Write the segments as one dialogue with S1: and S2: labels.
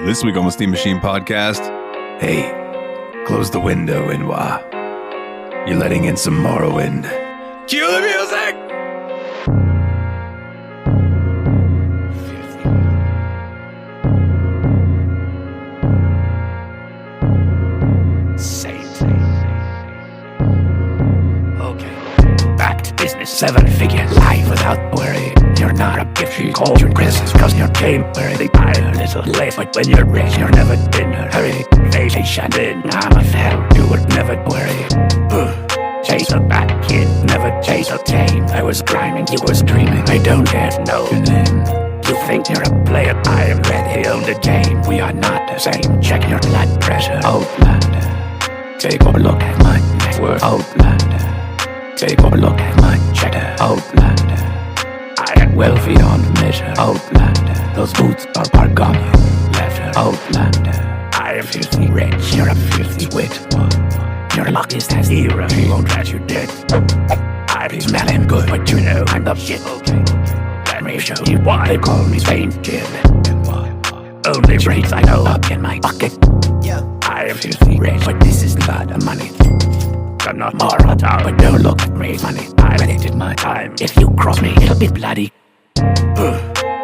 S1: This week on the Steam Machine Podcast.
S2: Hey, close the window, Inwa. You're letting in some Morrowind.
S1: Cue the music!
S2: Okay. Back to business. 7 figure life without worry. You're not a gift. She called your Christmas cause your game where they buy a little late. But when you're rich, you're never in a hurry. Vacation in, I'm a fan. You would never worry. Chase a back kid, never chase a tame. I was grinding, you was dreaming. I don't yet know your name. You think you're a player, I am ready on the game. We are not the same. Check your blood pressure, Outlander. Take a look at my network, Outlander. Take a look at my cheddar, Outlander. I am wealthy on the measure, Outlander. Those boots are Bargonian leather, Outlander. I am filthy rich, you're a filthy wit. Your luck is that zero, she won't let you dead. I be smelling good, but you know I'm the shit. Okay. Let me show you why they call me Saint Jim. Only brains I know up in my pocket. Yeah. I am filthy rich, but this is not the money. I'm not moral, but don't look at me funny. I did my time. If you cross me, it'll be bloody.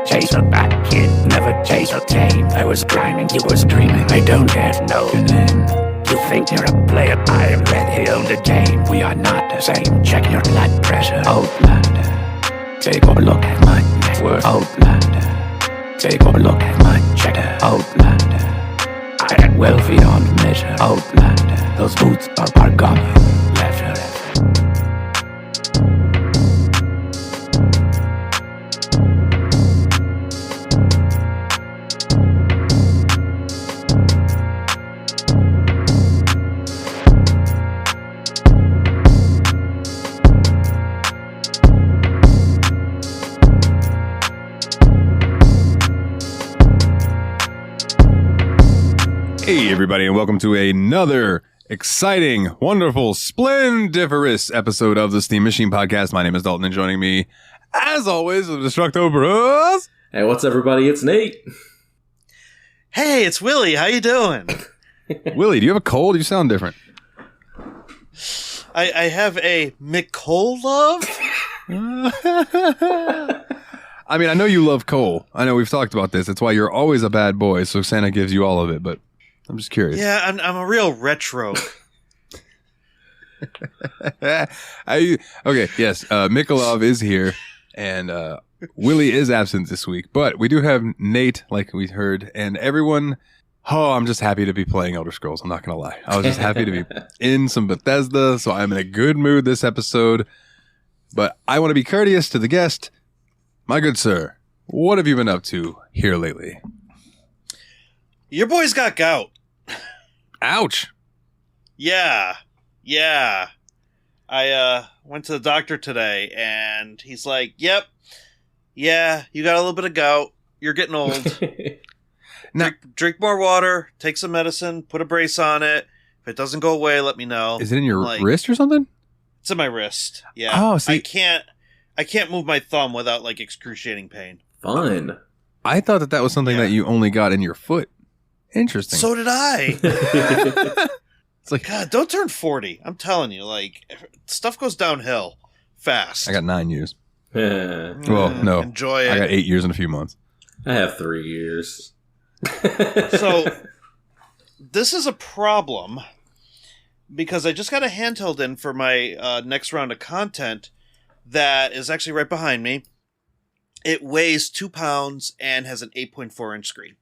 S2: Chase a back kid, never chase a tame. I was grinding, you was dreaming. I don't yet know your name. You think you're a player, I am ready on the game. We are not the same. Check your blood pressure, Outlander. Take a look at my network, Outlander. Take a look at my cheddar, Outlander. I am wealthy on the measure, Outlander. Those boots are Bargonian leather.
S1: Hey, everybody, and welcome to another exciting, wonderful, splendiferous episode of the Steam Machine Podcast. My name is Dalton, and joining me, as always, the Destructo Bros.
S3: Hey, what's everybody? It's Nate.
S4: Hey, it's Willie. How you doing?
S1: Willie, do you have a cold? You sound different.
S4: I have a McCollove.
S1: I mean, I know you love coal. I know we've talked about this. It's why you're always a bad boy, so Santa gives you all of it, but I'm just curious.
S4: Yeah, I'm a real retro.
S1: Okay, yes, Mikolov is here, and Willie is absent this week, but we do have Nate, like we heard, and everyone. Oh, I'm just happy to be playing Elder Scrolls. I'm not going to lie. I was just happy to be in some Bethesda, so I'm in a good mood this episode, but I want to be courteous to the guest. My good sir, what have you been up to here lately?
S4: Your boy's got gout.
S1: Ouch.
S4: Yeah. I went to the doctor today, and he's like, yep, yeah, you got a little bit of gout. You're getting old.
S1: Now,
S4: drink more water, take some medicine, put a brace on it. If it doesn't go away, let me know.
S1: is it in your wrist or something?
S4: It's in my wrist. Yeah.
S1: Oh, see.
S4: I can't move my thumb without, like, excruciating pain.
S3: Fun.
S1: I thought that was something that you only got in your foot. Interesting.
S4: So did I.
S1: It's like,
S4: God, don't turn 40. I'm telling you, like, stuff goes downhill fast.
S1: I got 9 years.
S3: I
S1: Well, no.
S4: Enjoy it.
S1: I got 8 years in a few months.
S3: have 3 years.
S4: So, this is a problem because I just got a handheld in for my next round of content that is actually right behind me. It weighs 2 pounds and has an 8.4 inch screen.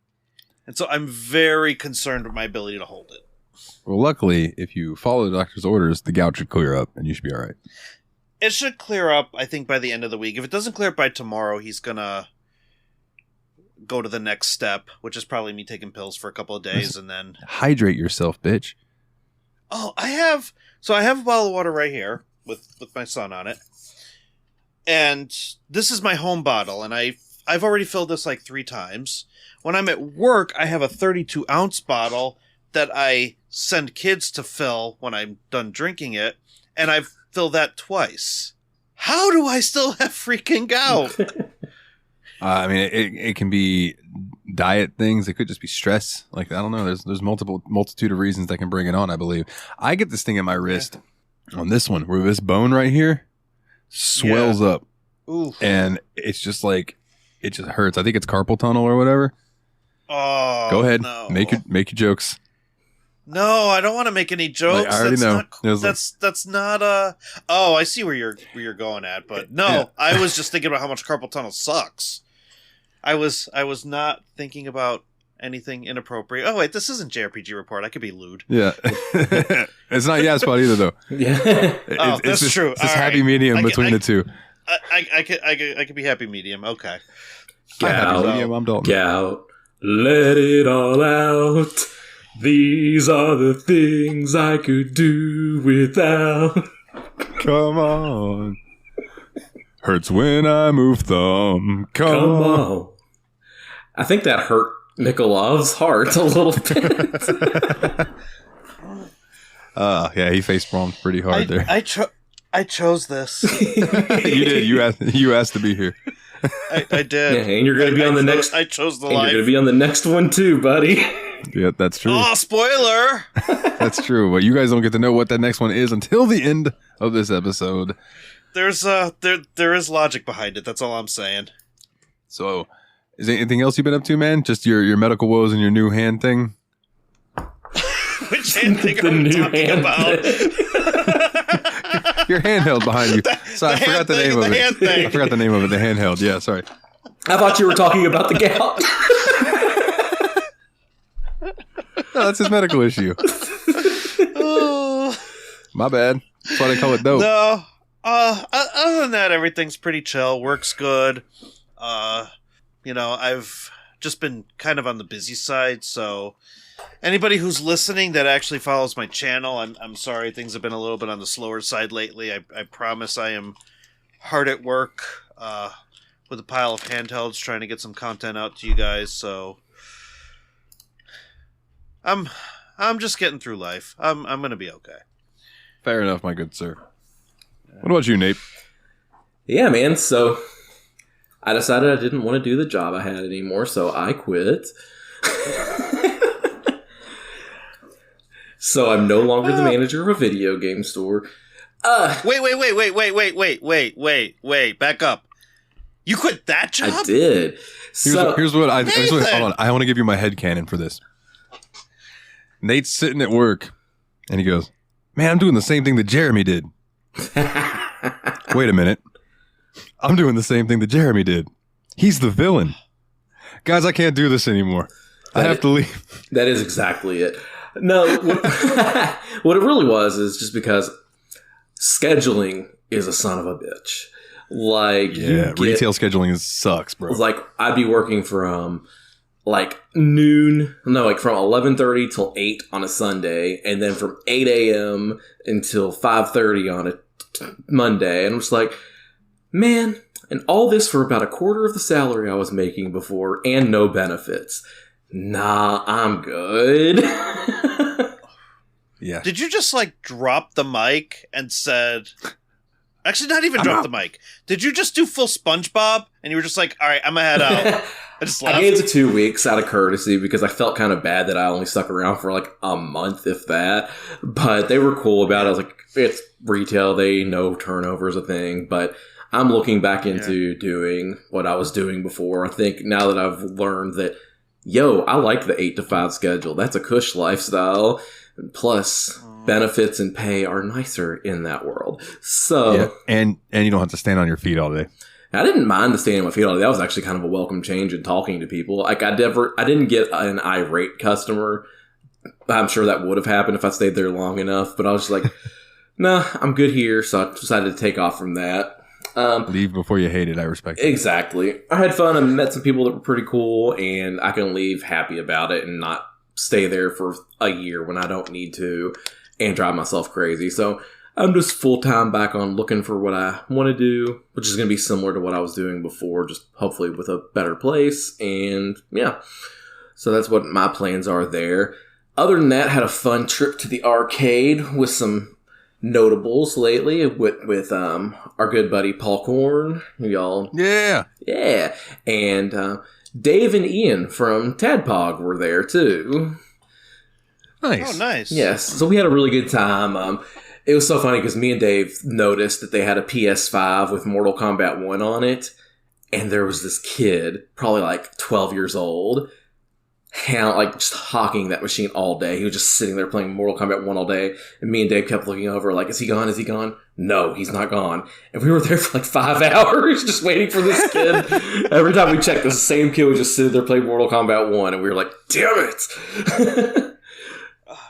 S4: And so I'm very concerned with my ability to hold it.
S1: Well, luckily, if you follow the doctor's orders, the gout should clear up and you should be all right.
S4: It should clear up, I think, by the end of the week. If it doesn't clear up by tomorrow, he's going to go to the next step, which is probably me taking pills for a couple of days and then...
S1: Hydrate yourself, bitch.
S4: Oh, I have a bottle of water right here with my son on it. And this is my home bottle, and I've already filled this like 3 times. When I'm at work, I have a 32-ounce bottle that I send kids to fill when I'm done drinking it, and I've filled that twice. How do I still have freaking gout?
S1: I mean, it can be diet things. It could just be stress. Like, I don't know. There's multitude of reasons that can bring it on, I believe. I get this thing in my wrist on this one where this bone right here swells up.
S4: Ooh.
S1: And it's just like, it just hurts. I think it's carpal tunnel or whatever.
S4: Oh,
S1: go ahead.
S4: No.
S1: Make your jokes.
S4: No, I don't want to make any jokes.
S1: Like, I already know.
S4: That's not Oh, I see where you're going at, but no, yeah. I was just thinking about how much carpal tunnel sucks. I was not thinking about anything inappropriate. Oh wait, this isn't JRPG Report. I could be lewd.
S1: Yeah, it's not Spot either though.
S3: Yeah,
S4: that's
S1: this,
S4: true.
S1: It's this happy medium between the two.
S4: I could be happy medium. Okay.
S1: I'm Dalton.
S3: Gout. Let it all out. These are the things I could do without.
S1: Come on. Hurts when I move thumb. Come on.
S3: I think that hurt Mikolov's heart a little bit.
S1: Yeah, he face palmed pretty hard there.
S4: I chose this.
S1: You did. You asked to be here.
S4: I did.
S3: Yeah, and you're going to be on the next.
S4: I chose the
S3: and
S4: life.
S3: You're going to be on the next one too, buddy.
S1: Yeah, that's true.
S4: Oh, spoiler!
S1: That's true. But you guys don't get to know what that next one is until the end of this episode.
S4: There's there is logic behind it. That's all I'm saying.
S1: So, is there anything else you've been up to, man? Just your medical woes and your new hand thing?
S4: Which hand thing are we talking about?
S1: Your handheld behind you. Sorry, I forgot the name of it. I forgot the name of it. The handheld. Yeah, sorry.
S3: I thought you were talking about the gout.
S1: No, that's his medical issue. My bad. That's why they call it dope.
S4: No. Other than that, everything's pretty chill. Work's good. I've just been kind of on the busy side, so anybody who's listening that actually follows my channel, I'm sorry, things have been a little bit on the slower side lately. I promise I am hard at work with a pile of handhelds trying to get some content out to you guys, so I'm just getting through life. I'm gonna be okay.
S1: Fair enough, my good sir. What about you, Nate?
S3: Yeah, man. So I decided I didn't want to do the job I had anymore, so I quit. So I'm no longer the manager of a video game store.
S4: Wait. Back up. You quit that job?
S3: I did.
S1: Here's what hold on. I want to give you my headcanon for this. Nate's sitting at work, and he goes, "Man, I'm doing the same thing that Jeremy did." Wait a minute. I'm doing the same thing that Jeremy did. He's the villain. Guys, I can't do this anymore. I have to leave.
S3: That is exactly it. No, what it really was is just because scheduling is a son of a bitch. Like,
S1: retail scheduling sucks, bro.
S3: Like, I'd be working from like noon, no, like from 11:30 till 8 on a Sunday, and then from 8 a.m. until 5:30 on a Monday. And I'm just like, man, and all this for about a quarter of the salary I was making before and no benefits. Nah, I'm good.
S1: Yeah.
S4: Did you just like drop the mic and said, actually not even drop the mic. Did you just do full SpongeBob and you were just like, all right, I'm gonna head out? I just left.
S3: I gave it 2 weeks out of courtesy because I felt kind of bad that I only stuck around for like a month, if that. But they were cool about it. I was like, it's retail. They know turnover is a thing. But I'm looking back into doing what I was doing before. I think now that I've learned that, I like the 8 to 5 schedule. That's a cush lifestyle. Plus, benefits and pay are nicer in that world. So,
S1: and you don't have to stand on your feet all day.
S3: I didn't mind the standing on my feet all day. That was actually kind of a welcome change in talking to people. Like I didn't get an irate customer. I'm sure that would have happened if I stayed there long enough. But I was just like, nah, I'm good here. So I decided to take off from that.
S1: Leave before you hate it. I respect it.
S3: Exactly. I had fun. I met some people that were pretty cool, and I can leave happy about it and not stay there for a year when I don't need to and drive myself crazy. So I'm just full-time back on looking for what I want to do, which is going to be similar to what I was doing before, just hopefully with a better place. And yeah, so that's what my plans are there. Other than that, had a fun trip to the arcade with some notables lately with our good buddy Paul Korn. Y'all.
S1: Yeah.
S3: And Dave and Ian from Tadpog were there too.
S1: Nice.
S4: Oh, nice.
S3: Yes, so we had a really good time. It was so funny because me and Dave noticed that they had a PS5 with Mortal Kombat 1 on it, and there was this kid, probably like 12 years old, just hawking that machine all day. He was just sitting there playing Mortal Kombat 1 all day, and me and Dave kept looking over like, is he gone? Is he gone? No, he's not gone. And we were there for like 5 hours just waiting for this kid. Every time we checked, the same kid was just sitting there playing Mortal Kombat 1, and we were like, damn it!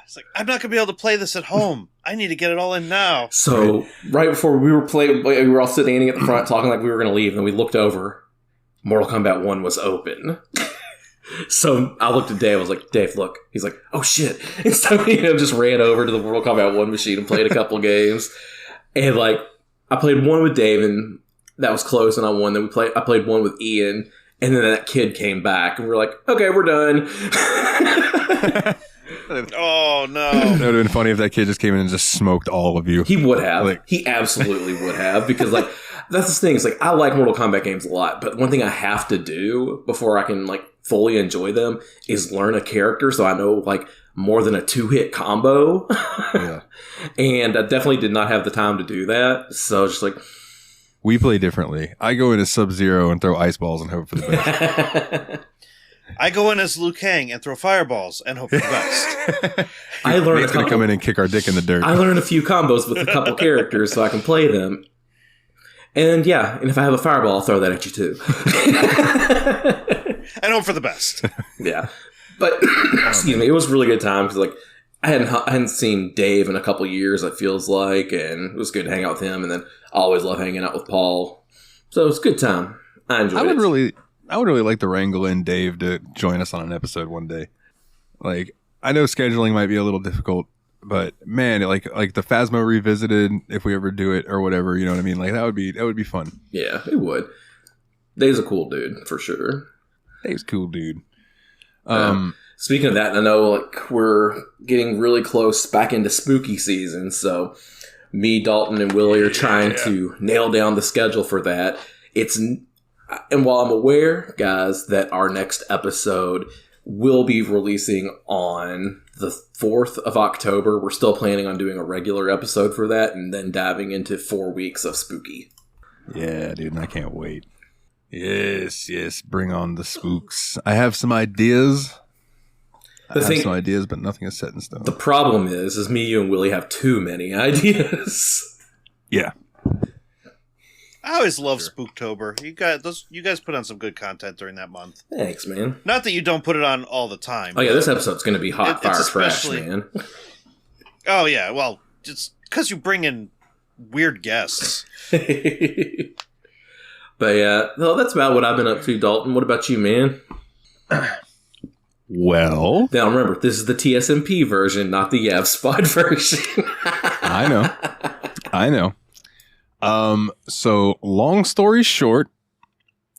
S4: It's like, I'm not going to be able to play this at home. I need to get it all in now.
S3: So, right before we were all standing at the front talking like we were going to leave, and then we looked over. Mortal Kombat 1 was open. So, I looked at Dave. I was like, Dave, look. He's like, oh, shit. And so, just ran over to the Mortal Kombat 1 machine and played a couple games. And, like, I played one with Dave, and that was close, and I won. Then I played one with Ian, and then that kid came back, and we were like, okay, we're done.
S4: Oh, no.
S1: That would have been funny if that kid just came in and just smoked all of you.
S3: He would have.
S1: Like,
S3: he absolutely would have, because, like, that's the thing. It's like, I like Mortal Kombat games a lot, but one thing I have to do before I can, like, fully enjoy them is learn a character so I know, like, more than a 2-hit combo.
S1: Yeah.
S3: And I definitely did not have the time to do that. So just like,
S1: we play differently. I go into Sub-Zero and throw ice balls and hope for the best.
S4: I go in as Liu Kang and throw fireballs and hope for the best.
S3: I learned
S1: Nate's gonna come in and kick our dick in the dirt.
S3: I learned a few combos with a couple characters so I can play them. And yeah, and if I have a fireball, I'll throw that at you too.
S4: And hope for the best.
S3: Yeah. But, excuse me, it was a really good time because, like, I hadn't seen Dave in a couple years, it feels like, and it was good to hang out with him, and then I always love hanging out with Paul. So it was a good time. I enjoyed it.
S1: I would really like to wrangle in Dave to join us on an episode one day. Like, I know scheduling might be a little difficult, but man, like the Phasma Revisited, if we ever do it or whatever, you know what I mean? Like, that would be fun.
S3: Yeah, it would. Dave's a cool dude, for sure.
S1: Dave's a cool dude.
S3: Speaking of that, I know, like, we're getting really close back into spooky season, so me, Dalton, and Willie are trying to nail down the schedule for that. And while I'm aware, guys, that our next episode will be releasing on the 4th of October, we're still planning on doing a regular episode for that and then diving into 4 weeks of spooky.
S1: Yeah, dude, and I can't wait. Yes, bring on the spooks. I have some ideas. But nothing is set in stone.
S3: The problem is me, you, and Willie have too many ideas.
S1: Yeah.
S4: I always love Spooktober. You guys put on some good content during that month.
S3: Thanks, man.
S4: Not that you don't put it on all the time.
S3: Oh yeah, this episode's going to be hot fire fresh, man.
S4: Oh yeah, well, just because you bring in weird guests.
S3: But yeah, well, that's about what I've been up to, Dalton. What about you, man?
S1: Well,
S3: now remember, this is the TSMP version, not the YavSpot version.
S1: I know. So long story short,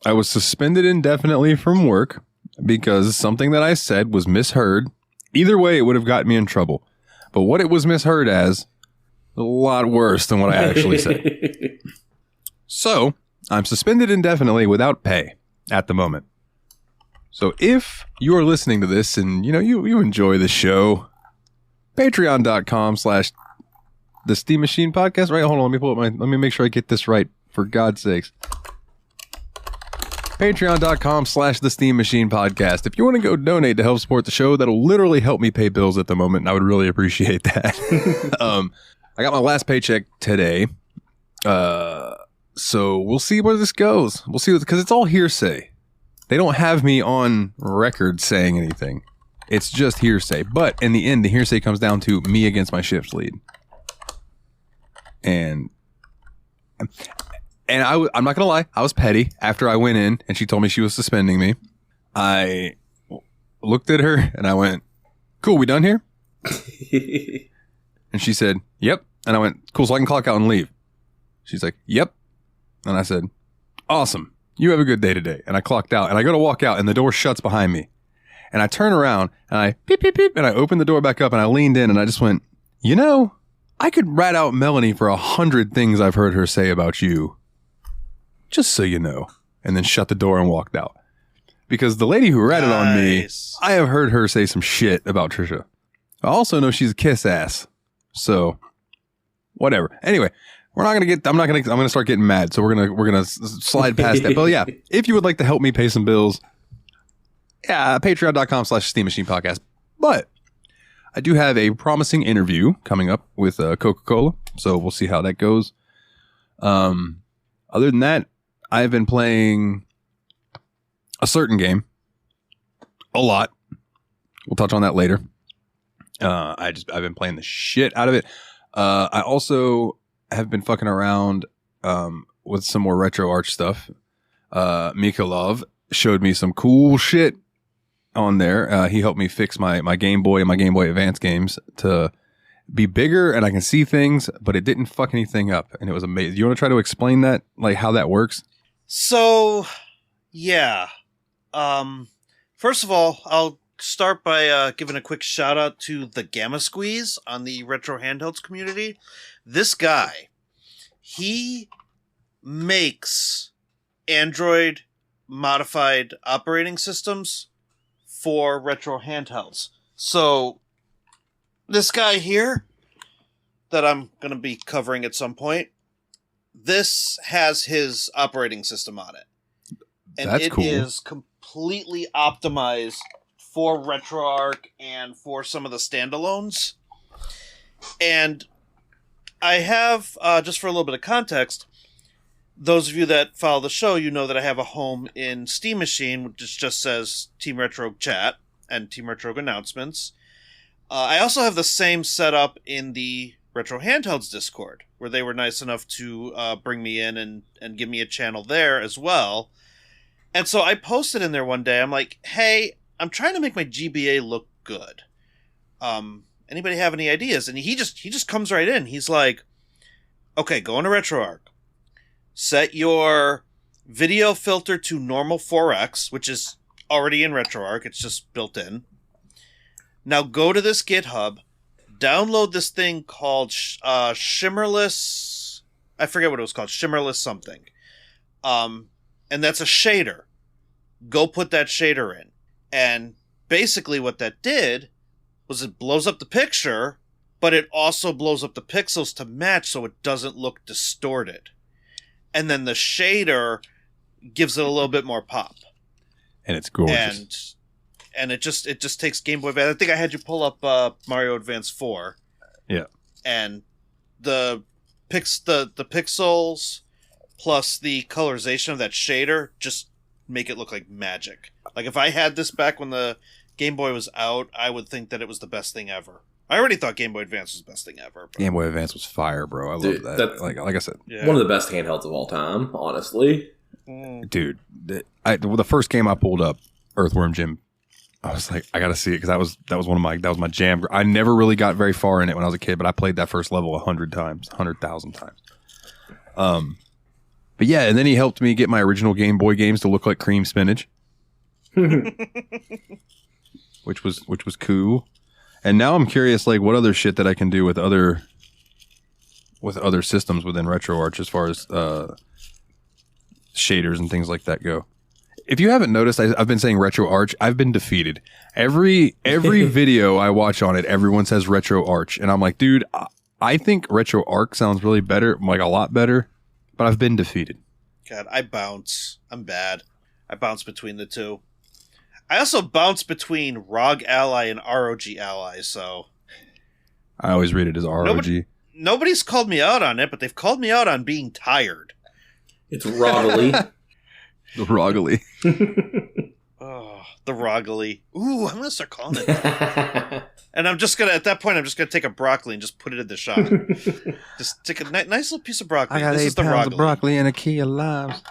S1: I was suspended indefinitely from work because something that I said was misheard. Either way, it would have gotten me in trouble. But what it was misheard as, a lot worse than what I actually said. So I'm suspended indefinitely without pay at the moment. So if you are listening to this and you enjoy the show, patreon.com/The Steam Machine Podcast. Right, hold on, let me make sure I get this right, for God's sakes. Patreon.com/The Steam Machine Podcast. If you want to go donate to help support the show, that'll literally help me pay bills at the moment, and I would really appreciate that. I got my last paycheck today. So we'll see where this goes. We'll see, because it's all hearsay. They don't have me on record saying anything. It's just hearsay. But in the end, the hearsay comes down to me against my shift lead. And I'm not going to lie, I was petty after I went in and she told me she was suspending me. I looked at her and I went, cool, we done here? And she said, yep. And I went, cool, so I can clock out and leave. She's like, yep. And I said, awesome. You have a good day today. And I clocked out and I go to walk out and the door shuts behind me. And I turn around and I beep, beep, beep. And I opened the door back up and I leaned in and I just went, I could rat out Melanie for 100 things I've heard her say about you. Just so you know. And then shut the door and walked out. because the lady who ratted on me,
S4: Nice.
S1: I have heard her say some shit about Trisha. I also know she's a kiss ass. So whatever. Anyway, I'm gonna start getting mad. So we're gonna slide past that. But yeah, if you would like to help me pay some bills, patreon.com/Steam Machine Podcast. But I do have a promising interview coming up with Coca-Cola. So we'll see how that goes. Other than that, I've been playing a certain game a lot. We'll touch on that later. I've been playing the shit out of it. I also have been fucking around with some more retro arch stuff. Mikolov showed me some cool shit on there. He helped me fix my Game Boy and my Game Boy Advance games to be bigger and I can see things, but it didn't fuck anything up. And it was amazing. You want to try to explain that, like how that works?
S4: So, yeah. First of all, I'll start by giving a quick shout out to the Gamma Squeeze on the Retro Handhelds community. This guy, he makes Android modified operating systems for retro handhelds. So, this guy here, that I'm going to be covering at some point, this has his operating system on it. And
S1: That's
S4: it
S1: cool.
S4: is completely optimized for RetroArch and for some of the standalones. And I have, just for a little bit of context, those of you that follow the show, you know that I have a home in Steam Machine, which just says Team Retro Chat and Team Retro Announcements. I also have the same setup in the Retro Handhelds Discord, where they were nice enough to bring me in and give me a channel there as well. And so I posted in there one day, I'm like, hey, I'm trying to make my GBA look good. Anybody have any ideas? And he just comes right in. He's like, okay, go into RetroArch. Set your video filter to normal 4x, which is already in RetroArch. It's just built in. Now go to this GitHub, download this thing called Shimmerless. I forget what it was called. Shimmerless something. And that's a shader. Go put that shader in. And basically what that did was it blows up the picture, but it also blows up the pixels to match so it doesn't look distorted. And then the shader gives it a little bit more pop.
S1: And it's gorgeous.
S4: And it just takes Game Boy Advance. I think I had you pull up Mario Advance 4.
S1: Yeah.
S4: And the pixels plus the colorization of that shader just make it look like magic. Like if I had this back when the Game Boy was out, I would think that it was the best thing ever. I already thought Game Boy Advance was the best thing ever. But...
S1: Game Boy Advance was fire, bro. I
S3: Dude,
S1: love that. Like I said,
S4: Yeah.
S3: One of the best handhelds of all time, honestly.
S1: dude, the first game I pulled up, Earthworm Jim, I was like, I gotta see it because that was my jam. I never really got very far in it when I was a kid, but I played that first level 100,000 times. But yeah, and then he helped me get my original Game Boy games to look like cream spinach, which was cool. And now I'm curious, like, what other shit that I can do with other systems within RetroArch as far as shaders and things like that go. If you haven't noticed, I've been saying RetroArch. I've been defeated. Every video I watch on it, everyone says RetroArch, and I'm like, dude, I think RetroArch sounds really better, like a lot better, but I've been defeated.
S4: God, I bounce. I'm bad. I bounce between the two. I also bounce between ROG Ally and ROG Ally, so...
S1: I always read it as ROG.
S4: Nobody's called me out on it, but they've called me out on being tired.
S3: It's Roggly.
S1: Roggly.
S4: Oh, the Roggly. Ooh, I'm going to start calling it that. And I'm just going to, at that point, I'm just going to take a broccoli and just put it in the shop. Just take a nice little piece of broccoli.
S1: I got
S4: this
S1: 8
S4: is the
S1: pounds
S4: Roggly.
S1: of broccoli and a key of limes.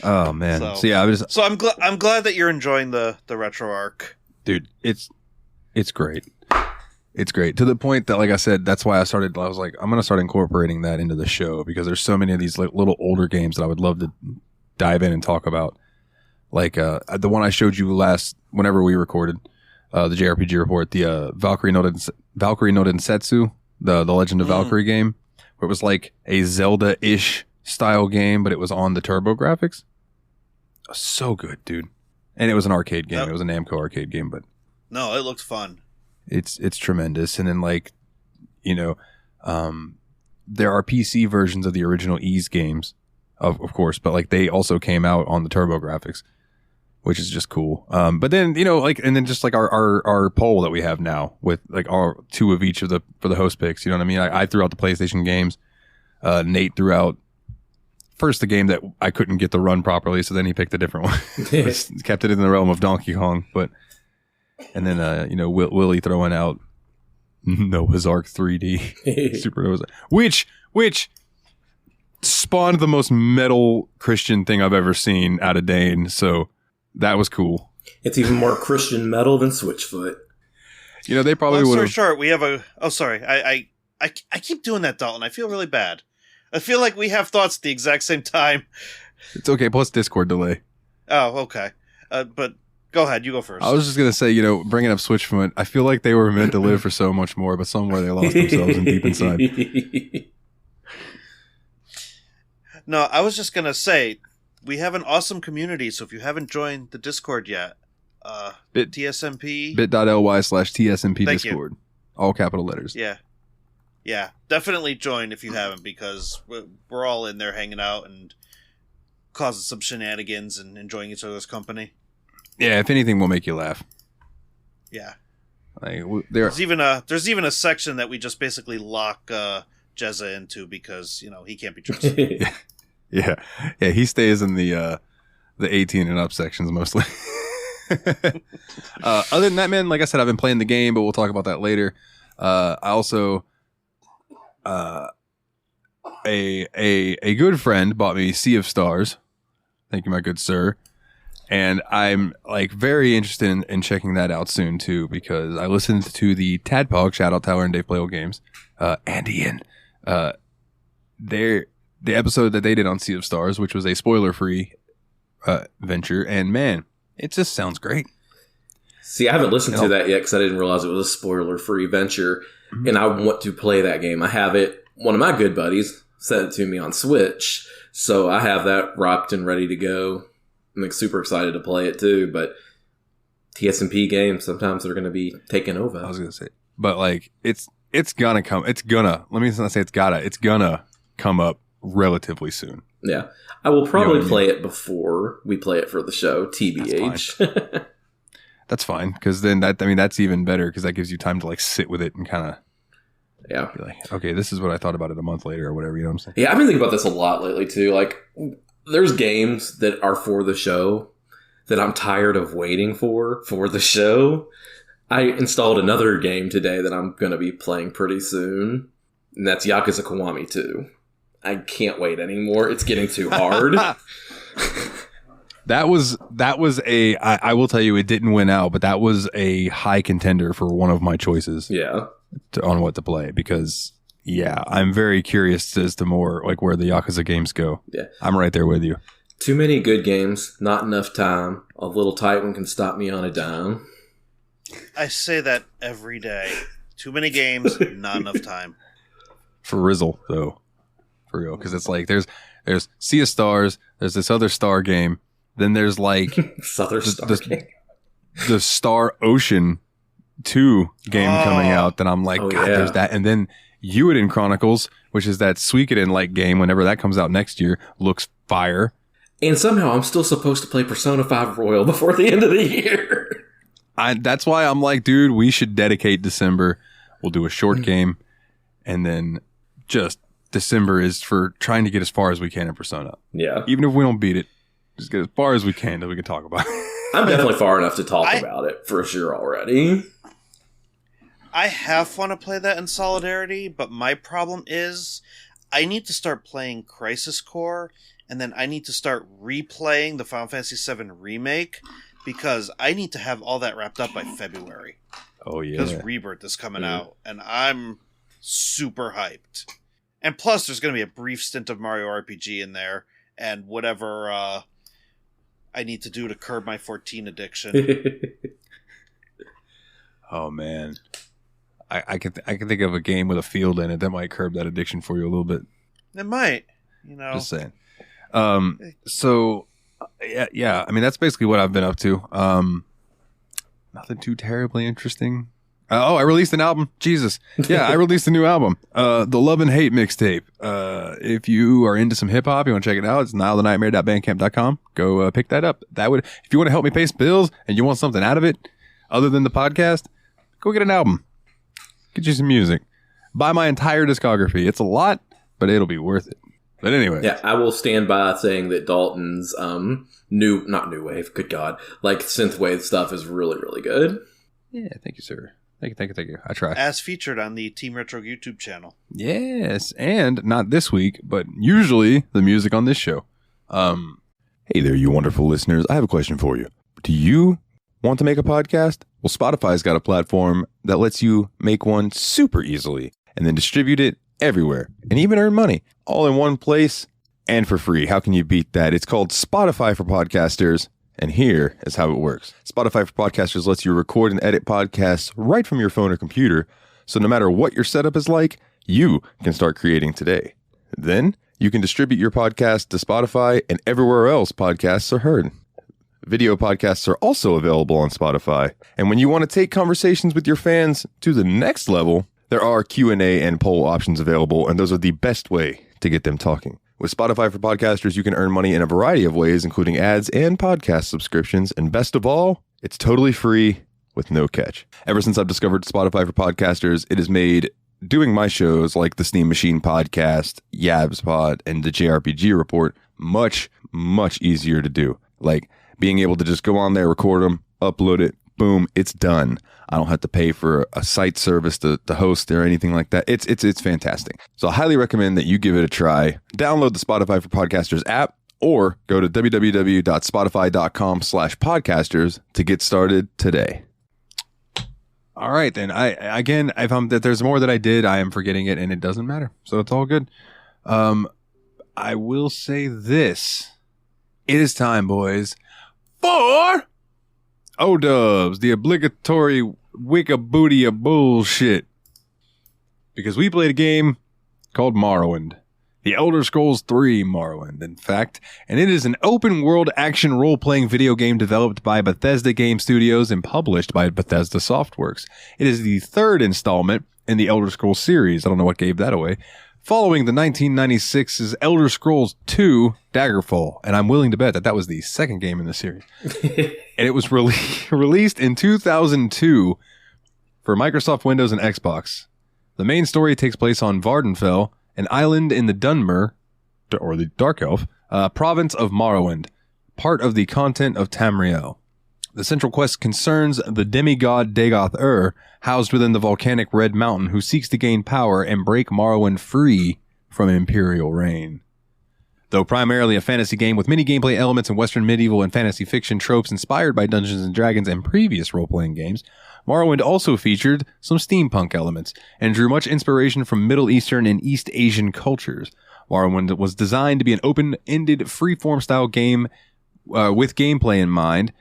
S1: Oh man! So yeah,
S4: I'm glad that you're enjoying the RetroArch.
S1: Dude, it's great. It's great to the point that, like I said, that's why I was like, I'm gonna start incorporating that into the show because there's so many of these like little older games that I would love to dive in and talk about. Like the one I showed you whenever we recorded the JRPG report, the Valkyrie no Densetsu, the Legend of Valkyrie game, where it was like a Zelda-ish style game, but it was on the Turbo graphics. So good, dude. And it was an arcade game. It was a Namco arcade game, but
S4: no, it looked fun.
S1: It's tremendous. And then like, you know, there are PC versions of the original Ys games, of course, but like they also came out on the TurboGrafx, which is just cool. But then, you know, like, and then just like our poll that we have now with like our 2 of each for the host picks, you know what I mean? I threw out the PlayStation games. Nate threw out first the game that I couldn't get to run properly, so then he picked a different one. Kept it in the realm of Donkey Kong, and then you know, Willie throwing out Noah's Ark 3D, Super Noah's Ark, which spawned the most metal Christian thing I've ever seen out of Dane. So that was cool.
S3: It's even more Christian metal than Switchfoot.
S1: You know, they probably would have.
S4: Short. We have a. Oh, sorry. I keep doing that, Dalton. I feel really bad. I feel like we have thoughts at the exact same time.
S1: It's okay. Plus Discord delay.
S4: Oh, okay. But go ahead. You go first.
S1: I was just gonna say, you know, bringing up Switchfoot, I feel like they were meant to live for so much more, but somewhere they lost themselves in deep inside.
S4: No, I was just gonna say we have an awesome community. So if you haven't joined the Discord yet, TSMP
S1: bit.ly/TSMP
S4: Thank
S1: Discord, all capital letters.
S4: Yeah, definitely join if you haven't, because we're all in there hanging out and causing some shenanigans and enjoying each other's company.
S1: Yeah, if anything, we'll make you laugh.
S4: Yeah,
S1: like,
S4: there's even a section that we just basically lock Jezza into because, you know, he can't be trusted.
S1: yeah, he stays in the 18 and up sections mostly. Other than that, man, like I said, I've been playing the game, but we'll talk about that later. I also. A good friend bought me Sea of Stars. Thank you, my good sir. And I'm like very interested in checking that out soon too, because I listened to the Tadpog, shout out Tyler and Dave Play Old Games, and Ian, the episode that they did on Sea of Stars, which was a spoiler free venture, and man, it just sounds great.
S3: See, I haven't listened to that yet because I didn't realize it was a spoiler-free venture, and I want to play that game. I have it. One of my good buddies sent it to me on Switch, so I have that rocked and ready to go. I'm like super excited to play it too, but TSMP games, sometimes they're going to be taken over.
S1: I was going to say, but like, it's gonna come. It's gonna come up relatively soon.
S3: Yeah. I will probably play it before we play it for the show, TBH.
S1: That's fine, because then that's even better, because that gives you time to like sit with it and kind of be like, okay, this is what I thought about it a month later or whatever. You know what I'm saying?
S3: Yeah, I've been thinking about this a lot lately too. Like, there's games that are for the show that I'm tired of waiting for the show. I installed another game today that I'm going to be playing pretty soon, and that's Yakuza Kiwami 2. I can't wait anymore. It's getting too hard.
S1: That was I will tell you, it didn't win out, but that was a high contender for one of my choices.
S3: Yeah.
S1: On what to play, because I'm very curious as to more like where the Yakuza games go.
S3: Yeah.
S1: I'm right there with you.
S3: Too many good games, not enough time. A little tight one can stop me on a dime.
S4: I say that every day. Too many games, not enough time.
S1: For Rizzle, though. For real. Because it's like there's Sea of Stars, there's this other Star game, then there's like the Star Ocean 2 game coming out, then I'm like, there's that. And then Uiden Chronicles, which is that Suikoden-like game, whenever that comes out next year, looks fire.
S3: And somehow I'm still supposed to play Persona 5 Royal before the end of the year.
S1: That's why I'm like, dude, we should dedicate December. We'll do a short game, and then just December is for trying to get as far as we can in Persona.
S3: Yeah.
S1: Even if we don't beat it, just get as far as we can that we can talk about it.
S3: I'm definitely far enough to talk about it for sure already.
S4: I have want to play that in Solidarity, but my problem is I need to start playing Crisis Core, and then I need to start replaying the Final Fantasy VII Remake, because I need to have all that wrapped up by February.
S1: Oh, yeah.
S4: Because Rebirth is coming out, and I'm super hyped. And plus, there's going to be a brief stint of Mario RPG in there, and whatever I need to do to curb my 14 addiction.
S1: Oh, man. I can think of a game with a field in it that might curb that addiction for you a little bit.
S4: It might, you know.
S1: Just saying. So Yeah. I mean, that's basically what I've been up to. Nothing too terribly interesting. I released an album. Jesus. Yeah, I released a new album. The Love and Hate mixtape. If you are into some hip hop, you want to check it out, it's nilethenightmare.bandcamp.com. Go pick that up. If you want to help me pay some bills and you want something out of it other than the podcast, go get an album. Get you some music. Buy my entire discography. It's a lot, but it'll be worth it. But anyway.
S3: Yeah, I will stand by saying that Dalton's not new wave, good God, like synthwave stuff is really, really good.
S1: Yeah, thank you, sir. Thank you. I try.
S4: As featured on the Team Retro YouTube channel.
S1: Yes, and not this week, but usually the music on this show. Hey there, you wonderful listeners. I have a question for you. Do you want to make a podcast? Well, Spotify's got a platform that lets you make one super easily and then distribute it everywhere and even earn money all in one place and for free. How can you beat that? It's called Spotify for Podcasters. And here is how it works. Spotify for Podcasters lets you record and edit podcasts right from your phone or computer. So no matter what your setup is like, you can start creating today. Then you can distribute your podcast to Spotify and everywhere else podcasts are heard. Video podcasts are also available on Spotify. And when you want to take conversations with your fans to the next level, there are Q&A and poll options available, and those are the best way to get them talking. With Spotify for Podcasters, you can earn money in a variety of ways, including ads and podcast subscriptions. And best of all, it's totally free with no catch. Ever since I've discovered Spotify for Podcasters, it has made doing my shows like the Steam Machine Podcast, Yabs Pod, and the JRPG Report much, much easier to do. Like being able to just go on there, record them, upload it, boom, it's done. I don't have to pay for a site service to host or anything like that. It's fantastic. So I highly recommend that you give it a try. Download the Spotify for Podcasters app or go to www.spotify.com/podcasters to get started today. All right, then. If there's more that I did, I am forgetting it, and it doesn't matter. So it's all good. I will say this. It is time, boys, for O-dubs, the obligatory Wicca-booty of bullshit. Because we played a game called Morrowind. The Elder Scrolls 3 Morrowind, in fact. And it is an open-world action role-playing video game developed by Bethesda Game Studios and published by Bethesda Softworks. It is the third installment in the Elder Scrolls series. I don't know what gave that away. Following the 1996's Elder Scrolls 2 Daggerfall. And I'm willing to bet that was the second game in the series. And it was released in 2002 for Microsoft Windows and Xbox. The main story takes place on Vardenfell, an island in the Dunmer, or the Dark Elf, province of Morrowind, part of the continent of Tamriel. The central quest concerns the demigod Dagoth-Ur, housed within the volcanic Red Mountain, who seeks to gain power and break Morrowind free from imperial reign. Though primarily a fantasy game with many gameplay elements and Western medieval and fantasy fiction tropes inspired by Dungeons & Dragons and previous role-playing games, Morrowind also featured some steampunk elements and drew much inspiration from Middle Eastern and East Asian cultures. Morrowind was designed to be an open-ended, freeform style game with gameplay in mind,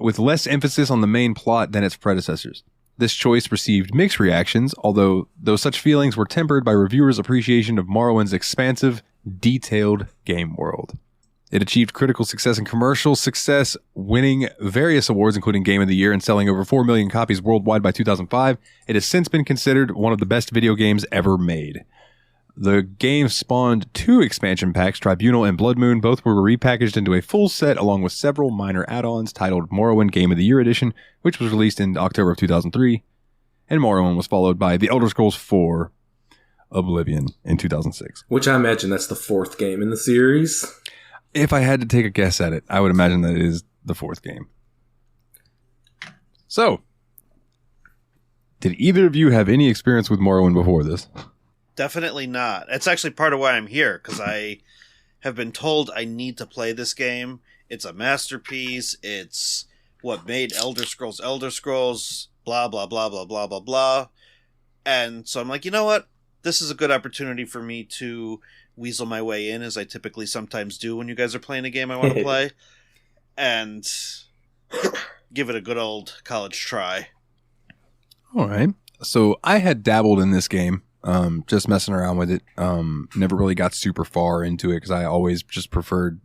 S1: with less emphasis on the main plot than its predecessors. This choice received mixed reactions, although such feelings were tempered by reviewers' appreciation of Morrowind's expansive, detailed game world. It achieved critical success and commercial success, winning various awards, including Game of the Year, and selling over 4 million copies worldwide by 2005. It has since been considered one of the best video games ever made. The game spawned 2 expansion packs, Tribunal and Blood Moon. Both were repackaged into a full set along with several minor add-ons titled Morrowind Game of the Year Edition, which was released in October of 2003. And Morrowind was followed by The Elder Scrolls 4 Oblivion in 2006.
S3: Which I imagine that's the 4th game in the series.
S1: If I had to take a guess at it, I would imagine that it is the 4th game. So, did either of you have any experience with Morrowind before this?
S4: Definitely not. It's actually part of why I'm here, because I have been told I need to play this game. It's a masterpiece. It's what made Elder Scrolls, blah, blah, blah, blah, blah, blah, blah. And so I'm like, you know what? This is a good opportunity for me to weasel my way in, as I typically sometimes do when you guys are playing a game I want to play, and give it a good old college try. All
S1: right. So I had dabbled in this game, just messing around with it. Never really got super far into it because I always just preferred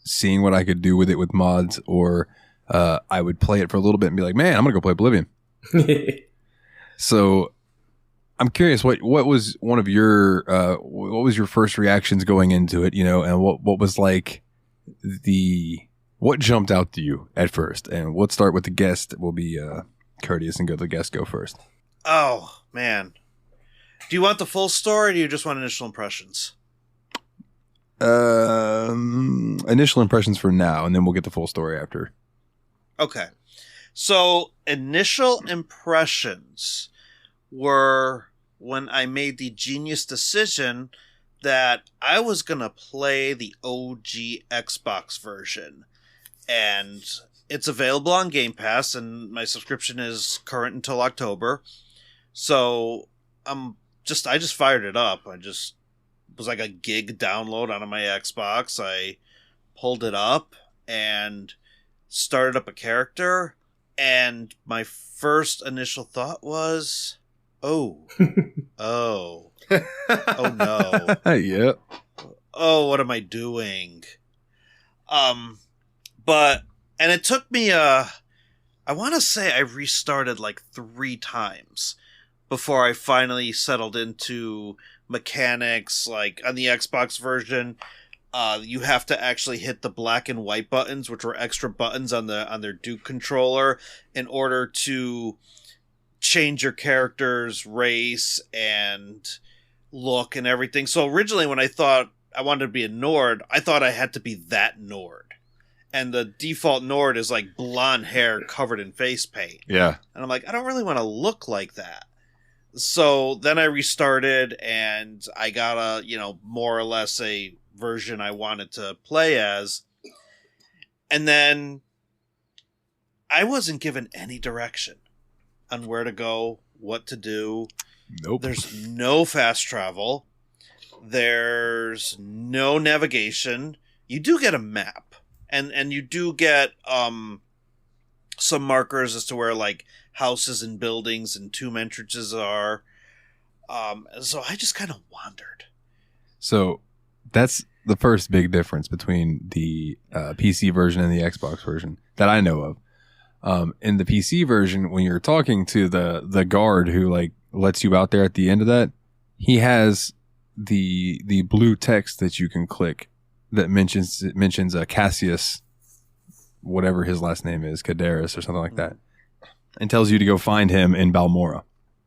S1: seeing what I could do with it with mods, or I would play it for a little bit and be like, man, I'm gonna go play Oblivion. So I'm curious, what was one of your what was your first reactions going into it, and what was like what jumped out to you at first? And let's start with the guest. We'll be courteous and go the guest go first.
S4: Oh, man. Do you want the full story, or do you just want initial impressions?
S1: Initial impressions for now, and then we'll get the full story after.
S4: Okay. So, initial impressions were when I made the genius decision that I was going to play the OG Xbox version. And it's available on Game Pass, and my subscription is current until October. So I just fired it up. It was like a gig download onto my Xbox. I pulled it up and started up a character, and my first initial thought was, oh no.
S1: Yeah.
S4: Oh, what am I doing? And it took me, I want to say I restarted like 3 times before I finally settled into mechanics. Like on the Xbox version, you have to actually hit the black and white buttons, which were extra buttons on their Duke controller, in order to change your character's race and look and everything. So originally when I thought I wanted to be a Nord, I thought I had to be that Nord. And the default Nord is like blonde hair covered in face paint.
S1: Yeah.
S4: And I'm like, I don't really want to look like that. So then I restarted, and I got more or less a version I wanted to play as. And then I wasn't given any direction on where to go, what to do.
S1: Nope.
S4: There's no fast travel. There's no navigation. You do get a map. And you do get some markers as to where like houses and buildings and tomb entrances are. So I just kind of wandered.
S1: So that's the first big difference between the PC version and the Xbox version that I know of. In the PC version, when you're talking to the guard who like lets you out there at the end of that, he has the blue text that you can click that mentions Cassius, whatever his last name is, Caderas or something like that, and tells you to go find him in Balmora.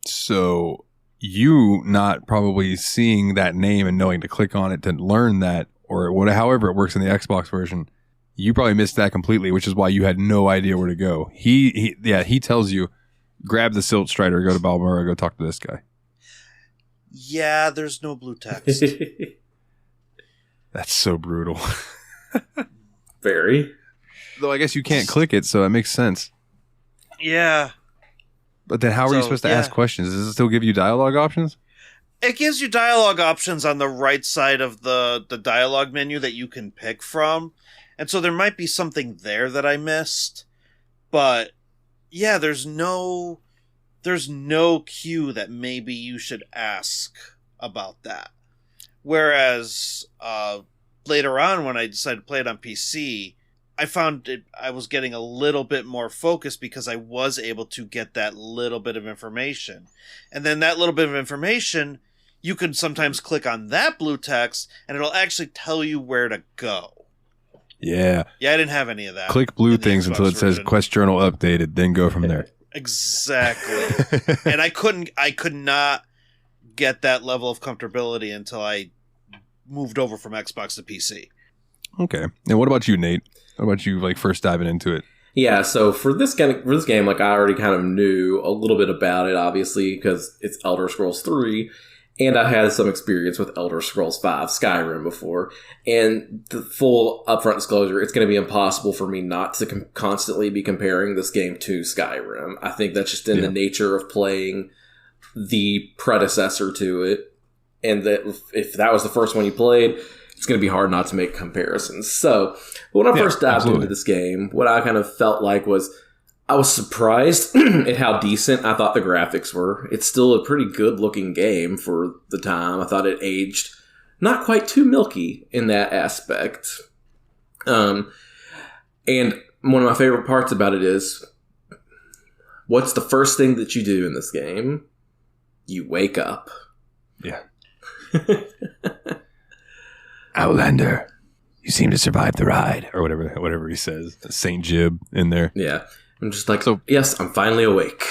S1: So you not probably seeing that name and knowing to click on it to learn that, or however it works in the Xbox version, you probably missed that completely, which is why you had no idea where to go. He tells you, grab the Silt Strider, go to Balmora, go talk to this guy.
S4: Yeah, there's no blue text.
S1: That's so brutal.
S3: Very.
S1: Though I guess you can't click it, so that makes sense.
S4: Yeah.
S1: But then how are you supposed to ask questions? Does it still give you dialogue options?
S4: It gives you dialogue options on the right side of the dialogue menu that you can pick from. And so there might be something there that I missed. But yeah, there's no cue that maybe you should ask about that. Whereas later on, when I decided to play it on PC, I found I was getting a little bit more focused because I was able to get that little bit of information. And then that little bit of information, you can sometimes click on that blue text, and it'll actually tell you where to go.
S1: Yeah.
S4: Yeah, I didn't have any of that.
S1: Click blue things until it says Quest Journal updated, then go from there.
S4: Exactly. And I could not get that level of comfortability until I moved over from Xbox to PC.
S1: Okay. And what about you, Nate? What about you, like, first diving into it?
S3: Yeah, so for this game, like, I already kind of knew a little bit about it, obviously, because it's Elder Scrolls 3, and I had some experience with Elder Scrolls 5 Skyrim before. And the full upfront disclosure, it's going to be impossible for me not to constantly be comparing this game to Skyrim. I think that's just in the nature of playing the predecessor to it, and that if that was the first one you played, it's going to be hard not to make comparisons. So when I first dived into this game, what I kind of felt like was I was surprised at how decent I thought the graphics were. It's still a pretty good looking game for the time. I thought it aged not quite too milky in that aspect. And one of my favorite parts about it is, what's the first thing that you do in this game? You wake up.
S1: Yeah.
S2: Outlander, you seem to survive the ride.
S1: Or whatever he says. Saint Jib in there.
S3: Yeah. I'm just like, so, yes, I'm finally awake.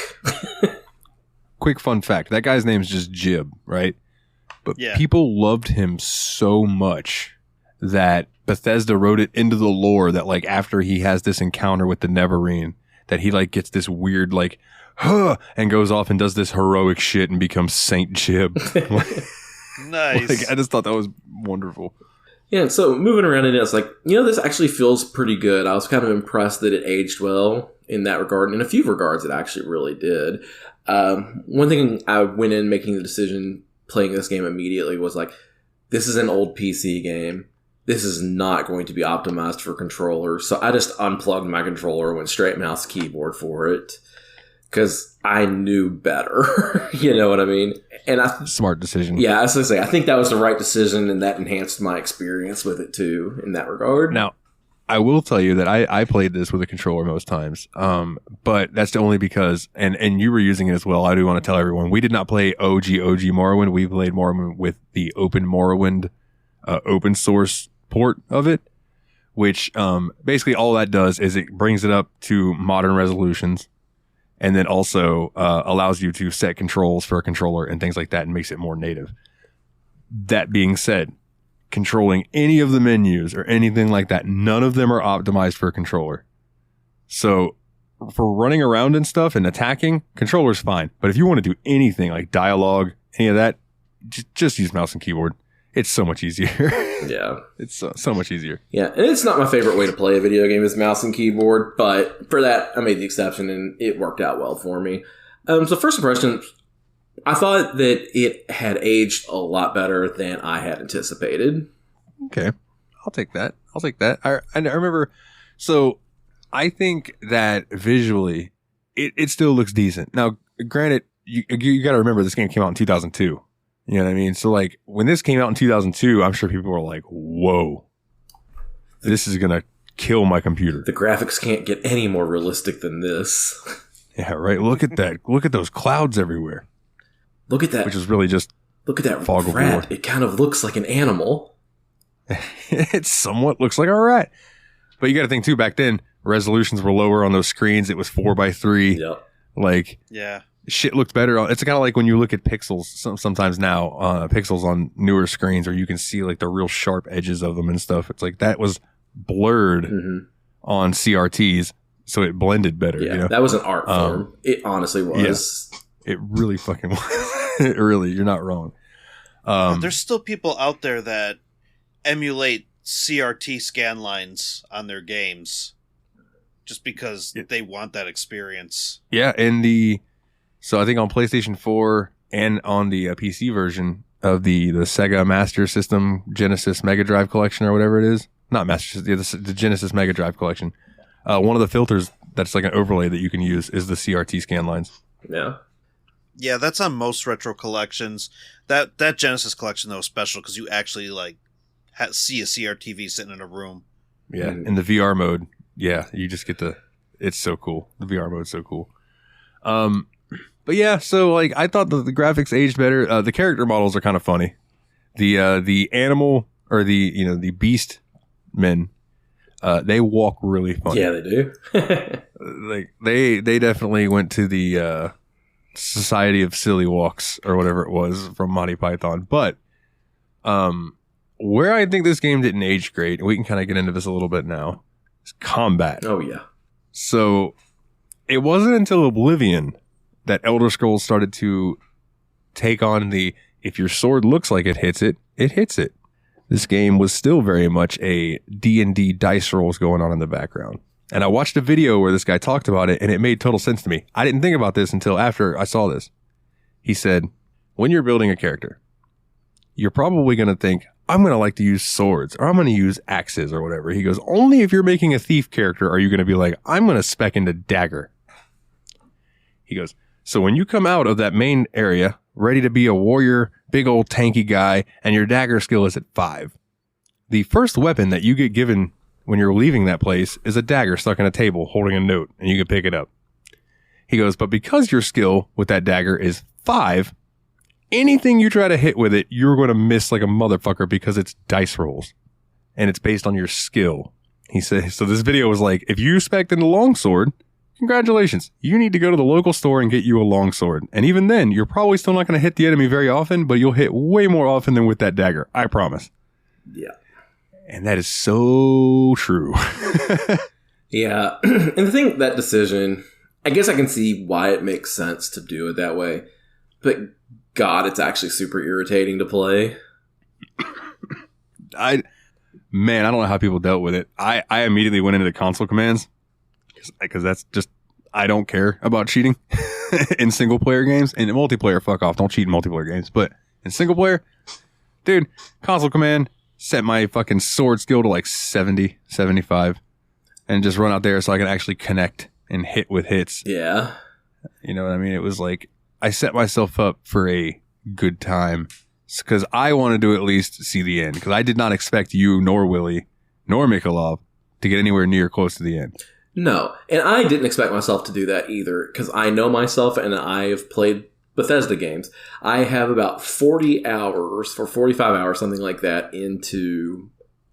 S1: Quick fun fact. That guy's name is just Jib, right? But
S4: Yeah.
S1: people loved him so much that Bethesda wrote it into the lore that, like, after he has this encounter with the Neverine, that he, like, gets this weird, like, huh, and goes off and does this heroic shit and becomes Saint Jib.
S4: Nice.
S1: Like, I just thought that was wonderful.
S3: Yeah, so moving around in it, it's like, this actually feels pretty good. I was kind of impressed that it aged well in that regard. And in a few regards, it actually really did. One thing I went in making the decision playing this game immediately was like, this is an old PC game. This is not going to be optimized for controller. So I just unplugged my controller, went straight mouse keyboard for it. Because I knew better. You know what I mean? And
S1: Smart decision.
S3: Yeah, I was going to say, I think that was the right decision, and that enhanced my experience with it too, in that regard.
S1: Now, I will tell you that I played this with a controller most times. But that's only because, and you were using it as well. I do want to tell everyone, we did not play OG Morrowind. We played Morrowind with the open Morrowind, open source port of it, which basically all that does is it brings it up to modern resolutions. And then also allows you to set controls for a controller and things like that and makes it more native. That being said, controlling any of the menus or anything like that, none of them are optimized for a controller. So for running around and stuff and attacking, controller's fine. But if you want to do anything like dialogue, any of that, just use mouse and keyboard. It's so much easier.
S3: Yeah.
S1: It's so much easier.
S3: Yeah, and it's not my favorite way to play a video game is mouse and keyboard, but for that, I made the exception, and it worked out well for me. So first impression, I thought that it had aged a lot better than I had anticipated.
S1: Okay. I'll take that. I remember, so I think that visually, it still looks decent. Now, granted, you got to remember this game came out in 2002. You know what I mean? So, like, when this came out in 2002, I'm sure people were like, whoa, this is going to kill my computer.
S3: The graphics can't get any more realistic than this.
S1: Yeah, right. Look at that. Look at those clouds everywhere.
S3: Look at that.
S1: Which is really just
S3: Look at that
S1: fog of war.
S3: rat. It kind of looks like an animal.
S1: It somewhat looks like a rat. But you got to think, too, back then, resolutions were lower on those screens. It was 4:3.
S3: Yep.
S1: Like,
S4: Yeah.
S1: shit looked better. It's kind of like when you look at pixels sometimes now, pixels on newer screens, or you can see like the real sharp edges of them and stuff. It's like that was blurred on CRTs, so it blended better.
S3: Yeah,
S1: you know?
S3: that was an art form. It honestly was.
S1: Yeah, it really fucking was. It really, you're not wrong.
S4: There's still people out there that emulate CRT scan lines on their games just because they want that experience.
S1: Yeah, so I think on PlayStation 4 and on the PC version of the Sega Master System Genesis Mega Drive Collection or whatever it is, not Master System, the Genesis Mega Drive Collection, one of the filters that's like an overlay that you can use is the CRT scan lines.
S3: Yeah.
S4: Yeah, that's on most retro collections. That Genesis collection though is special because you actually like see a CRTV sitting in a room.
S1: Yeah, in the VR mode, yeah, you just get it's so cool. The VR mode's so cool. But yeah, so like I thought the graphics aged better. The character models are kind of funny. The animal or the beast men, they walk really funny.
S3: Yeah, they do.
S1: Like they definitely went to the Society of Silly Walks or whatever it was from Monty Python. But where I think this game didn't age great, and we can kind of get into this a little bit now, is combat.
S3: Oh yeah.
S1: So it wasn't until Oblivion that Elder Scrolls started to take on if your sword looks like it hits it, it hits it. This game was still very much a D&D dice rolls going on in the background. And I watched a video where this guy talked about it, and it made total sense to me. I didn't think about this until after I saw this. He said, when you're building a character, you're probably going to think, I'm going to like to use swords, or I'm going to use axes or whatever. He goes, only if you're making a thief character are you going to be like, I'm going to spec into dagger. He goes, so when you come out of that main area, ready to be a warrior, big old tanky guy, and your dagger skill is at 5, the first weapon that you get given when you're leaving that place is a dagger stuck in a table holding a note, and you can pick it up. He goes, but because your skill with that dagger is 5, anything you try to hit with it, you're going to miss like a motherfucker because it's dice rolls. And it's based on your skill. He said, so this video was like, if you expect a longsword, congratulations. You need to go to the local store and get you a longsword. And even then, you're probably still not going to hit the enemy very often, but you'll hit way more often than with that dagger. I promise.
S3: Yeah.
S1: And that is so true.
S3: Yeah. And the thing, that decision, I guess I can see why it makes sense to do it that way. But God, it's actually super irritating to play.
S1: I don't know how people dealt with it. I immediately went into the console commands because that's just, I don't care about cheating in single player games. In multiplayer, fuck off. Don't cheat in multiplayer games. But in single player, dude, console command, set my fucking sword skill to like 70, 75 and just run out there so I can actually connect and hit with hits.
S3: Yeah.
S1: You know what I mean? It was like, I set myself up for a good time because I wanted to at least see the end, because I did not expect you, nor Willie, nor Mikolov to get anywhere near close to the end.
S3: No, and I didn't expect myself to do that either, because I know myself and I have played Bethesda games. I have about 40 hours or 45 hours, something like that, into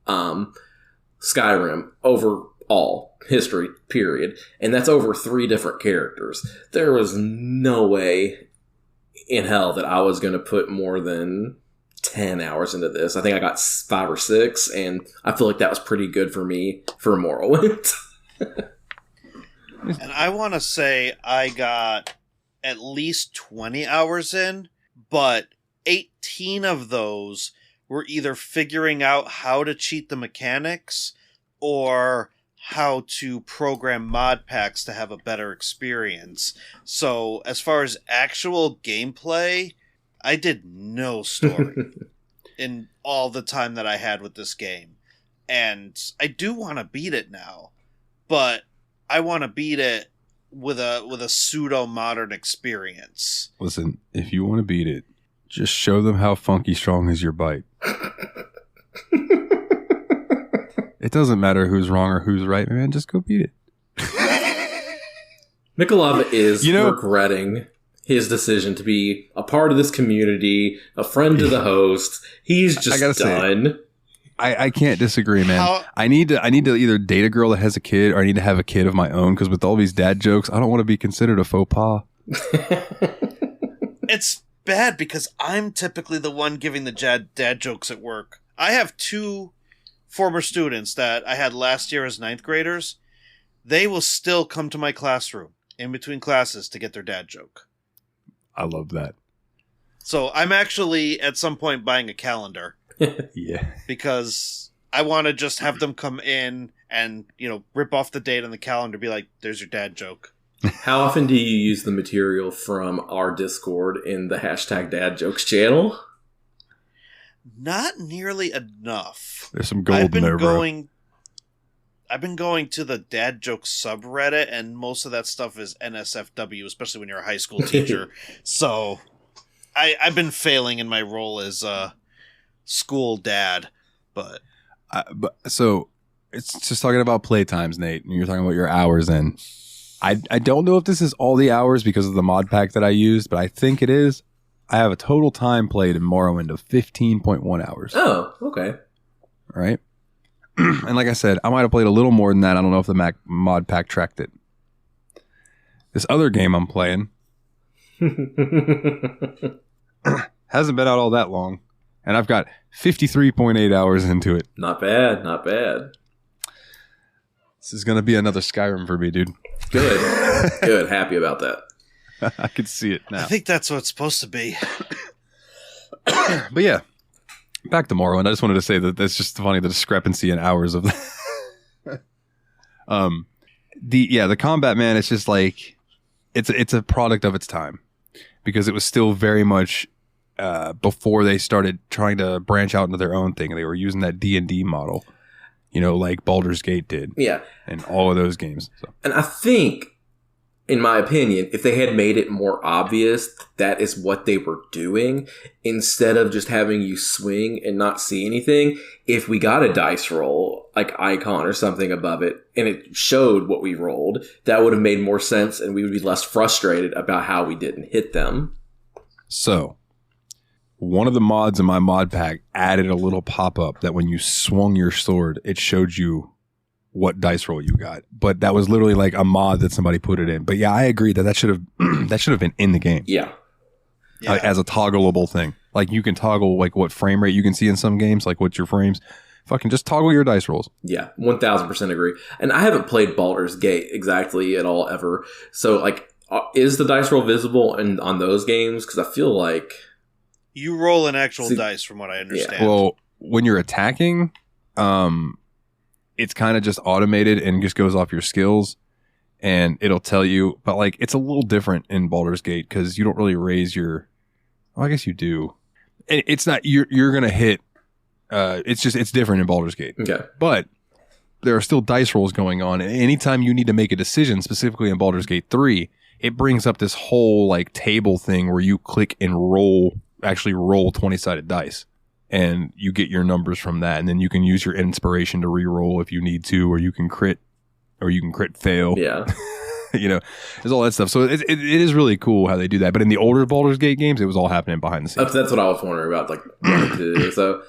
S3: Skyrim overall history, period. And that's over 3 different characters. There was no way in hell that I was going to put more than 10 hours into this. I think I got 5 or 6, and I feel like that was pretty good for me for Morrowind.
S4: And I want to say I got at least 20 hours in, but 18 of those were either figuring out how to cheat the mechanics or how to program mod packs to have a better experience. So as far as actual gameplay, I did no story in all the time that I had with this game. And I do want to beat it now, but I want to beat it with a pseudo modern experience.
S1: Listen, if you want to beat it, just show them how funky strong is your bite. It doesn't matter who's wrong or who's right, man. Just go beat it.
S3: Mikolov is regretting his decision to be a part of this community, a friend to the host. He's just done.
S1: I can't disagree, man. I need to either date a girl that has a kid, or I need to have a kid of my own, because with all these dad jokes, I don't want to be considered a faux pas.
S4: It's bad because I'm typically the one giving the dad jokes at work. I have 2 former students that I had last year as 9th graders. They will still come to my classroom in between classes to get their dad joke.
S1: I love that.
S4: So I'm actually at some point buying a calendar.
S1: Yeah.
S4: Because I want to just have them come in and, rip off the date on the calendar, be like, there's your dad joke.
S3: How often do you use the material from our Discord in the hashtag dad jokes channel?
S4: Not nearly enough.
S1: There's some gold in there, bro.
S4: I've been going to the dad joke subreddit, and most of that stuff is NSFW, especially when you're a high school teacher. So I've been failing in my role as school dad, but
S1: so it's just talking about playtimes, Nate, and you're talking about your hours in. I don't know if this is all the hours because of the mod pack that I used, but I think it is. I have a total time played in Morrowind of 15.1 hours.
S3: Oh, okay.
S1: All right. And like I said, I might have played a little more than that. I don't know if the mod pack tracked it. This other game I'm playing hasn't been out all that long, and I've got 53.8 hours into it.
S3: Not bad, not bad.
S1: This is going to be another Skyrim for me, dude.
S3: Good. Good. Happy about that.
S1: I can see it now.
S4: I think that's what it's supposed to be.
S1: But yeah, back to Morrowind. I just wanted to say that that's just funny, the discrepancy in hours of that. The combat, man, it's just like it's a product of its time, because it was still very much before they started trying to branch out into their own thing. They were using that D&D model, like Baldur's Gate did.
S3: Yeah.
S1: And all of those games. So.
S3: And I think in my opinion, if they had made it more obvious that is what they were doing, instead of just having you swing and not see anything, if we got a dice roll, like icon or something above it, and it showed what we rolled, that would have made more sense and we would be less frustrated about how we didn't hit them.
S1: So, one of the mods in my mod pack added a little pop-up that when you swung your sword, it showed you what dice roll you got. But that was literally like a mod that somebody put it in. But yeah, I agree that should have that should have been in the game.
S3: Yeah.
S1: As a toggleable thing. Like you can toggle like what frame rate you can see in some games, like what's your frames. Fucking just toggle your dice rolls.
S3: Yeah, 1000% agree. And I haven't played Baldur's Gate exactly at all ever. So like, is the dice roll visible on those games? Because I feel like
S4: you roll an actual dice, from what I understand.
S1: Yeah. Well, when you're attacking, it's kind of just automated and just goes off your skills, and it'll tell you. But like, it's a little different in Baldur's Gate because you don't really raise your. Well, I guess you do. It's not you're gonna hit. It's different in Baldur's Gate.
S3: Okay,
S1: but there are still dice rolls going on, and anytime you need to make a decision, specifically in Baldur's Gate 3, it brings up this whole like table thing where you click and roll 20-sided dice, and you get your numbers from that, and then you can use your inspiration to re-roll if you need to, or you can crit fail.
S3: Yeah.
S1: There's all that stuff. So it is really cool how they do that. But in the older Baldur's Gate games, it was all happening behind the scenes.
S3: That's what I was wondering about, like, so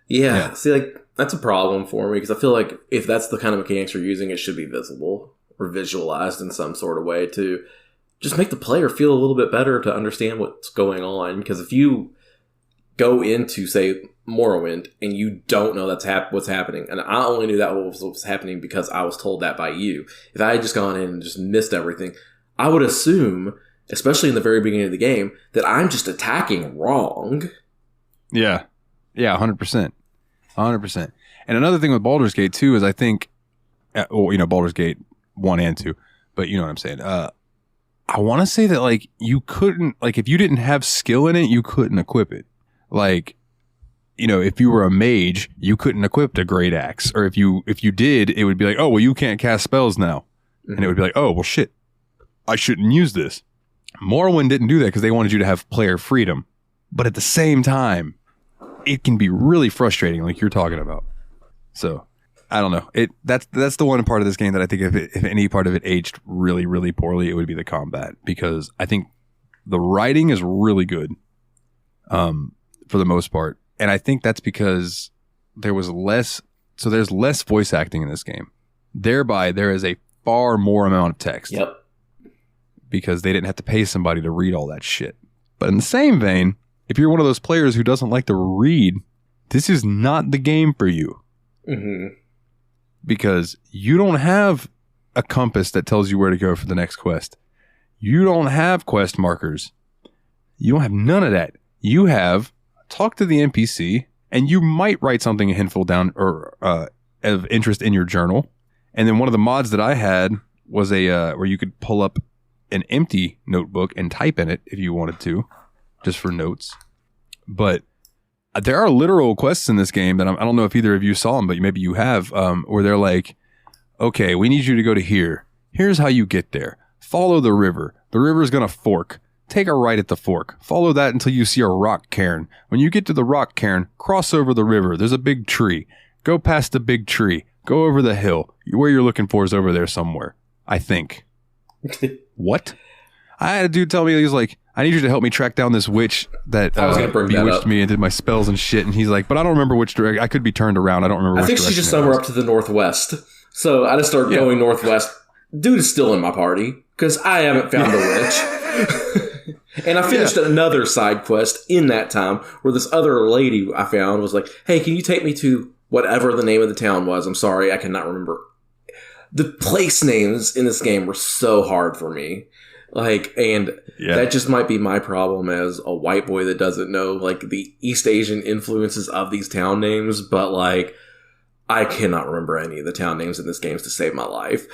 S3: yeah. See, like, that's a problem for me, because I feel like if that's the kind of mechanics you're using, it should be visible or visualized in some sort of way to just make the player feel a little bit better to understand what's going on. Because if you go into, say, Morrowind and you don't know that's what's happening, and I only knew that was happening because I was told that by you. If I had just gone in and just missed everything, I would assume, especially in the very beginning of the game, that I'm just attacking wrong.
S1: Yeah, 100%. And another thing with Baldur's Gate 2 is I think, Baldur's Gate 1 and 2, but you know what I'm saying. I want to say that like you couldn't, like if you didn't have skill in it, you couldn't equip it. Like, if you were a mage, you couldn't equip a great axe, or if you did, it would be like, oh, well, you can't cast spells now. Mm-hmm. And it would be like, oh, well, shit, I shouldn't use this. Morrowind didn't do that because they wanted you to have player freedom. But at the same time, it can be really frustrating, like you're talking about. So, I don't know. That's the one part of this game that I think if any part of it aged really, really poorly, it would be the combat, because I think the writing is really good, for the most part. And I think that's because there's less voice acting in this game. Thereby, there is a far more amount of text.
S3: Yep.
S1: Because they didn't have to pay somebody to read all that shit. But in the same vein, if you're one of those players who doesn't like to read, this is not the game for you.
S3: Mm-hmm.
S1: Because you don't have a compass that tells you where to go for the next quest. You don't have quest markers. You don't have none of that. You have talk to the NPC, and you might write something a handful down or of interest in your journal. And then one of the mods that I had was where you could pull up an empty notebook and type in it if you wanted to, just for notes. But there are literal quests in this game that I don't know if either of you saw them, but maybe you have, where they're like, okay, we need you to go to here. Here's how you get there. Follow the river. The river's going to fork. Take a right at the fork. Follow that until you see a rock cairn. When you get to the rock cairn, cross over the river. There's a big tree. Go past the big tree. Go over the hill. Where you're looking for is over there somewhere, I think. What? I had a dude tell me, he's like, I need you to help me track down this witch that bewitched me and did my spells and shit. And he's like, but I don't remember which direction. I could be turned around. I don't remember which direction.
S3: I think she's just somewhere up to the northwest. So I just started going northwest. Dude is still in my party because I haven't found the witch. And I finished another side quest in that time where this other lady I found was like, hey, can you take me to whatever the name of the town was? I'm sorry, I cannot remember. The place names in this game were so hard for me. That just might be my problem as a white boy that doesn't know, like, the East Asian influences of these town names, but, like, I cannot remember any of the town names in this game to save my life.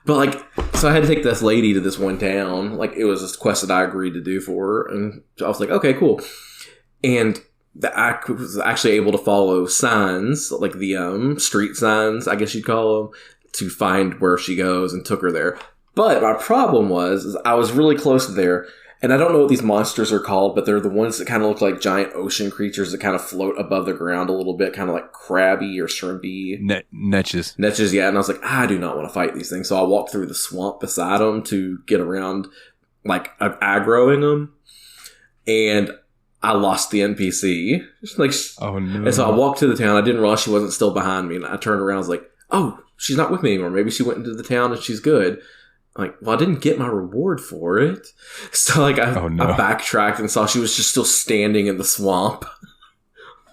S3: But, like, so I had to take this lady to this one town. Like, it was this quest that I agreed to do for her. And I was like, okay, cool. And I was actually able to follow signs, like the street signs, I guess you'd call them, to find where she goes and took her there. But my problem was is I was really close to there, and I don't know what these monsters are called, but they're the ones that kind of look like giant ocean creatures that kind of float above the ground a little bit, kind of like crabby or shrimpy.
S1: Netches.
S3: Netches, yeah. And I was like, I do not want to fight these things. So I walked through the swamp beside them to get around, like, aggroing them. And I lost the NPC. Like,
S1: oh, no.
S3: And so I walked to the town. I didn't realize she wasn't still behind me. And I turned around. I was like, oh, she's not with me anymore. Maybe she went into the town and she's good. Like, well, I didn't get my reward for it. So, like, I backtracked and saw she was just still standing in the swamp.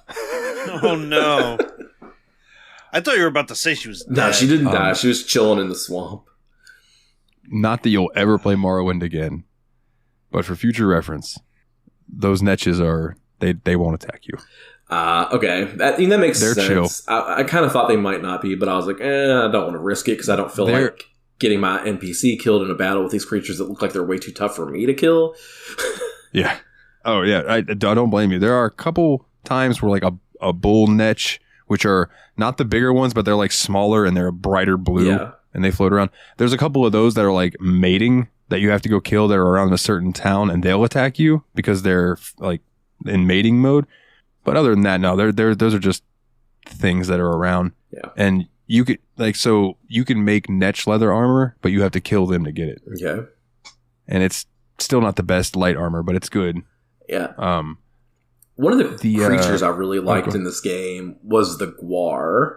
S4: Oh, no. I thought you were about to say she was dead.
S3: No, she didn't die. She was chilling in the swamp.
S1: Not that you'll ever play Morrowind again, but for future reference, those Netches they won't attack you.
S3: Okay. That makes
S1: They're
S3: sense.
S1: chill.
S3: I kind of thought they might not be, but I was like, I don't want to risk it because I don't feel like getting my NPC killed in a battle with these creatures that look like they're way too tough for me to kill.
S1: Yeah. Oh, yeah. I don't blame you. There are a couple times where, like, a bull Netch, which are not the bigger ones, but they're, like, smaller and they're a brighter blue, and they float around. There's a couple of those that are, like, mating that you have to go kill that are around a certain town, and they'll attack you because they're, like, in mating mode. But other than that, no, those are just things that are around.
S3: Yeah.
S1: And you could, like, so you can make Netch leather armor, but you have to kill them to get it.
S3: Okay.
S1: And it's still not the best light armor, but it's good.
S3: Yeah. One of the creatures I really liked in this game was the Gwar.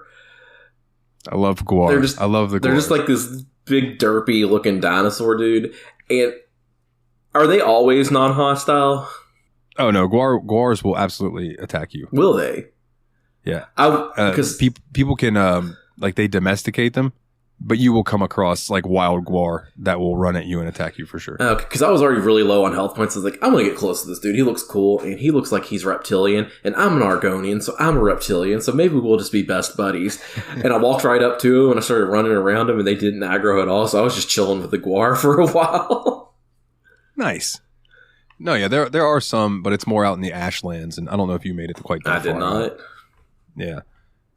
S1: I love Gwar. I love the Gwar.
S3: They're just like this big derpy looking dinosaur dude. And are they always non-hostile?
S1: Oh no, Gwars will absolutely attack you.
S3: Will they?
S1: Yeah.
S3: Because
S1: people can like they domesticate them, but you will come across like wild Gwar that will run at you and attack you for sure.
S3: Because I was already really low on health points. I was like, I'm going to get close to this dude. He looks cool, and he looks like he's reptilian, and I'm an Argonian, so I'm a reptilian, so maybe we'll just be best buddies. And I walked right up to him, and I started running around him, and they didn't aggro at all, so I was just chilling with the Gwar for a while.
S1: Nice. No, yeah, there are some, but it's more out in the Ashlands, and I don't know if you made it quite that far.
S3: I did not.
S1: Yeah.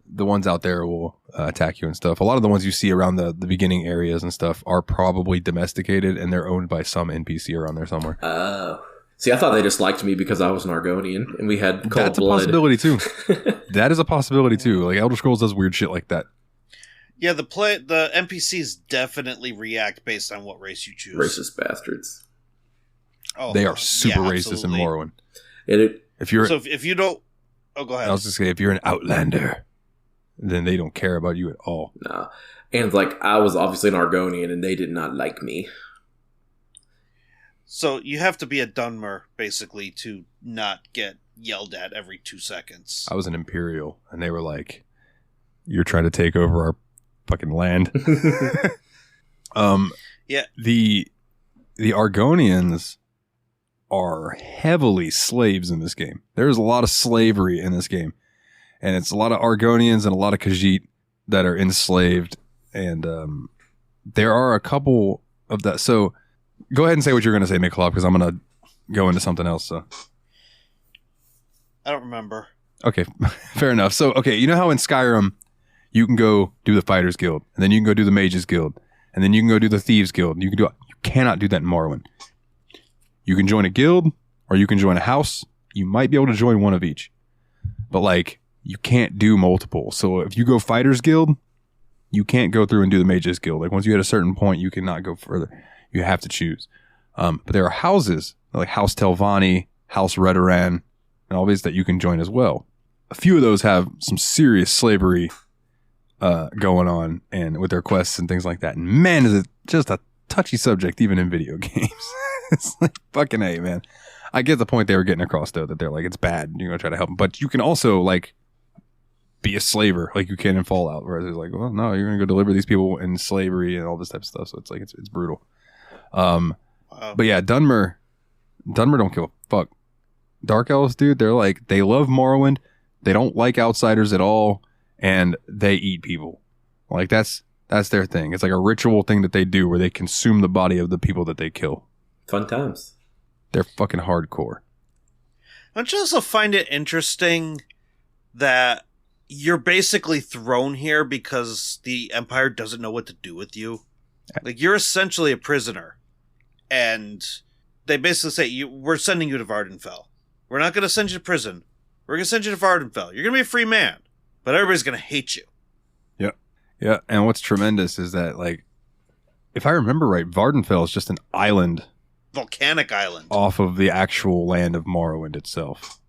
S1: The ones out there will attack you and stuff. A lot of the ones you see around the beginning areas and stuff are probably domesticated, and they're owned by some NPC around there somewhere.
S3: Oh. See, I thought they just liked me because I was an Argonian, and we had cold
S1: That's
S3: blood.
S1: a possibility, too. That is a possibility, too. Like, Elder Scrolls does weird shit like that.
S4: Yeah, the NPCs definitely react based on what race you choose.
S3: Racist bastards.
S4: Oh,
S1: they are super racist in Morrowind. If you don't... Oh, go ahead. I was just saying, if you're an Outlander, then they don't care about you at all.
S3: No. And, like, I was obviously an Argonian, and they did not like me.
S4: So you have to be a Dunmer, basically, to not get yelled at every 2 seconds.
S1: I was an Imperial, and they were like, you're trying to take over our fucking land.
S4: Yeah.
S1: The Argonians are heavily slaves in this game. There's a lot of slavery in this game. And it's a lot of Argonians and a lot of Khajiit that are enslaved. And there are a couple of that. So go ahead and say what you're going to say, Mikolov, because I'm going to go into something else. So
S4: I don't remember.
S1: Okay, fair enough. So, okay, you know how in Skyrim you can go do the Fighters Guild, and then you can go do the Mages Guild, and then you can go do the Thieves Guild. You cannot do that in Morrowind. You can join a guild, or you can join a house. You might be able to join one of each. But, like, you can't do multiple. So if you go Fighters Guild, you can't go through and do the Mages Guild. Like, once you hit a certain point, you cannot go further. You have to choose. But there are houses, like House Telvanni, House Redoran, and all these that you can join as well. A few of those have some serious slavery going on, and with their quests and things like that. And man, is it just a touchy subject, even in video games. It's like, fucking A, man. I get the point they were getting across, though, that they're like, it's bad, and you're going to try to help them. But you can also, like, be a slaver, like you can in Fallout, where it's like, well, no, you're going to go deliver these people in slavery and all this type of stuff. So it's like, it's brutal. But yeah, Dunmer don't give a fuck. Dark Elves, dude, they're like, they love Morrowind. They don't like outsiders at all, and they eat people. Like, that's their thing. It's like a ritual thing that they do where they consume the body of the people that they kill.
S3: Fun times.
S1: They're fucking hardcore.
S4: Don't you also find it interesting that you're basically thrown here because the Empire doesn't know what to do with you. Like, you're essentially a prisoner. And they basically say, we're sending you to Vardenfell. We're not going to send you to prison. We're going to send you to Vardenfell. You're going to be a free man. But everybody's going to hate you.
S1: Yeah. Yeah. And what's tremendous is that, like, if I remember right, Vardenfell is just an island.
S4: Volcanic island.
S1: Off of the actual land of Morrowind itself.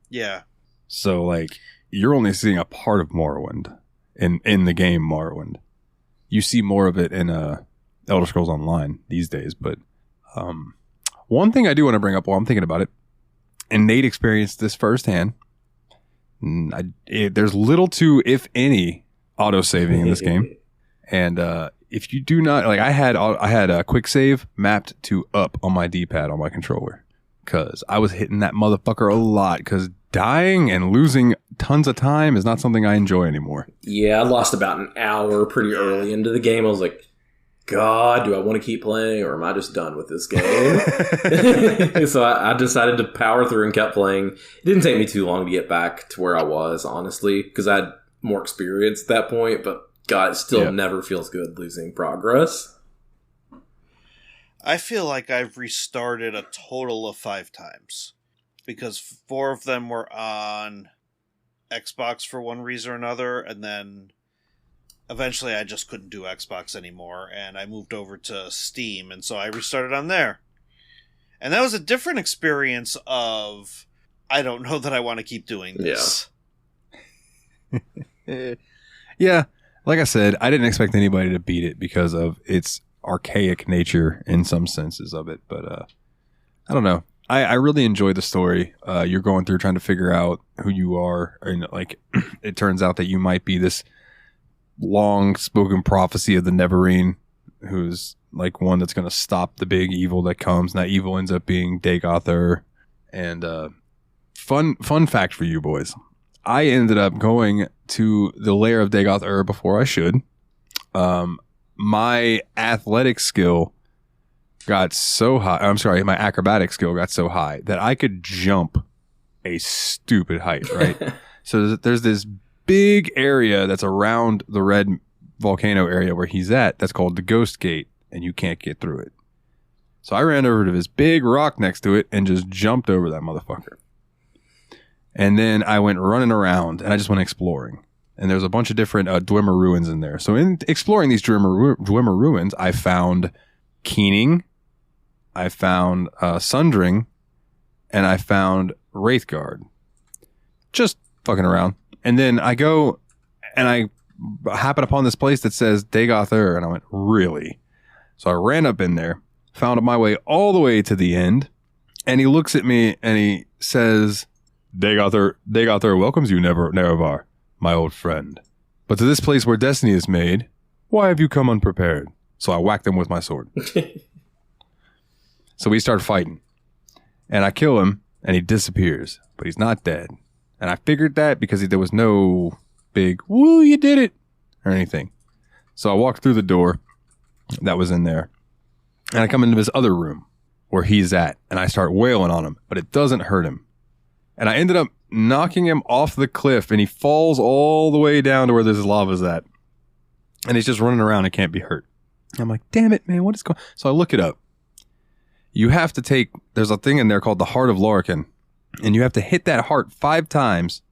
S4: Yeah.
S1: So, like, you're only seeing a part of Morrowind in the game Morrowind. You see more of it in Elder Scrolls Online these days. But one thing I do want to bring up while I'm thinking about it, and Nate experienced this firsthand, there's little to, if any, auto-saving in this game. And if you do not, like, I had a quick save mapped to up on my D-pad on my controller. Because I was hitting that motherfucker a lot. Because dying and losing tons of time is not something I enjoy anymore.
S3: Yeah, I lost about an hour pretty early into the game. I was like, God, do I want to keep playing or am I just done with this game? So I decided to power through and kept playing. It didn't take me too long to get back to where I was, honestly, because I had more experience at that point. But God, it still never feels good losing progress.
S4: I feel like I've restarted a total of 5 times because 4 of them were on Xbox for one reason or another, and then eventually I just couldn't do Xbox anymore, and I moved over to Steam, and so I restarted on there. And that was a different experience of, I don't know that I want to keep doing this.
S1: Yeah, like I said, I didn't expect anybody to beat it because of its archaic nature in some senses of it, but I don't know. I really enjoy the story. You're going through trying to figure out who you are, and like it turns out that you might be this long spoken prophecy of the Neverine, who's like one that's going to stop the big evil that comes, and that evil ends up being Dagoth. And fun fact for you boys, I ended up going to the lair of Dagoth before I should. My athletic skill got so high. I'm sorry, my acrobatic skill got so high that I could jump a stupid height, right? So there's this big area that's around the red volcano area where he's at that's called the Ghost Gate, and you can't get through it. So I ran over to this big rock next to it and just jumped over that motherfucker. And then I went running around and I just went exploring. And there's a bunch of different Dwemer ruins in there. So in exploring these Dwemer ruins, I found Keening, I found Sundering, and I found Wraithguard. Just fucking around. And then I go and I happen upon this place that says Dagoth, and I went, really? So I ran up in there, found my way all the way to the end, and he looks at me and he says, Dagoth welcomes you, Nerevar, my old friend. But to this place where destiny is made, why have you come unprepared? So I whacked him with my sword. So we start fighting. And I kill him, and he disappears. But he's not dead. And I figured that because there was no big, woo, you did it, or anything. So I walked through the door that was in there. And I come into this other room where he's at. And I start wailing on him. But it doesn't hurt him. And I ended up knocking him off the cliff, and he falls all the way down to where this lava's at. And he's just running around and can't be hurt. I'm like, damn it, man, what is going on? So I look it up. You have to take, there's a thing in there called the Heart of Lorcan, and you have to hit that heart 5 times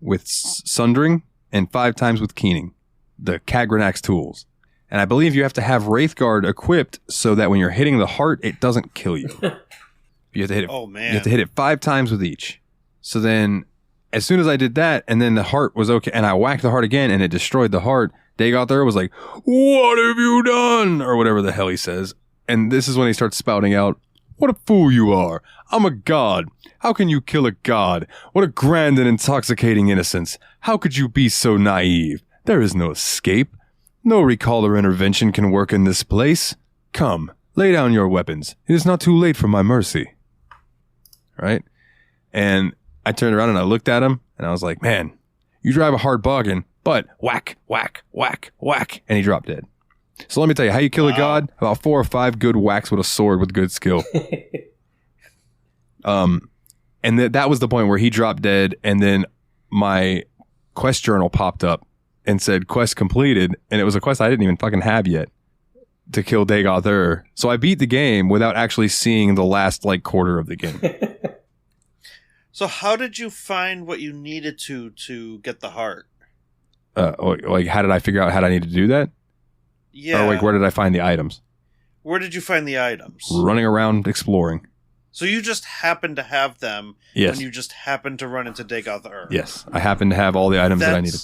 S1: with Sundering and 5 times with Keening, the Kagranax tools. And I believe you have to have Wraithguard equipped so that when you're hitting the heart, it doesn't kill you. You have to hit it.
S4: Oh, man.
S1: You have to hit it 5 times with each. So then, as soon as I did that, and then the heart was okay, and I whacked the heart again, and it destroyed the heart, Dagoth was like, what have you done? Or whatever the hell he says. And this is when he starts spouting out, what a fool you are. I'm a god. How can you kill a god? What a grand and intoxicating innocence. How could you be so naive? There is no escape. No recall or intervention can work in this place. Come, lay down your weapons. It is not too late for my mercy. Right? And I turned around and I looked at him and I was like, man, you drive a hard bargain, but whack, whack, whack, whack. And he dropped dead. So let me tell you how you kill a god. About 4 or 5 good whacks with a sword with good skill. And that was the point where he dropped dead. And then my quest journal popped up and said quest completed, and it was a quest I didn't even fucking have yet to kill Dagoth Ur. So I beat the game without actually seeing the last like quarter of the game.
S4: So how did you find what you needed to get the heart?
S1: Like how did I figure out how I need to do that?
S4: Yeah.
S1: Or like where did I find the items?
S4: Where did you find the items?
S1: Running around exploring.
S4: So you just happened to have them
S1: Yes.
S4: when you just happened to run into Dagoth Ur.
S1: Yes. I happened to have all the items that I needed.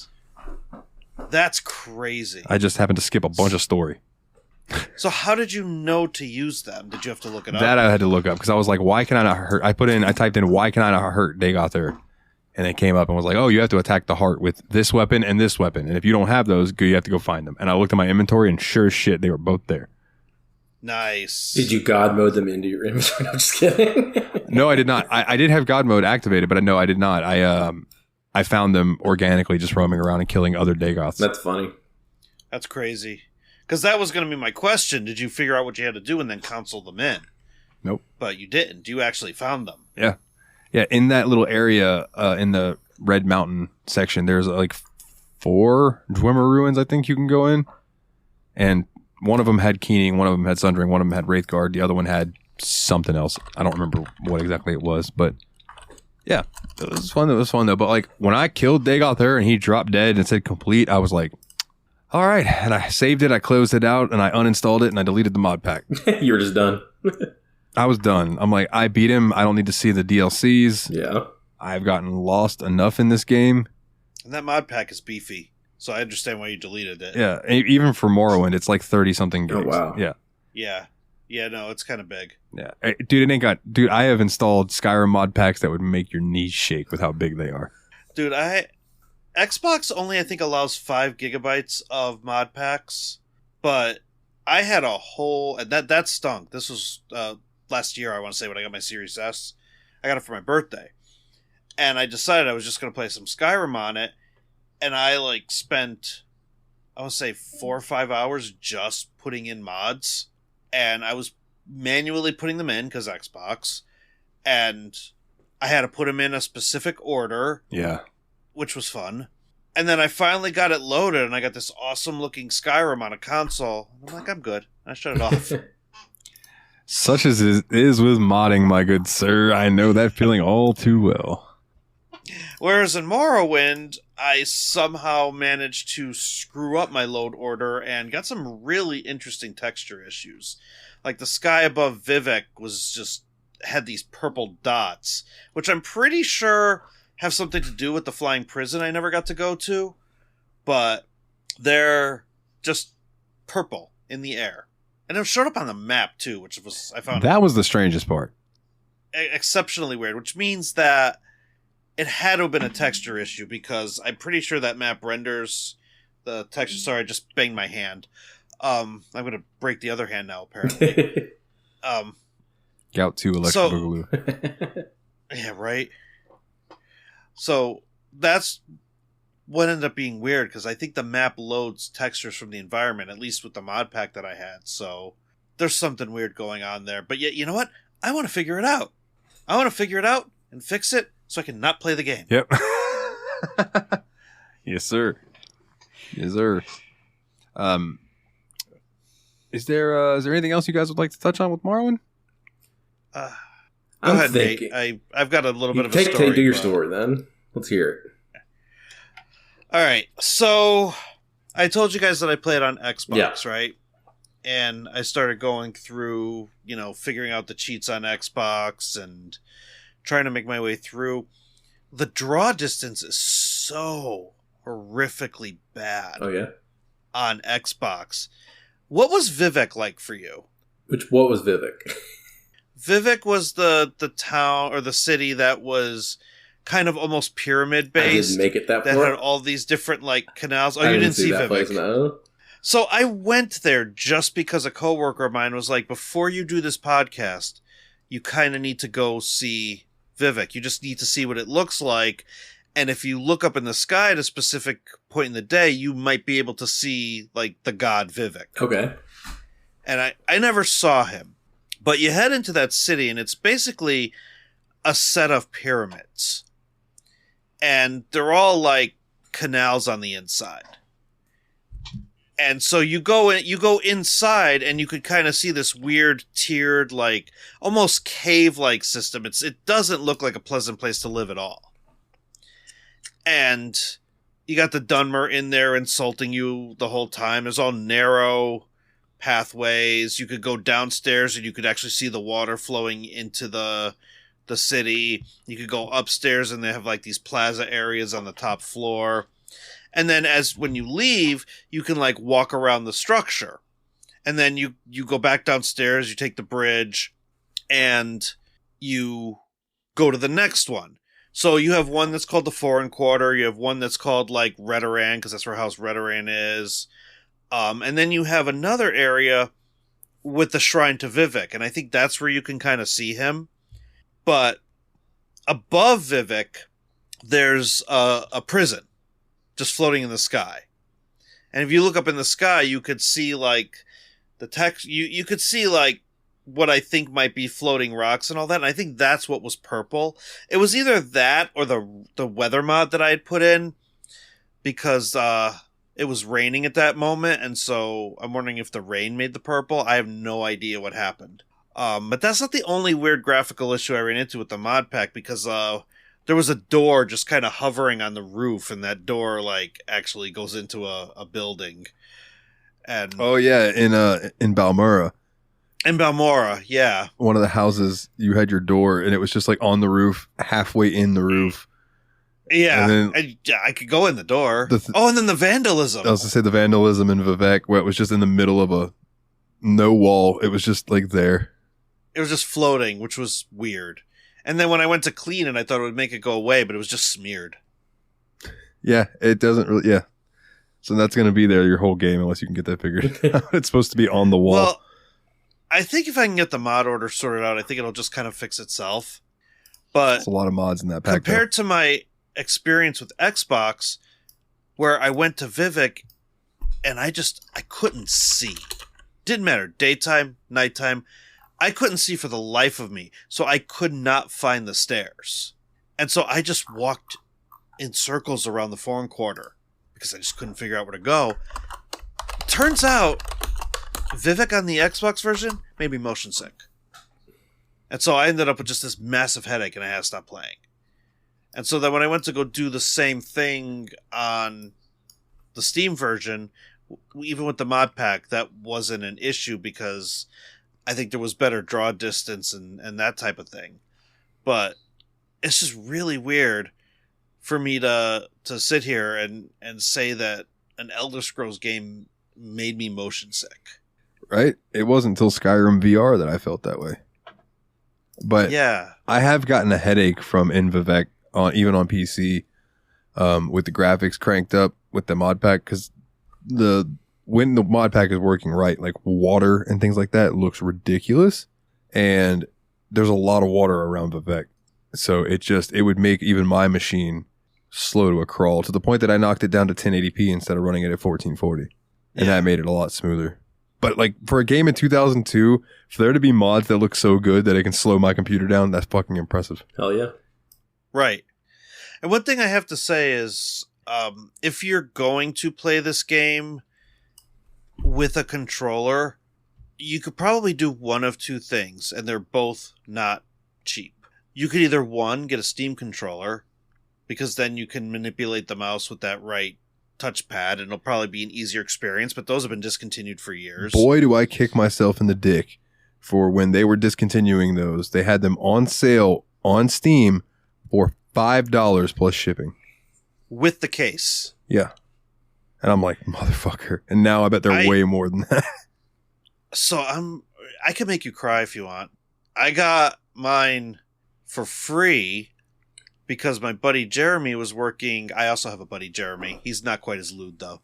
S4: That's crazy.
S1: I just happened to skip a bunch of story.
S4: So how did you know to use them? Did you have to look it up?
S1: That I had to look up because I was like, why can I not hurt? I typed in, why can I not hurt Dagoth Ur? And it came up and was like, oh, you have to attack the heart with this weapon and this weapon. And if you don't have those, you have to go find them. And I looked at my inventory and sure as shit, they were both there.
S4: Nice.
S3: Did you God mode them into your inventory? No, I'm just kidding.
S1: No, I did not. I did have God mode activated, but no, I did not. I found them organically just roaming around and killing other Dagoths.
S3: That's funny.
S4: That's crazy. Because that was going to be my question. Did you figure out what you had to do and then console them in?
S1: Nope.
S4: But you didn't. You actually found them.
S1: Yeah. Yeah, in that little area in the Red Mountain section, there's like 4 Dwemer ruins I think you can go in. And one of them had Keening, one of them had Sundering, one of them had Wraithguard, the other one had something else. I don't remember what exactly it was, but yeah, it was fun. It was fun though. But like when I killed Dagoth Ur and he dropped dead and said complete, I was like, all right. And I saved it, I closed it out, and I uninstalled it, and I deleted the mod pack.
S3: You were just done.
S1: I was done. I'm like, I beat him. I don't need to see the DLCs.
S3: Yeah.
S1: I've gotten lost enough in this game.
S4: And that mod pack is beefy. So I understand why you deleted it.
S1: Yeah, even for Morrowind, it's like 30-something gigs.
S3: Oh, wow.
S1: Yeah.
S4: Yeah. Yeah, no, it's kind of big.
S1: Yeah. Dude, I have installed Skyrim mod packs that would make your knees shake with how big they are.
S4: Dude, Xbox only, I think, allows 5 gigabytes of mod packs. But I had a whole... And that stunk. This was last year, I want to say, when I got my Series S. I got it for my birthday. And I decided I was just going to play some Skyrim on it. And I, like, spent, I want to say, 4 or 5 hours just putting in mods. And I was manually putting them in, because Xbox. And I had to put them in a specific order.
S1: Yeah.
S4: Which was fun. And then I finally got it loaded, and I got this awesome-looking Skyrim on a console. I'm like, I'm good. I shut it off.
S1: Such as it is with modding, my good sir. I know that feeling all too well.
S4: Whereas in Morrowind, I somehow managed to screw up my load order and got some really interesting texture issues. Like the sky above Vivek had these purple dots, which I'm pretty sure have something to do with the flying prison I never got to go to, but they're just purple in the air. And it showed up on the map too, which I found
S1: that was the strangest part.
S4: Exceptionally weird, which means that it had to have been a texture issue, because I'm pretty sure that map renders the texture. Sorry, I just banged my hand. I'm going to break the other hand now, apparently.
S1: Gout 2 electric boogaloo.
S4: Yeah, right? So that's what ended up being weird, because I think the map loads textures from the environment, at least with the mod pack that I had. So there's something weird going on there. But yet, you know what? I want to figure it out. I want to figure it out and fix it so I can not play the game.
S1: Yep. Yes, sir. Yes, sir. Is there anything else you guys would like to touch on with Morrowind?
S4: Go ahead, Nate. I've got a little bit of a story.
S3: Do your story, then. Let's hear it.
S4: All right. So I told you guys that I played on Xbox, right? And I started going through, figuring out the cheats on Xbox and trying to make my way through. The draw distance is so horrifically bad.
S3: Oh, yeah?
S4: On Xbox. What was Vivek like for you?
S3: What was Vivek?
S4: Vivek was the town or the city that was kind of almost pyramid based.
S3: I didn't make it that
S4: far.
S3: That
S4: had all these different canals. Oh, you didn't see
S3: that
S4: Vivek.
S3: Place, no.
S4: So I went there just because a coworker of mine was like, before you do this podcast, you kind of need to go see Vivek. You just need to see what it looks like. And if you look up in the sky at a specific point in the day, you might be able to see the god Vivek.
S3: Okay.
S4: And I never saw him. But you head into that city, and it's basically a set of pyramids. And they're all canals on the inside. And so you go inside, and you could kind of see this weird tiered, like almost cave-like system. It doesn't look like a pleasant place to live at all. And you got the Dunmer in there insulting you the whole time. There's all narrow pathways. You could go downstairs, and you could actually see the water flowing into the city. You could go upstairs, and they have like these plaza areas on the top floor. And then when you leave, you can like walk around the structure. And then you go back downstairs, you take the bridge, and you go to the next one. So you have one that's called the Foreign Quarter, you have one that's called like Redoran, because that's where House Redoran is. And then you have another area with the Shrine to Vivek, and I think that's where you can kind of see him. But above Vivek, there's a prison just floating in the sky. And if you look up in the sky, you could see like the text, you could see like what I think might be floating rocks and all that. And I think that's what was purple. It was either that or the weather mod that I had put in, because it was raining at that moment. And so I'm wondering if the rain made the purple. I have no idea what happened. But that's not the only weird graphical issue I ran into with the mod pack, because there was a door just kind of hovering on the roof, and that door like actually goes into a building. And
S1: Oh yeah, in Balmora.
S4: In Balmora, yeah.
S1: One of the houses, you had your door, and it was just like on the roof, halfway in the roof.
S4: Yeah,
S1: and then,
S4: I could go in the door. And then the vandalism.
S1: I was to say the vandalism in Vivek, where it was just in the middle of a no wall. It was just like there.
S4: It was just floating, which was weird. And then when I went to clean it, I thought it would make it go away, but it was just smeared.
S1: Yeah, it doesn't really. Yeah, so that's going to be there your whole game unless you can get that figured out. It's supposed to be on the wall.
S4: Well, I think if I can get the mod order sorted out, I think it'll just kind of fix itself. But
S1: there's a lot of mods in that pack.
S4: Compared to my experience with Xbox, where I went to Vivek and I couldn't see. Didn't matter. Daytime, nighttime. I couldn't see for the life of me, so I could not find the stairs. And so I just walked in circles around the Foreign Quarter because I just couldn't figure out where to go. Turns out, Vivek on the Xbox version made me motion sick. And so I ended up with just this massive headache, and I had to stop playing. And so then when I went to go do the same thing on the Steam version, even with the mod pack, that wasn't an issue because I think there was better draw distance and that type of thing. But it's just really weird for me to sit here and say that an Elder Scrolls game made me motion sick.
S1: Right? It wasn't until Skyrim VR that I felt that way. But
S4: yeah,
S1: I have gotten a headache from in Vivek, even on PC, with the graphics cranked up with the mod pack, because when the mod pack is working right, like water and things like that, it looks ridiculous. And there's a lot of water around Vivek. So it would make even my machine slow to a crawl, to the point that I knocked it down to 1080p instead of running it at 1440. And that made it a lot smoother. But like for a game in 2002, for there to be mods that look so good that it can slow my computer down, that's fucking impressive.
S3: Hell yeah.
S4: Right. And one thing I have to say is, if you're going to play this game with a controller, you could probably do one of two things, and they're both not cheap. You could either, one, get a Steam controller, because then you can manipulate the mouse with that right touchpad, and it'll probably be an easier experience, but those have been discontinued for years.
S1: Boy, do I kick myself in the dick for when they were discontinuing those. They had them on sale on Steam for $5 plus shipping.
S4: With the case.
S1: Yeah. And I'm like, motherfucker. And now I bet they're way more than that.
S4: So I can make you cry if you want. I got mine for free because my buddy Jeremy was working. I also have a buddy Jeremy. He's not quite as lewd though.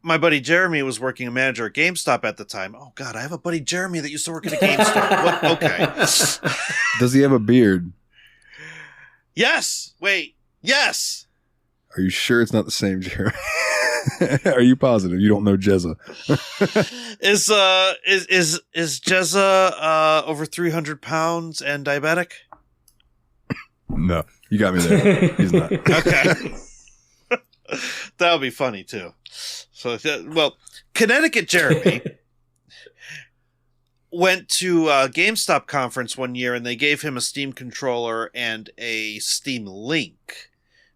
S4: My buddy Jeremy was working a manager at GameStop at the time. Oh God, I have a buddy Jeremy that used to work at a GameStop. What? Okay.
S1: Does he have a beard?
S4: Yes. Wait. Yes.
S1: Are you sure it's not the same Jeremy? Are you positive you don't know Jezza?
S4: Is Jezza over 300 pounds and diabetic?
S1: No, you got me there. He's not.
S4: Okay. That would be funny too. So, well, Connecticut Jeremy went to a GameStop conference one year, and they gave him a Steam controller and a Steam Link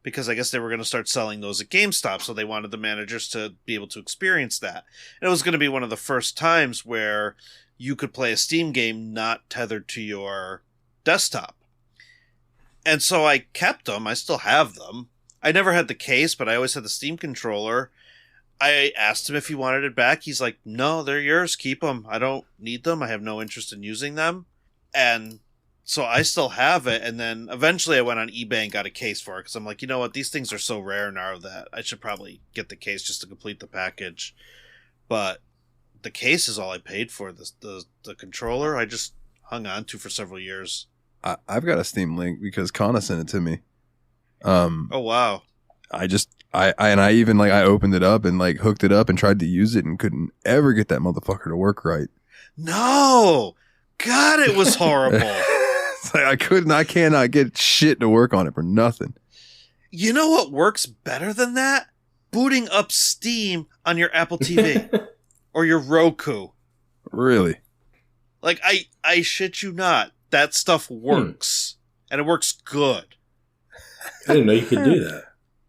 S4: because I guess they were going to start selling those at GameStop, so they wanted the managers to be able to experience that. And it was going to be one of the first times where you could play a Steam game not tethered to your desktop. And so I kept them. I still have them. I never had the case, but I always had the Steam controller. I asked him if he wanted it back. He's like, no, they're yours. Keep them. I don't need them. I have no interest in using them. And so I still have it. And then eventually I went on eBay and got a case for it because I'm like, you know what? These things are so rare now that I should probably get the case just to complete the package. But the case is all I paid for. The controller I just hung on to for several years.
S1: I've got a Steam Link because Kana sent it to me.
S4: Oh, wow.
S1: I even I opened it up and like hooked it up and tried to use it and couldn't ever get that motherfucker to work right.
S4: No, God, it was horrible.
S1: It's like I cannot get shit to work on it for nothing.
S4: You know what works better than that? Booting up Steam on your Apple TV or your Roku.
S1: Really?
S4: Like I shit you not, that stuff works and it works good.
S3: I didn't know you could do that.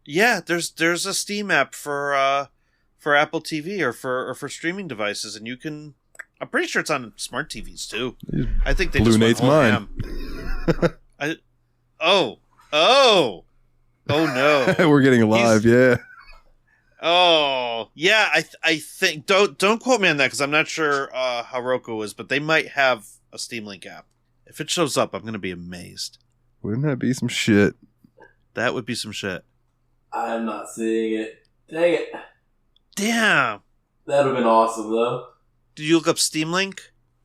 S4: Yeah, there's a Steam app for Apple TV or for streaming devices, and you can. I'm pretty sure it's on smart TVs too. I think they just went
S1: Nate's mine.
S4: Oh no!
S1: We're getting live, yeah.
S4: Oh yeah, I think don't quote me on that because I'm not sure how Roku is, but they might have a Steam Link app. If it shows up, I'm gonna be amazed.
S1: Wouldn't that be some shit?
S4: That would be some shit.
S3: I'm not seeing it. Dang it.
S4: Damn.
S3: That would have been awesome, though.
S4: Did you look up Steam Link?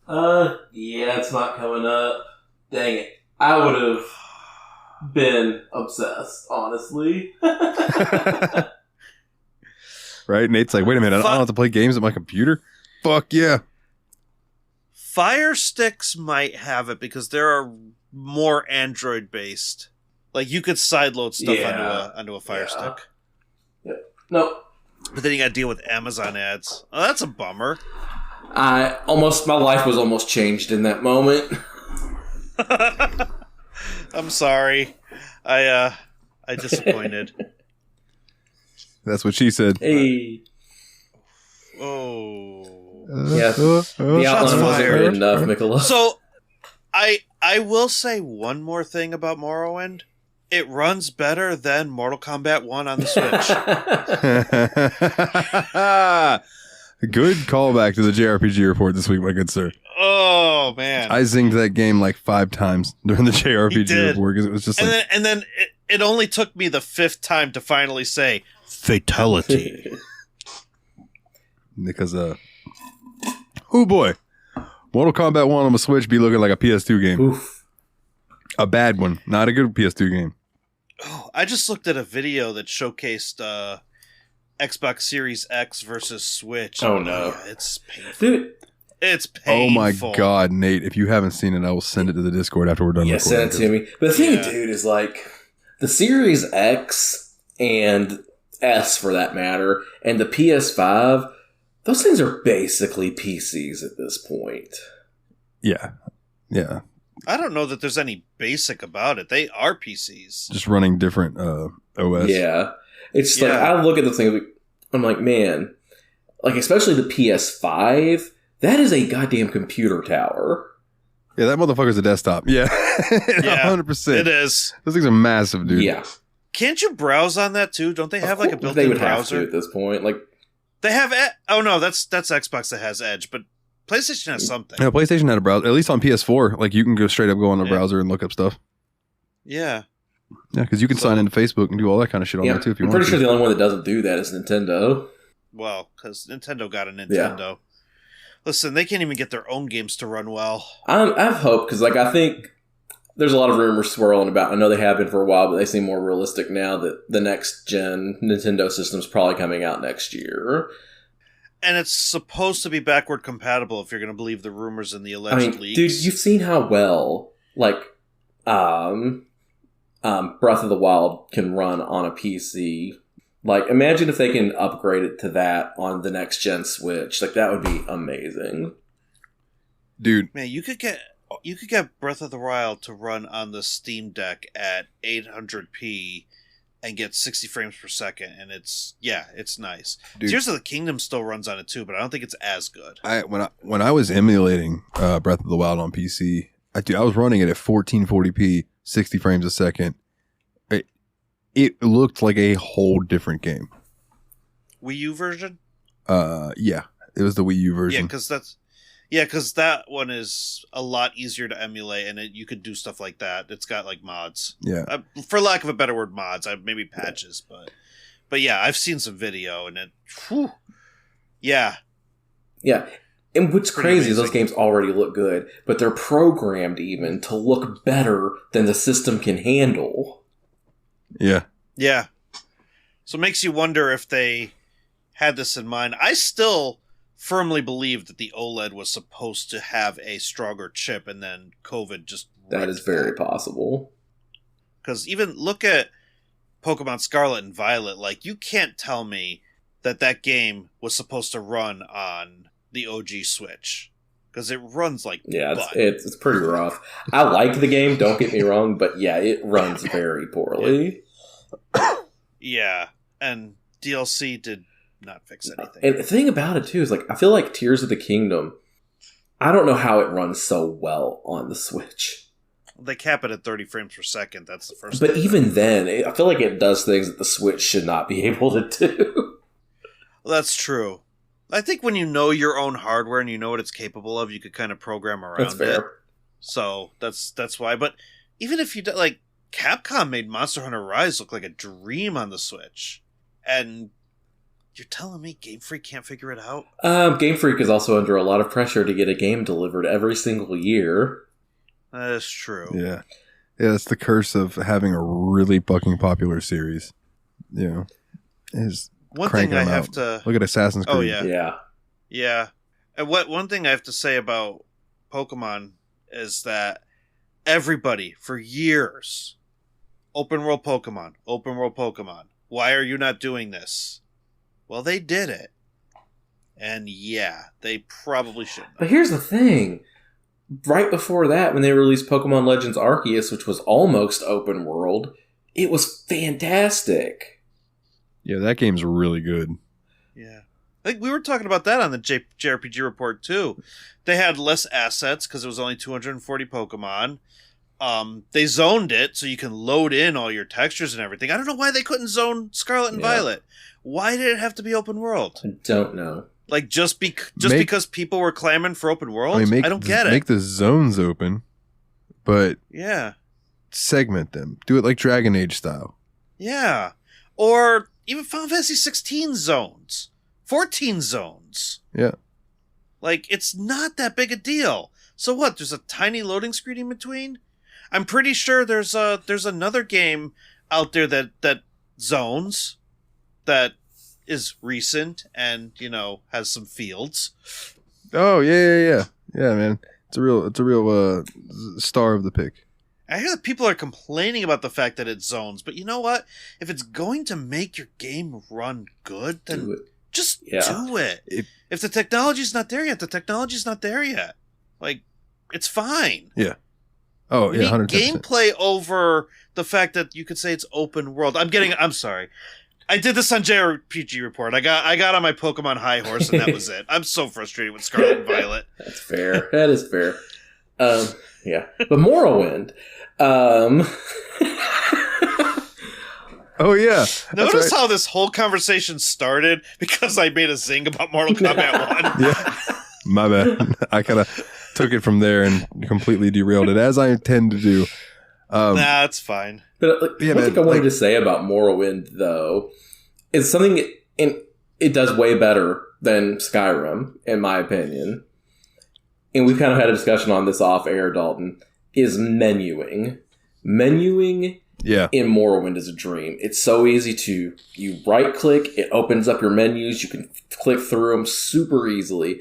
S3: Yeah, it's not coming up. Dang it. I would have been obsessed, honestly.
S1: Right? Nate's like, wait a minute, I don't have to play games at my computer? Fuck yeah.
S4: Fire Sticks might have it because there are more Android-based. Like, you could sideload stuff onto a Fire Stick.
S3: Yep. Nope.
S4: But then you gotta deal with Amazon ads. Oh, that's a bummer.
S3: My life was almost changed in that moment.
S4: I'm sorry. I disappointed.
S1: That's what she said.
S3: Hey.
S4: Oh.
S3: Yeah. The outline wasn't good enough, Mikola.
S4: So, I will say one more thing about Morrowind. It runs better than Mortal Kombat 1 on the Switch.
S1: Good callback to the JRPG report this week, my good sir.
S4: Oh, man.
S1: I zinged that game like 5 times during the JRPG report because it was just
S4: and then it only took me the 5th time to finally say, fatality.
S1: Because, oh boy. Mortal Kombat 1 on the Switch be looking like a PS2 game.
S3: Oof.
S1: A bad one. Not a good PS2 game.
S4: Oh, I just looked at a video that showcased Xbox Series X versus Switch.
S3: Oh, no.
S4: Yeah, it's painful.
S3: Dude.
S4: It's painful.
S1: Oh my god, Nate. If you haven't seen it, I will send it to the Discord after we're done
S3: Yeah,
S1: recording.
S3: send it to me. But the thing, dude, is like the Series X and S, for that matter, and the PS5, those things are basically PCs at this point.
S1: Yeah. Yeah.
S4: I don't know that there's any basic about it. They are PCs.
S1: Just running different OS.
S3: Yeah. It's like, I look at the thing, I'm like, man, like, especially the PS5, that is a goddamn computer tower.
S1: Yeah, that motherfucker's a desktop. Yeah.
S4: Yeah,
S1: 100%.
S4: it is.
S1: Those things are massive, dude.
S3: Yeah.
S4: Can't you browse on that too? Don't they have like a built-in
S3: they would
S4: browser?
S3: have to at this point. Like,
S4: they have. Oh no, that's Xbox that has Edge, but PlayStation has something.
S1: Yeah, PlayStation had a browser. At least on PS4, like you can go straight up go on the browser and look up stuff.
S4: Yeah.
S1: Yeah, because you can sign into Facebook and do all that kind of shit on there too if you
S3: I'm
S1: want.
S3: pretty sure the only one that doesn't do that is Nintendo.
S4: Well, because Nintendo got a Nintendo.
S3: Yeah.
S4: Listen, they can't even get their own games to run well.
S3: I have hope because, like, I think there's a lot of rumors swirling about. I know they have been for a while, but they seem more realistic now that the next gen Nintendo system is probably coming out next year.
S4: And it's supposed to be backward compatible if you're going to believe the rumors and the alleged leaks.
S3: Dude, you've seen how well, like, Breath of the Wild can run on a PC Like, imagine if they can upgrade it to that on the next gen Switch. Like, that would be amazing.
S1: Dude.
S4: Man, you could get Breath of the Wild to run on the Steam Deck at 800p and get 60 frames per second, and it's nice.
S1: Dude.
S4: Tears of the Kingdom still runs on it too, but I don't think it's as good.
S1: When I was emulating Breath of the Wild on PC, I was running it at 1440p, 60 frames a second. It looked like a whole different game.
S4: Wii U version?
S1: Yeah, it was the Wii U version.
S4: Yeah, because that one is a lot easier to emulate, and you could do stuff like that. It's got like mods.
S1: Yeah,
S4: for lack of a better word, mods. Maybe patches, but yeah, I've seen some video, and yeah.
S3: And what's crazy is those games already look good, but they're programmed even to look better than the system can handle.
S1: Yeah.
S4: So it makes you wonder if they had this in mind. I still firmly believe that the OLED was supposed to have a stronger chip, and then COVID just...
S3: That is very possible.
S4: Because even look at Pokemon Scarlet and Violet. Like, you can't tell me that game was supposed to run on the OG Switch. Because it runs like...
S3: Yeah, it's pretty rough. I like the game, don't get me wrong, but yeah, it runs very poorly.
S4: Yeah, and DLC did not fix anything.
S3: And the thing about it, too, is like, I feel like Tears of the Kingdom, I don't know how it runs so well on the Switch.
S4: They cap it at 30 frames per second. That's the first
S3: But
S4: thing.
S3: even then, I feel like it does things that the Switch should not be able to do.
S4: Well, that's true. I think when you know your own hardware and you know what it's capable of, you could kind of program around
S3: That's fair.
S4: it. So that's why. But even if you like, Capcom made Monster Hunter Rise look like a dream on the Switch, and you're telling me Game Freak can't figure it out?
S3: Game Freak is also under a lot of pressure to get a game delivered every single year.
S4: That is true.
S1: Yeah, that's the curse of having a really fucking popular series. You know, is
S4: one thing I have to
S1: look at Assassin's Creed.
S4: Oh yeah. And one thing I have to say about Pokemon is that everybody for years, open world Pokemon. Why are you not doing this? Well, they did it. And yeah, they probably shouldn't.
S3: But here's the thing. Right before that, when they released Pokemon Legends Arceus, which was almost open world, it was fantastic.
S1: Yeah, that game's really good.
S4: Yeah. I think we were talking about that on the JRPG report, too. They had less assets because it was only 240 Pokemon. They zoned it so you can load in all your textures and everything. I don't know why they couldn't zone Scarlet and Violet. Why did it have to be open world?
S3: I don't know.
S4: Like, because people were clamoring for open world? I don't get it.
S1: Make the zones open, but
S4: yeah,
S1: segment them. Do it like Dragon Age style.
S4: Yeah. Or even Final Fantasy 16 zones. 14 zones.
S1: Yeah.
S4: Like, it's not that big a deal. So what, there's a tiny loading screen in between? I'm pretty sure there's another game out there that zones, that is recent and, has some fields.
S1: Oh, yeah. Yeah, man. It's a real star of the pick.
S4: I hear that people are complaining about the fact that it zones, but you know what? If it's going to make your game run good, then just do it. If the technology's not there yet, the technology's not there yet. Like, it's fine.
S1: Yeah. Oh, yeah, 100%.
S4: Gameplay over the fact that you could say it's open world. I'm sorry. I did this on JRPG Report. I got on my Pokemon high horse, and that was it. I'm so frustrated with Scarlet and Violet.
S3: That's fair. That is fair. Yeah. But Morrowind.
S1: Oh, yeah.
S4: Notice how this whole conversation started because I made a zing about Mortal Kombat 1.
S1: Yeah. My bad. I kind of took it from there and completely derailed it, as I intend to do.
S4: Nah, it's fine.
S3: But one thing I wanted to say about Morrowind, though, is something, and it does way better than Skyrim, in my opinion. And we've kind of had a discussion on this off air, Dalton, is menuing. Menuing in Morrowind is a dream. It's so easy you right click, it opens up your menus, you can click through them super easily.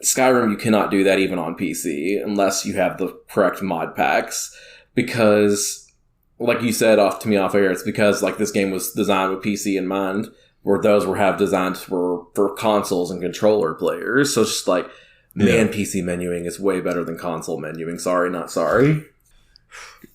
S3: Skyrim, you cannot do that even on PC unless you have the correct mod packs, because like you said off air, it's because like this game was designed with PC in mind, where those were designed for consoles and controller players. So it's just like, man, PC menuing is way better than console menuing. Sorry, not sorry.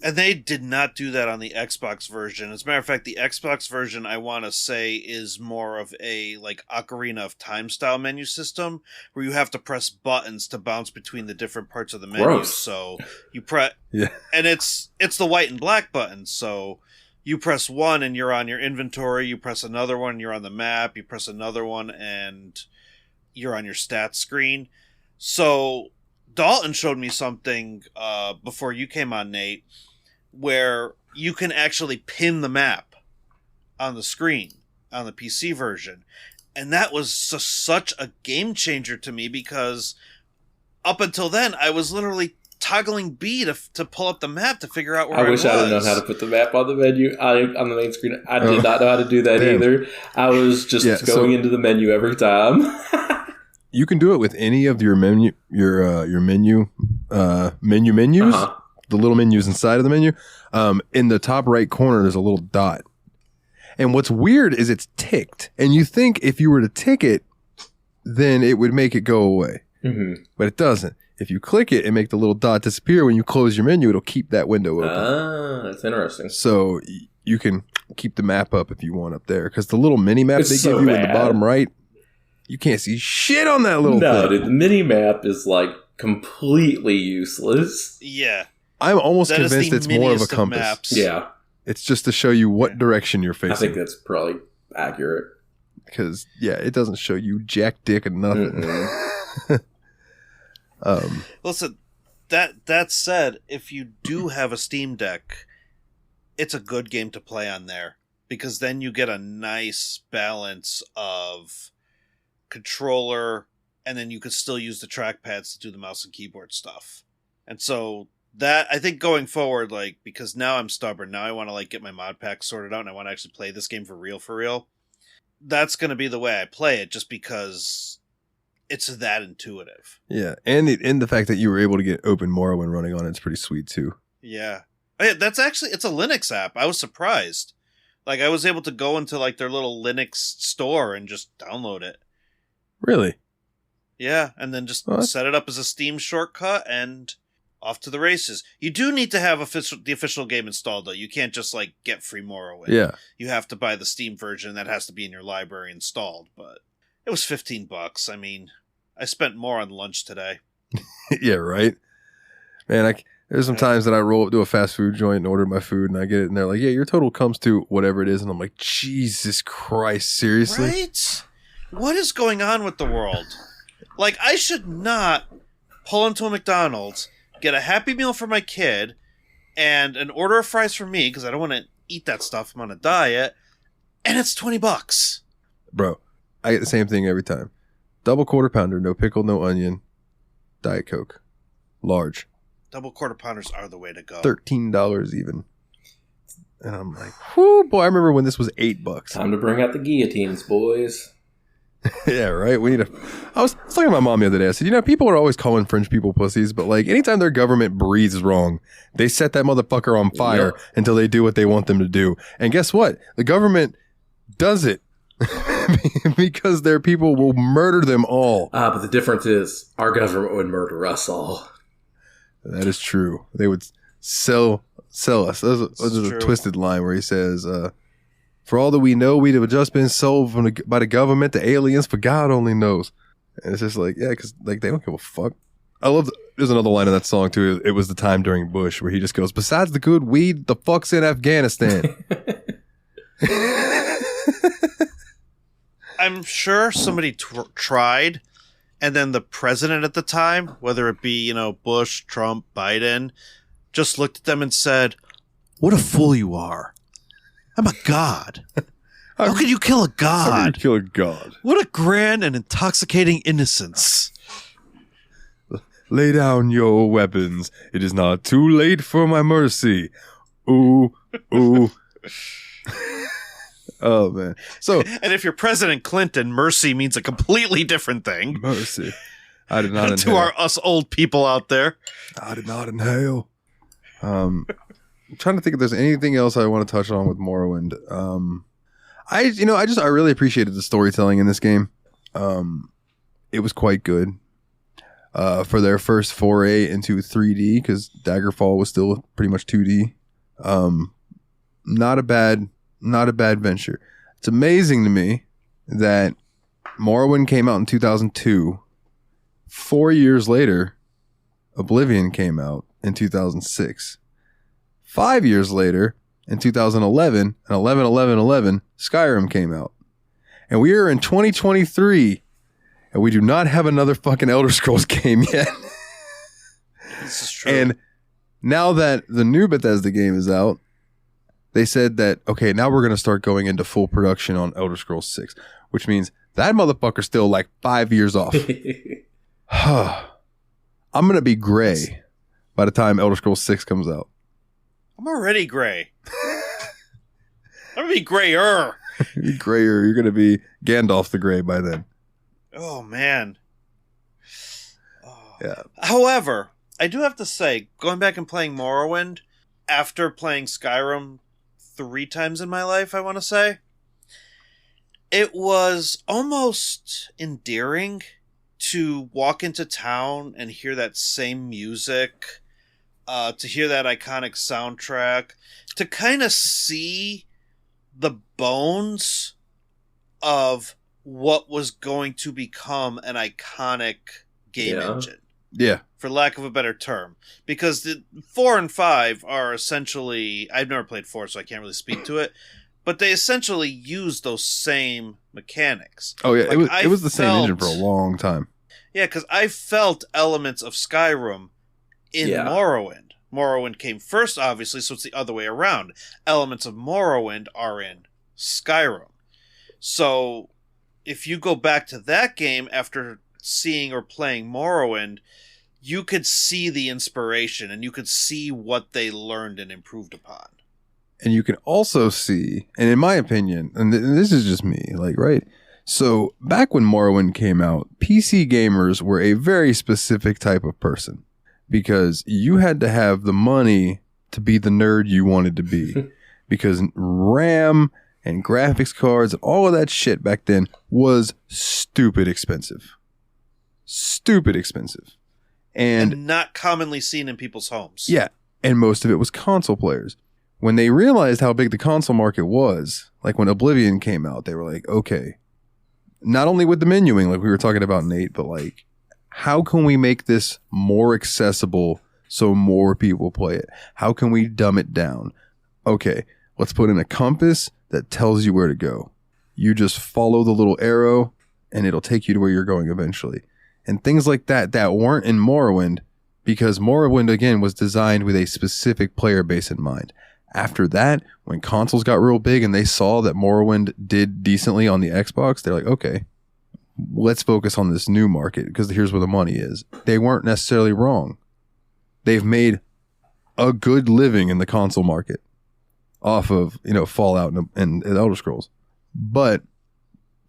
S4: And they did not do that on the Xbox version. As a matter of fact, the Xbox version, I want to say, is more of a like Ocarina of Time style menu system, where you have to press buttons to bounce between the different parts of the menu.
S3: Gross.
S4: So you press, and it's the white and black buttons. So you press one and you're on your inventory. You press another one and you're on the map. You press another one and you're on your stats screen. So Dalton showed me something before you came on, Nate, where you can actually pin the map on the screen on the PC version. And that was such a game changer to me, because up until then, I was literally toggling B to pull up the map to figure out where I was.
S3: I wish I didn't know how to put the map on the menu on the main screen. I did not know how to do that either. I was just going into the menu every time.
S1: You can do it with any of your menus, the little menus inside of the menu. In the top right corner, there's a little dot. And what's weird is it's ticked. And you think if you were to tick it, then it would make it go away. Mm-hmm. But it doesn't. If you click it and make the little dot disappear, when you close your menu, it'll keep that window open.
S3: Ah, that's interesting.
S1: So you can keep the map up if you want up there. Because the little mini map they give you in the bottom right, you can't see shit on that little thing.
S3: No, dude, the mini map is like completely useless.
S4: Yeah.
S1: I'm almost convinced it's more of a compass.
S4: Maps.
S3: Yeah.
S1: It's just to show you what direction you're facing.
S3: I think that's probably accurate.
S1: Because, it doesn't show you jack dick and nothing.
S4: Listen, that said, if you do have a Steam Deck, it's a good game to play on there. Because then you get a nice balance of controller, and then you could still use the trackpads to do the mouse and keyboard stuff. And so that, I think going forward, like, because now I'm stubborn, now I want to like get my mod pack sorted out and I want to actually play this game for real. That's going to be the way I play it, just because it's that intuitive.
S1: Yeah, and the fact that you were able to get Open Morrowind running on it's pretty sweet too.
S4: Yeah. That's actually, it's a Linux app. I was surprised. Like, I was able to go into like their little Linux store and just download it.
S1: Really?
S4: Yeah, and then just set it up as a Steam shortcut and off to the races. You do need to have the official game installed, though. You can't just like get free Morrowind.
S1: Yeah. You
S4: have to buy the Steam version. That has to be in your library installed. But it was $15. I mean, I spent more on lunch today.
S1: Yeah, right? Man, there's some times that I roll up to a fast food joint and order my food, and I get it, and they're like, yeah, your total comes to whatever it is. And I'm like, Jesus Christ, seriously?
S4: Right? What is going on with the world? Like, I should not pull into a McDonald's, get a Happy Meal for my kid, and an order of fries for me, because I don't want to eat that stuff. I'm on a diet, and it's $20.
S1: Bro, I get the same thing every time. Double quarter pounder, no pickle, no onion, Diet Coke. Large.
S4: Double quarter pounders are the way to go.
S1: $13 even. And I'm like, whoo, boy, I remember when this was $8.
S3: Time to bring out the guillotines, boys.
S1: Yeah, right. I was talking to my mom the other day. I said, people are always calling French people pussies, but like anytime their government breathes wrong, they set that motherfucker on fire until they do what they want them to do. And guess what? The government does it because their people will murder them all.
S3: But the difference is our government would murder us all.
S1: That is true. They would sell us. There's a twisted line where he says, for all that we know, we'd have just been sold by the government to aliens, for God only knows. And it's just like, yeah, because like they don't give a fuck. There's another line in that song too. It was the time during Bush where he just goes, besides the good weed, the fuck's in Afghanistan.
S4: I'm sure somebody tried, and then the president at the time, whether it be, Bush, Trump, Biden, just looked at them and said, what a fool you are. I'm a god. How could you kill a god?
S1: How could you kill a god?
S4: What a grand and intoxicating innocence.
S1: Lay down your weapons. It is not too late for my mercy. Ooh, ooh. Oh, man. So,
S4: and if you're President Clinton, mercy means a completely different thing.
S1: Mercy. I did not
S4: inhale. To us old people out there.
S1: I did not inhale. I'm trying to think if there's anything else I want to touch on with Morrowind. I really appreciated the storytelling in this game. It was quite good. For their first foray into 3D, because Daggerfall was still pretty much 2D. Not a bad venture. It's amazing to me that Morrowind came out in 2002. 4 years later, Oblivion came out in 2006. 5 years later, in 2011, and 11, Skyrim came out. And we are in 2023, and we do not have another fucking Elder Scrolls game yet.
S4: This is true.
S1: And now that the new Bethesda game is out, they said that, okay, now we're going to start going into full production on Elder Scrolls 6, which means that motherfucker's still like 5 years off. I'm going to be gray by the time Elder Scrolls 6 comes out.
S4: I'm already gray. I'm going to be grayer.
S1: You're grayer. You're going to be Gandalf the Grey by then.
S4: Oh, man. Oh.
S1: Yeah.
S4: However, I do have to say, going back and playing Morrowind, after playing Skyrim 3 times in my life, I want to say, it was almost endearing to walk into town and hear that same music, to hear that iconic soundtrack, to kind of see the bones of what was going to become an iconic game engine.
S1: Yeah.
S4: For lack of a better term. Because the 4 and 5 are essentially... I've never played 4, so I can't really speak to it. But they essentially use those same mechanics.
S1: Oh, yeah.
S4: Like,
S1: it was the same engine for a long time.
S4: Yeah, because I felt elements of Skyrim in Morrowind. Morrowind came first, obviously, so it's the other way around. Elements of Morrowind are in Skyrim. So, if you go back to that game after seeing or playing Morrowind, you could see the inspiration and you could see what they learned and improved upon.
S1: And you can also see, and in my opinion, and this is just me, like, right? So, back when Morrowind came out, PC gamers were a very specific type of person. Because you had to have the money to be the nerd you wanted to be. Because RAM and graphics cards and all of that shit back then was stupid expensive. Stupid expensive. And
S4: not commonly seen in people's homes.
S1: Yeah. And most of it was console players. When they realized how big the console market was, like when Oblivion came out, they were like, okay, not only with the menuing, like we were talking about, Nate, but like, how can we make this more accessible so more people play it? How can we dumb it down? Okay, let's put in a compass that tells you where to go. You just follow the little arrow and it'll take you to where you're going eventually. And things like that weren't in Morrowind, because Morrowind, again, was designed with a specific player base in mind. After that, when consoles got real big and they saw that Morrowind did decently on the Xbox, they're like, okay, let's focus on this new market because here's where the money is. They weren't necessarily wrong. They've made a good living in the console market off of, Fallout and Elder Scrolls. But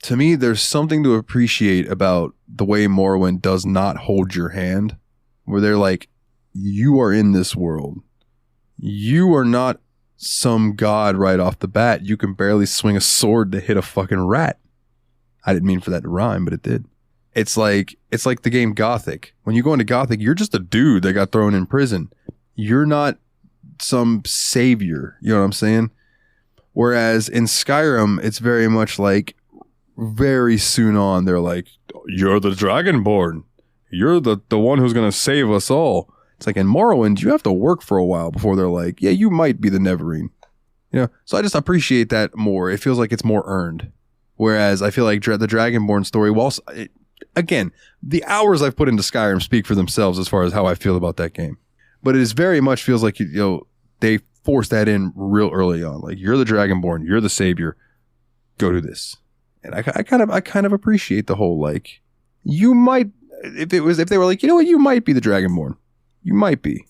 S1: to me, there's something to appreciate about the way Morrowind does not hold your hand, where they're like, you are in this world. You are not some god right off the bat. You can barely swing a sword to hit a fucking rat. I didn't mean for that to rhyme, but it did. It's like the game Gothic. When you go into Gothic, you're just a dude that got thrown in prison. You're not some savior. You know what I'm saying? Whereas in Skyrim, it's very much like very soon on, they're like, you're the Dragonborn. You're the one who's going to save us all. It's like in Morrowind, you have to work for a while before they're like, yeah, you might be the Neverine. So I just appreciate that more. It feels like it's more earned. Whereas I feel like the Dragonborn story, again, the hours I've put into Skyrim speak for themselves as far as how I feel about that game. But it is very much feels like, they forced that in real early on. Like, you're the Dragonborn, you're the savior, go do this. And I kind of appreciate the whole, like, you might, if they were like, you know what, you might be the Dragonborn. You might be.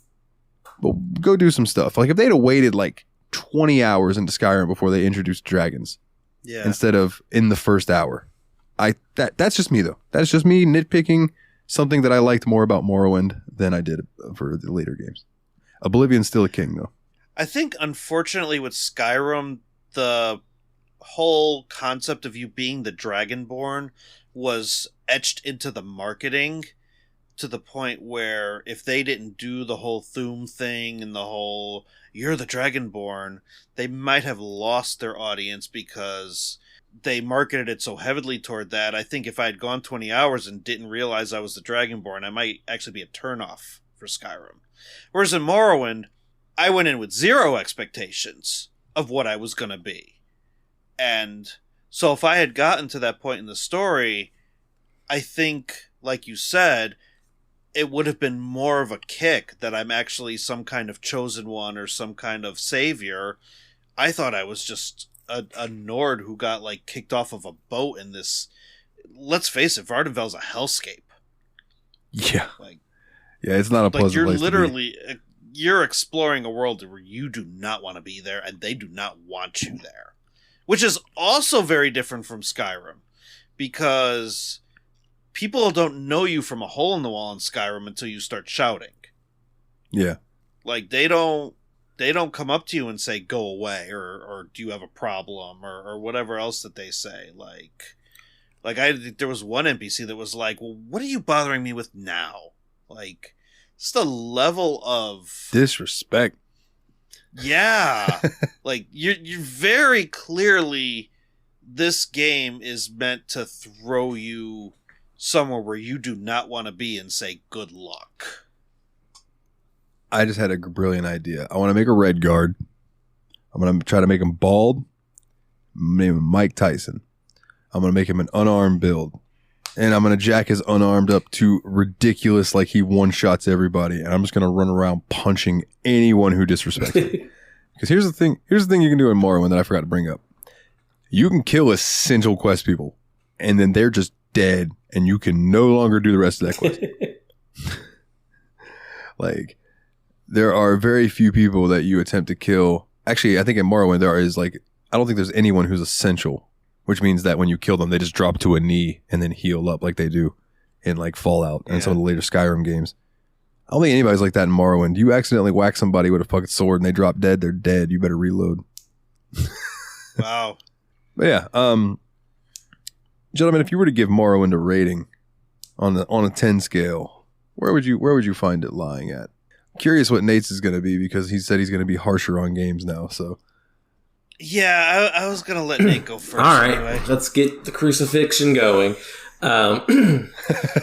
S1: But go do some stuff. Like, if they'd have waited like 20 hours into Skyrim before they introduced dragons. Yeah. Instead of in the first hour. That's just me though. That's just me nitpicking something that I liked more about Morrowind than I did for the later games. Oblivion's still a king though.
S4: I think, unfortunately, with Skyrim, the whole concept of you being the Dragonborn was etched into the marketing to the point where if they didn't do the whole Thuum thing and the whole "you're the Dragonborn," they might have lost their audience because they marketed it so heavily toward that. I think if I had gone 20 hours and didn't realize I was the Dragonborn, I might actually be a turnoff for Skyrim. Whereas in Morrowind, I went in with zero expectations of what I was going to be. And so if I had gotten to that point in the story, I think, like you said, it would have been more of a kick that I'm actually some kind of chosen one or some kind of savior. I thought I was just a Nord who got like kicked off of a boat in this. Let's face it, Vardenvel's a hellscape.
S1: Yeah,
S4: like
S1: yeah, it's not a pleasant
S4: you're
S1: place
S4: literally to be. You're exploring a world where you do not want to be there, and they do not want you there, which is also very different from Skyrim, because people don't know you from a hole in the wall in Skyrim until you start shouting.
S1: Yeah,
S4: like they don't come up to you and say go away or do you have a problem or whatever else that they say. Like there was one NPC that was like, well, what are you bothering me with now? Like, it's the level of
S1: disrespect.
S4: Yeah. Like you're very clearly, this game is meant to throw you somewhere where you do not want to be and say good luck.
S1: I just had a brilliant idea. I want to make a red guard. I'm going to try to make him bald. I'm going to name him Mike Tyson. I'm going to make him an unarmed build. And I'm going to jack his unarmed up to ridiculous, like he one-shots everybody. And I'm just going to run around punching anyone who disrespects me. Because here's the thing you can do in Morrowind that I forgot to bring up. You can kill essential quest people, and then they're just dead, and you can no longer do the rest of that quest. Like, there are very few people that you attempt to kill. Actually, I think in Morrowind there is I don't think there's anyone who's essential, which means that when you kill them, they just drop to a knee and then heal up like they do in like Fallout and some of the later Skyrim games. I don't think anybody's like that in Morrowind. You accidentally whack somebody with a fucking sword and they drop dead, they're dead. You better reload.
S4: Wow.
S1: But yeah, gentlemen, if you were to give Morrowind a rating on a 10 scale, where would you find it lying at? Curious what Nate's is going to be, because he said he's going to be harsher on games now. So
S4: yeah, I was going to let Nate go first.
S3: All right,
S4: anyway.
S3: Let's get the crucifixion going.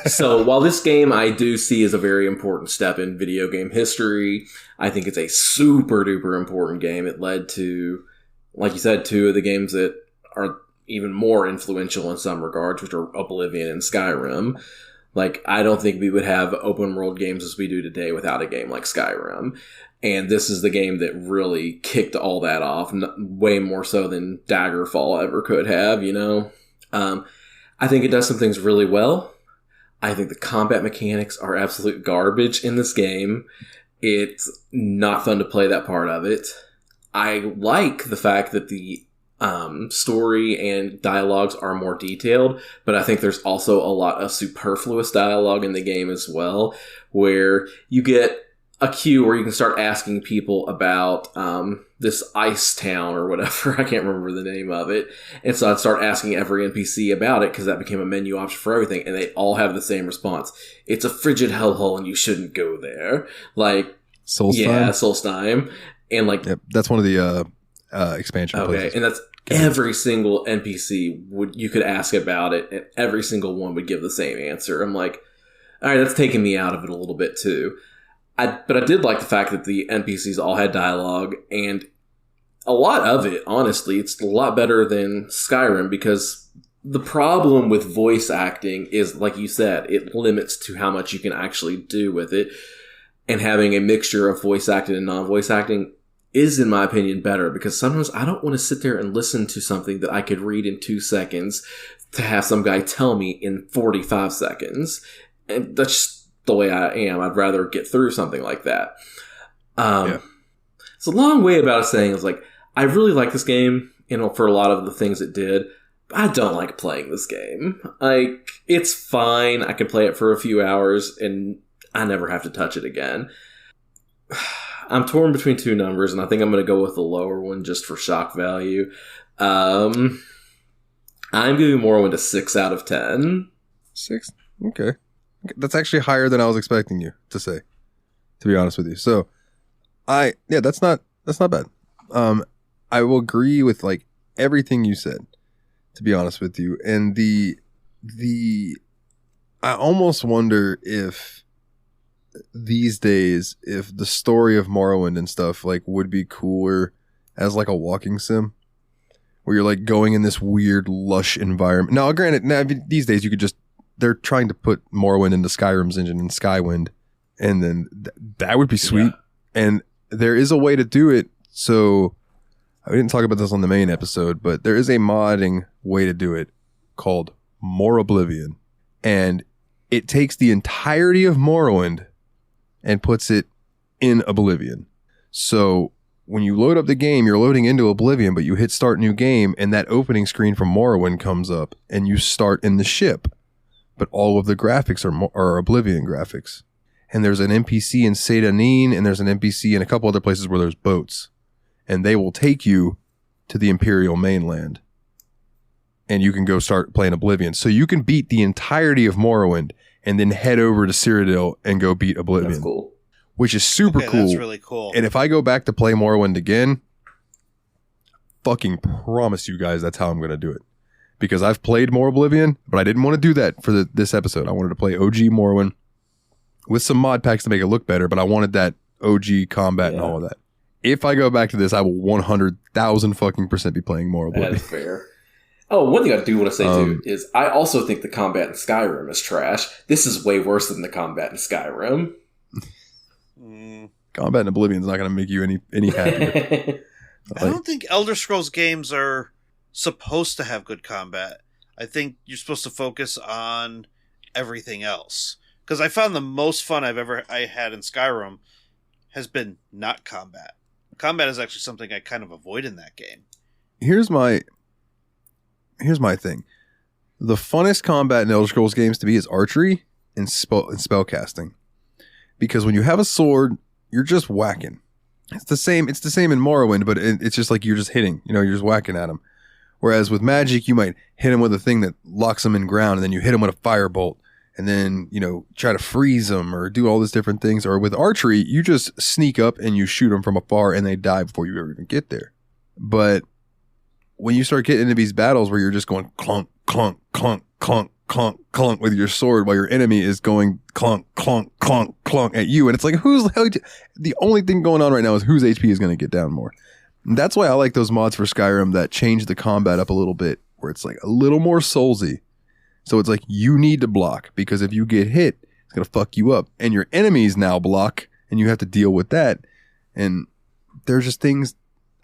S3: So while this game I do see as a very important step in video game history, I think it's a super duper important game. It led to, like you said, two of the games that are even more influential in some regards, which are Oblivion and Skyrim. Like, I don't think we would have open world games as we do today without a game like Skyrim. And this is the game that really kicked all that off, way more so than Daggerfall ever could have, you know? I think it does some things really well. I think the combat mechanics are absolute garbage in this game. It's not fun to play that part of it. I like the fact that the story and dialogues are more detailed, but I think there's also a lot of superfluous dialogue in the game as well, where you get a queue where you can start asking people about this ice town or whatever. I can't remember the name of it. And so I'd start asking every NPC about it, because that became a menu option for everything, and they all have the same response. It's a frigid hellhole and you shouldn't go there. Like,
S1: Solstheim?
S3: Yeah, Solstheim. And like,
S1: yep, that's one of the expansion places.
S3: And that's every single NPC you could ask about it, and every single one would give the same answer. I'm like, all right, that's taking me out of it a little bit too. But I did like the fact that the NPCs all had dialogue, and a lot of it, honestly, it's a lot better than Skyrim, because the problem with voice acting is, like you said, it limits to how much you can actually do with it. And having a mixture of voice acting and non-voice acting is, in my opinion, better, because sometimes I don't want to sit there and listen to something that I could read in 2 seconds to have some guy tell me in 45 seconds. And that's just the way I am. I'd rather get through something like that. It's a long way about saying, it's like, I really like this game, for a lot of the things it did, but I don't like playing this game. Like, it's fine. I can play it for a few hours and I never have to touch it again. I'm torn between two numbers, and I think I'm going to go with the lower one just for shock value. I'm giving Morrowind a 6 out of 10.
S1: 6? Okay. That's actually higher than I was expecting you to say, to be honest with you. So, that's not bad. I will agree with like everything you said, to be honest with you. And I almost wonder if these days, if the story of Morrowind and stuff like would be cooler as like a walking sim, where you're like going in this weird lush environment. Now, granted, these days you could just, they're trying to put Morrowind into Skyrim's engine and Skywind, and then that would be sweet. Yeah. And there is a way to do it. So I didn't talk about this on the main episode, but there is a modding way to do it called More Oblivion, and it takes the entirety of Morrowind and puts it in Oblivion. So when you load up the game, you're loading into Oblivion, but you hit start new game, and that opening screen from Morrowind comes up, and you start in the ship. But all of the graphics are Oblivion graphics. And there's an NPC in Sedanin, and there's an NPC in a couple other places where there's boats. And they will take you to the Imperial mainland. And you can go start playing Oblivion. So you can beat the entirety of Morrowind and then head over to Cyrodiil and go beat Oblivion.
S3: That's cool.
S1: Which is super cool.
S4: That's really cool.
S1: And if I go back to play Morrowind again, fucking promise you guys that's how I'm going to do it. Because I've played more Oblivion, but I didn't want to do that for this episode. I wanted to play OG Morrowind with some mod packs to make it look better, but I wanted that OG combat and all of that. If I go back to this, I will 100,000 fucking % be playing more Oblivion.
S3: That's fair. Oh, one thing I do want to say too is I also think the combat in Skyrim is trash. This is way worse than the combat in Skyrim.
S1: Combat in Oblivion is not going to make you any happier.
S4: I don't think Elder Scrolls games are supposed to have good combat. I think you're supposed to focus on everything else. Because I found the most fun I had in Skyrim has been not combat. Combat is actually something I kind of avoid in that game.
S1: Here's my thing. The funnest combat in Elder Scrolls games to me is archery and spell casting. Because when you have a sword, you're just whacking. It's the same in Morrowind, but it's just like you're just hitting. You're just whacking at them. Whereas with magic, you might hit them with a thing that locks them in ground, and then you hit them with a firebolt, and then, try to freeze them or do all these different things. Or with archery, you just sneak up and you shoot them from afar, and they die before you ever even get there. But when you start getting into these battles where you're just going clunk, clunk, clunk, clunk, clunk, clunk with your sword while your enemy is going clunk, clunk, clunk, clunk at you, and it's like, the only thing going on right now is whose HP is going to get down more. And that's why I like those mods for Skyrim that change the combat up a little bit, where it's like a little more soulsy. So it's like you need to block, because if you get hit, it's going to fuck you up. And your enemies now block, and you have to deal with that. And there's just things,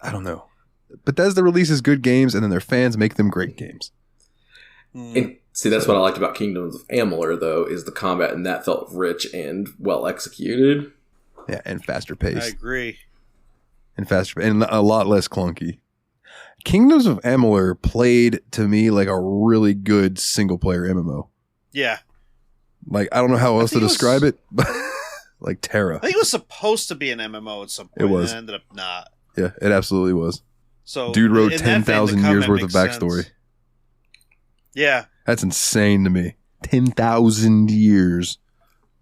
S1: I don't know. Bethesda releases good games, and then their fans make them great games.
S3: And see, that's what I liked about Kingdoms of Amalur, though, is the combat, and that felt rich and well executed.
S1: Yeah, and faster paced.
S4: I agree.
S1: And faster, and a lot less clunky. Kingdoms of Amalur played to me like a really good single player MMO.
S4: Yeah.
S1: Like, I don't know how else to describe it, but like Terra.
S4: I think it was supposed to be an MMO at some point.
S1: It was.
S4: And it ended up not.
S1: Yeah, it absolutely was.
S4: So
S1: dude wrote 10,000 years worth of backstory.
S4: Sense. Yeah.
S1: That's insane to me. 10,000 years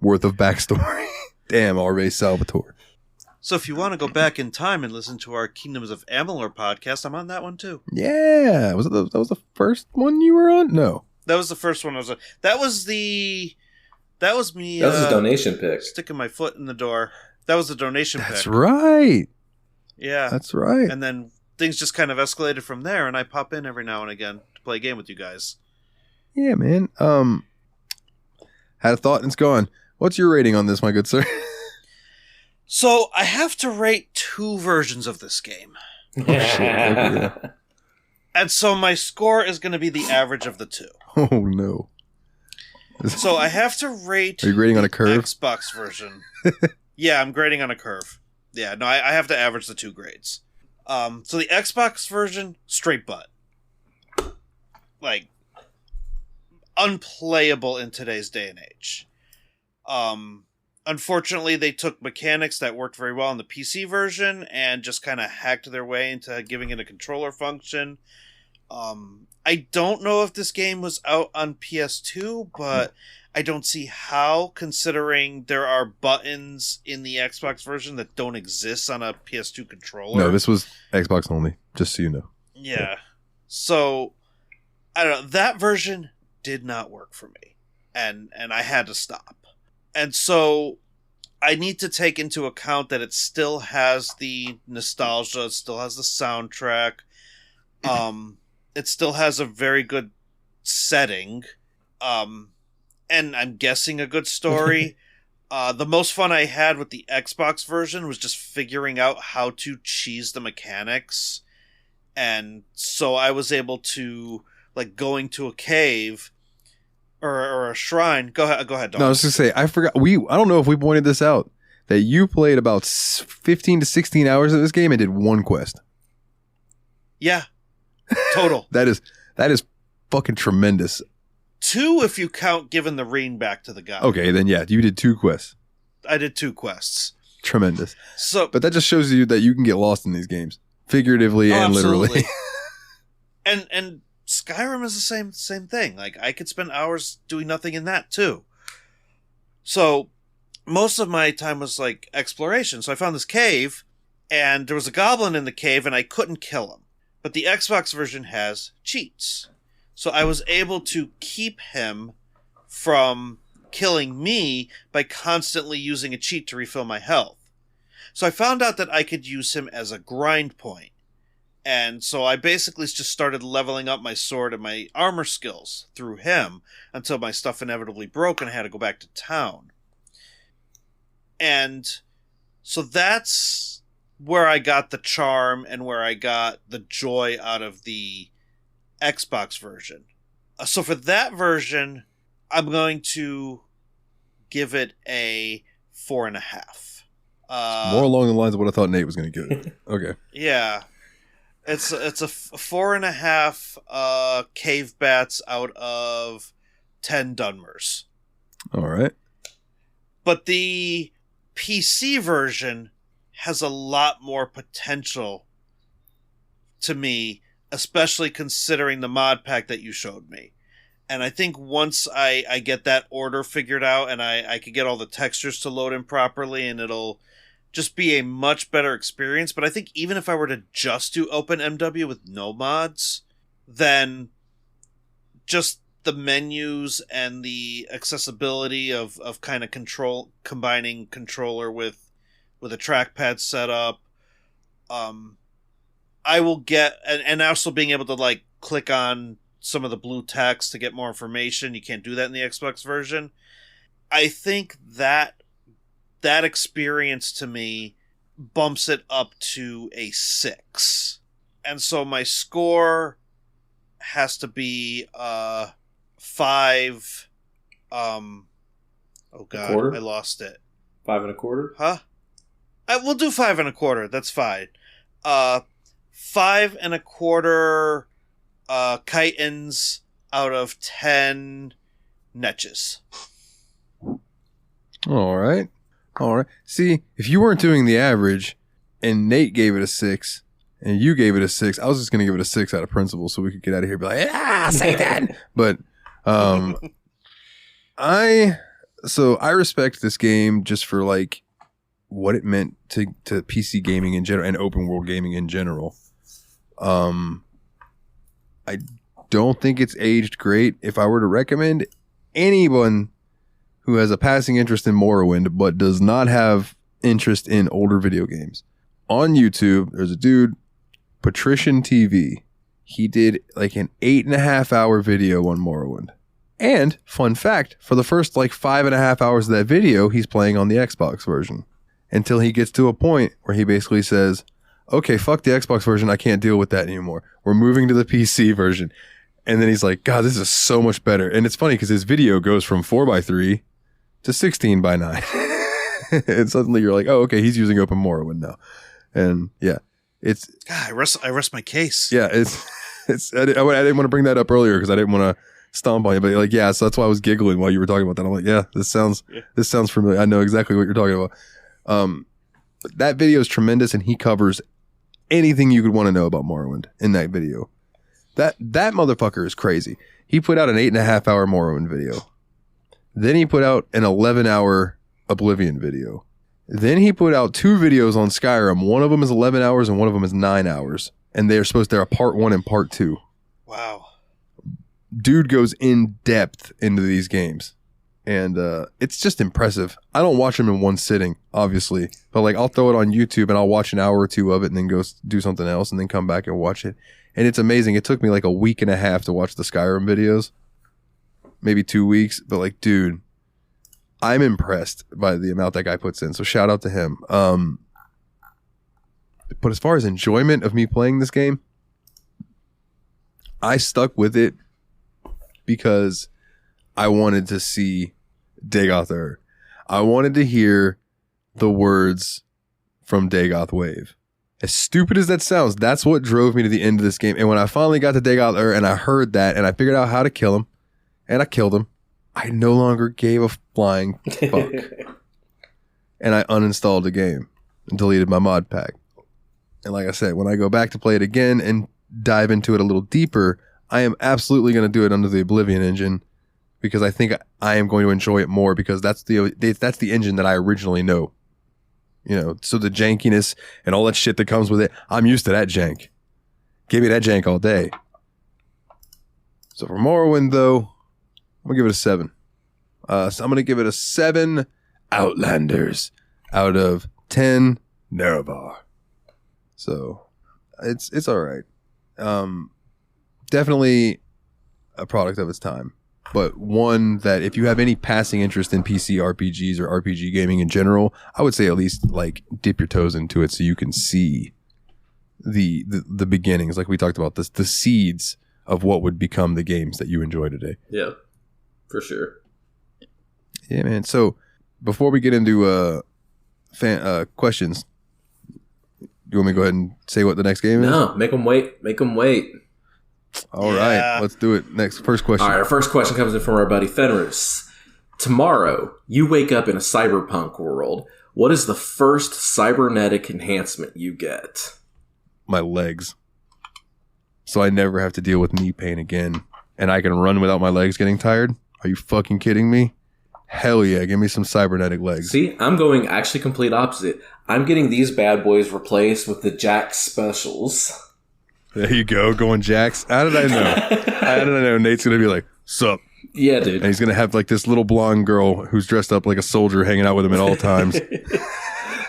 S1: worth of backstory. Damn, R.A. Salvatore.
S4: So if you want to go back in time and listen to our Kingdoms of Amalur podcast, I'm on that one too.
S1: Yeah. That was the first one you were on? No.
S4: That was the first one I was on. That was me.
S3: That was a donation pick.
S4: Sticking my foot in the door. That was the donation pick.
S1: That's right.
S4: Yeah.
S1: That's right.
S4: And then things just kind of escalated from there, and I pop in every now and again to play a game with you guys.
S1: Yeah, man. Had a thought and it's gone. What's your rating on this, my good sir?
S4: So I have to rate 2 versions of this game.
S1: Oh, shit. Okay.
S4: And so my score is going to be the average of the 2.
S1: Oh, no.
S4: So I have to rate...
S1: Are you grading on a curve?
S4: Xbox version. Yeah, I'm grading on a curve. Yeah, no, I have to average the 2 grades. So the Xbox version, straight butt. Like, unplayable in today's day and age. unfortunately, they took mechanics that worked very well on the PC version and just kind of hacked their way into giving it a controller function. I don't know if this game was out on PS2, but I don't see how, considering there are buttons in the Xbox version that don't exist on a PS2 controller.
S1: No, this was Xbox only, just so you know.
S4: Yeah. So, I don't know. That version did not work for me. And I had to stop. And so, I need to take into account that it still has the nostalgia, it still has the soundtrack, it still has a very good setting, and I'm guessing a good story. The most fun I had with the Xbox version was just figuring out how to cheese the mechanics. And so I was able to, like, going to a cave or a shrine. Go ahead, Don.
S1: No, I was going to say, I forgot. I don't know if we pointed this out, that you played about 15 to 16 hours of this game and did one quest.
S4: Yeah. Total.
S1: That is fucking tremendous.
S4: 2 if you count giving the ring back to the guy.
S1: Okay, then yeah, you did 2 quests.
S4: I did 2 quests.
S1: Tremendous.
S4: So,
S1: but that just shows you that you can get lost in these games, figuratively and literally.
S4: and Skyrim is the same thing. Like, I could spend hours doing nothing in that too. So most of my time was like exploration. So I found this cave, and there was a goblin in the cave, and I couldn't kill him. But the Xbox version has cheats. So I was able to keep him from killing me by constantly using a cheat to refill my health. So I found out that I could use him as a grind point. And so I basically just started leveling up my sword and my armor skills through him until my stuff inevitably broke and I had to go back to town. And so that's where I got the charm and where I got the joy out of the Xbox version. So for that version, I'm going to give it a 4.5.
S1: More along the lines of what I thought Nate was going to give it. Okay.
S4: Yeah. It's a 4.5 cave bats out of 10 Dunmers.
S1: All right.
S4: But the PC version has a lot more potential to me, especially considering the mod pack that you showed me. And I think once I get that order figured out and I could get all the textures to load in properly, and it'll just be a much better experience. But I think even if I were to just do Open MW with no mods, then just the menus and the accessibility of kind of combining controller with a trackpad setup, I will get, and also being able to like click on some of the blue text to get more information. You can't do that in the Xbox version. I think that experience to me bumps it up to a 6. And so my score has to be 5. Oh God, I lost it.
S3: 5.25?
S4: Huh? We'll do 5.25. That's fine. 5.25 chitons out of 10 netches.
S1: All right. See, if you weren't doing the average and Nate gave it a 6 and you gave it a 6, I was just going to give it a 6 out of principle so we could get out of here and be like, say that. But I respect this game just for like what it meant to PC gaming in general and open world gaming in general. I don't think it's aged great. If I were to recommend anyone who has a passing interest in Morrowind but does not have interest in older video games, on YouTube there's a dude, Patrician TV. He did like an 8.5 hour video on Morrowind. And fun fact, for the first like 5.5 hours of that video, he's playing on the Xbox version until he gets to a point where he basically says, okay, fuck the Xbox version. I can't deal with that anymore. We're moving to the PC version. And then he's like, God, this is so much better. And it's funny because his video goes from 4:3 to 16:9. And suddenly you're like, oh, okay, he's using Open Morrowind now. And yeah, it's...
S4: God, I rest my case.
S1: Yeah, it's I didn't want to bring that up earlier because I didn't want to stomp on you. But like, yeah, so that's why I was giggling while you were talking about that. I'm like, yeah, this sounds familiar. I know exactly what you're talking about. That video is tremendous, and he covers anything you could want to know about Morrowind in that video. That motherfucker is crazy. He put out an 8.5 hour Morrowind video. Then he put out an 11-hour Oblivion video. Then he put out 2 videos on Skyrim. One of them is 11 hours and one of them is 9 hours. And they're a part 1 and part 2.
S4: Wow.
S1: Dude goes in depth into these games. And it's just impressive. I don't watch them in one sitting, obviously. But like, I'll throw it on YouTube and I'll watch an hour or 2 of it and then go do something else and then come back and watch it. And it's amazing. It took me like a week and a half to watch the Skyrim videos. Maybe 2 weeks. But like, dude, I'm impressed by the amount that guy puts in. So shout out to him. But as far as enjoyment of me playing this game, I stuck with it because I wanted to see Dagoth Ur. I wanted to hear the words from Dagoth Wave. As stupid as that sounds, that's what drove me to the end of this game. And when I finally got to Dagoth Ur and I heard that and I figured out how to kill him, and I killed him, I no longer gave a flying fuck. And I uninstalled the game and deleted my mod pack. And like I said, when I go back to play it again and dive into it a little deeper, I am absolutely going to do it under the Oblivion engine because I think I am going to enjoy it more because that's the engine that I originally know. You know, so the jankiness and all that shit that comes with it, I'm used to that jank. Give me that jank all day. So for Morrowind, though, I'm going to give it a 7. So I'm going to give it a 7 Outlanders out of 10 Nerevar. So it's all right. Definitely a product of its time, but one that if you have any passing interest in PC RPGs or RPG gaming in general, I would say at least like dip your toes into it so you can see the beginnings, like we talked about, the seeds of what would become the games that you enjoy today.
S3: Yeah, for sure.
S1: Yeah, man. So before we get into questions, you want me to go ahead and say what the next game is?
S3: No, make them wait. Make them wait.
S1: All right, let's do it. Next, first question.
S3: All right, our first question comes in from our buddy Fenris. Tomorrow, you wake up in a cyberpunk world. What is the first cybernetic enhancement you get?
S1: My legs. So I never have to deal with knee pain again. And I can run without my legs getting tired? Are you fucking kidding me? Hell yeah, give me some cybernetic legs.
S3: See, I'm going actually complete opposite. I'm getting these bad boys replaced with the Jack Specials.
S1: There you go, going Jax. How did I know? How did I know Nate's going to be like, sup?
S3: Yeah, dude.
S1: And he's going to have like this little blonde girl who's dressed up like a soldier hanging out with him at all times.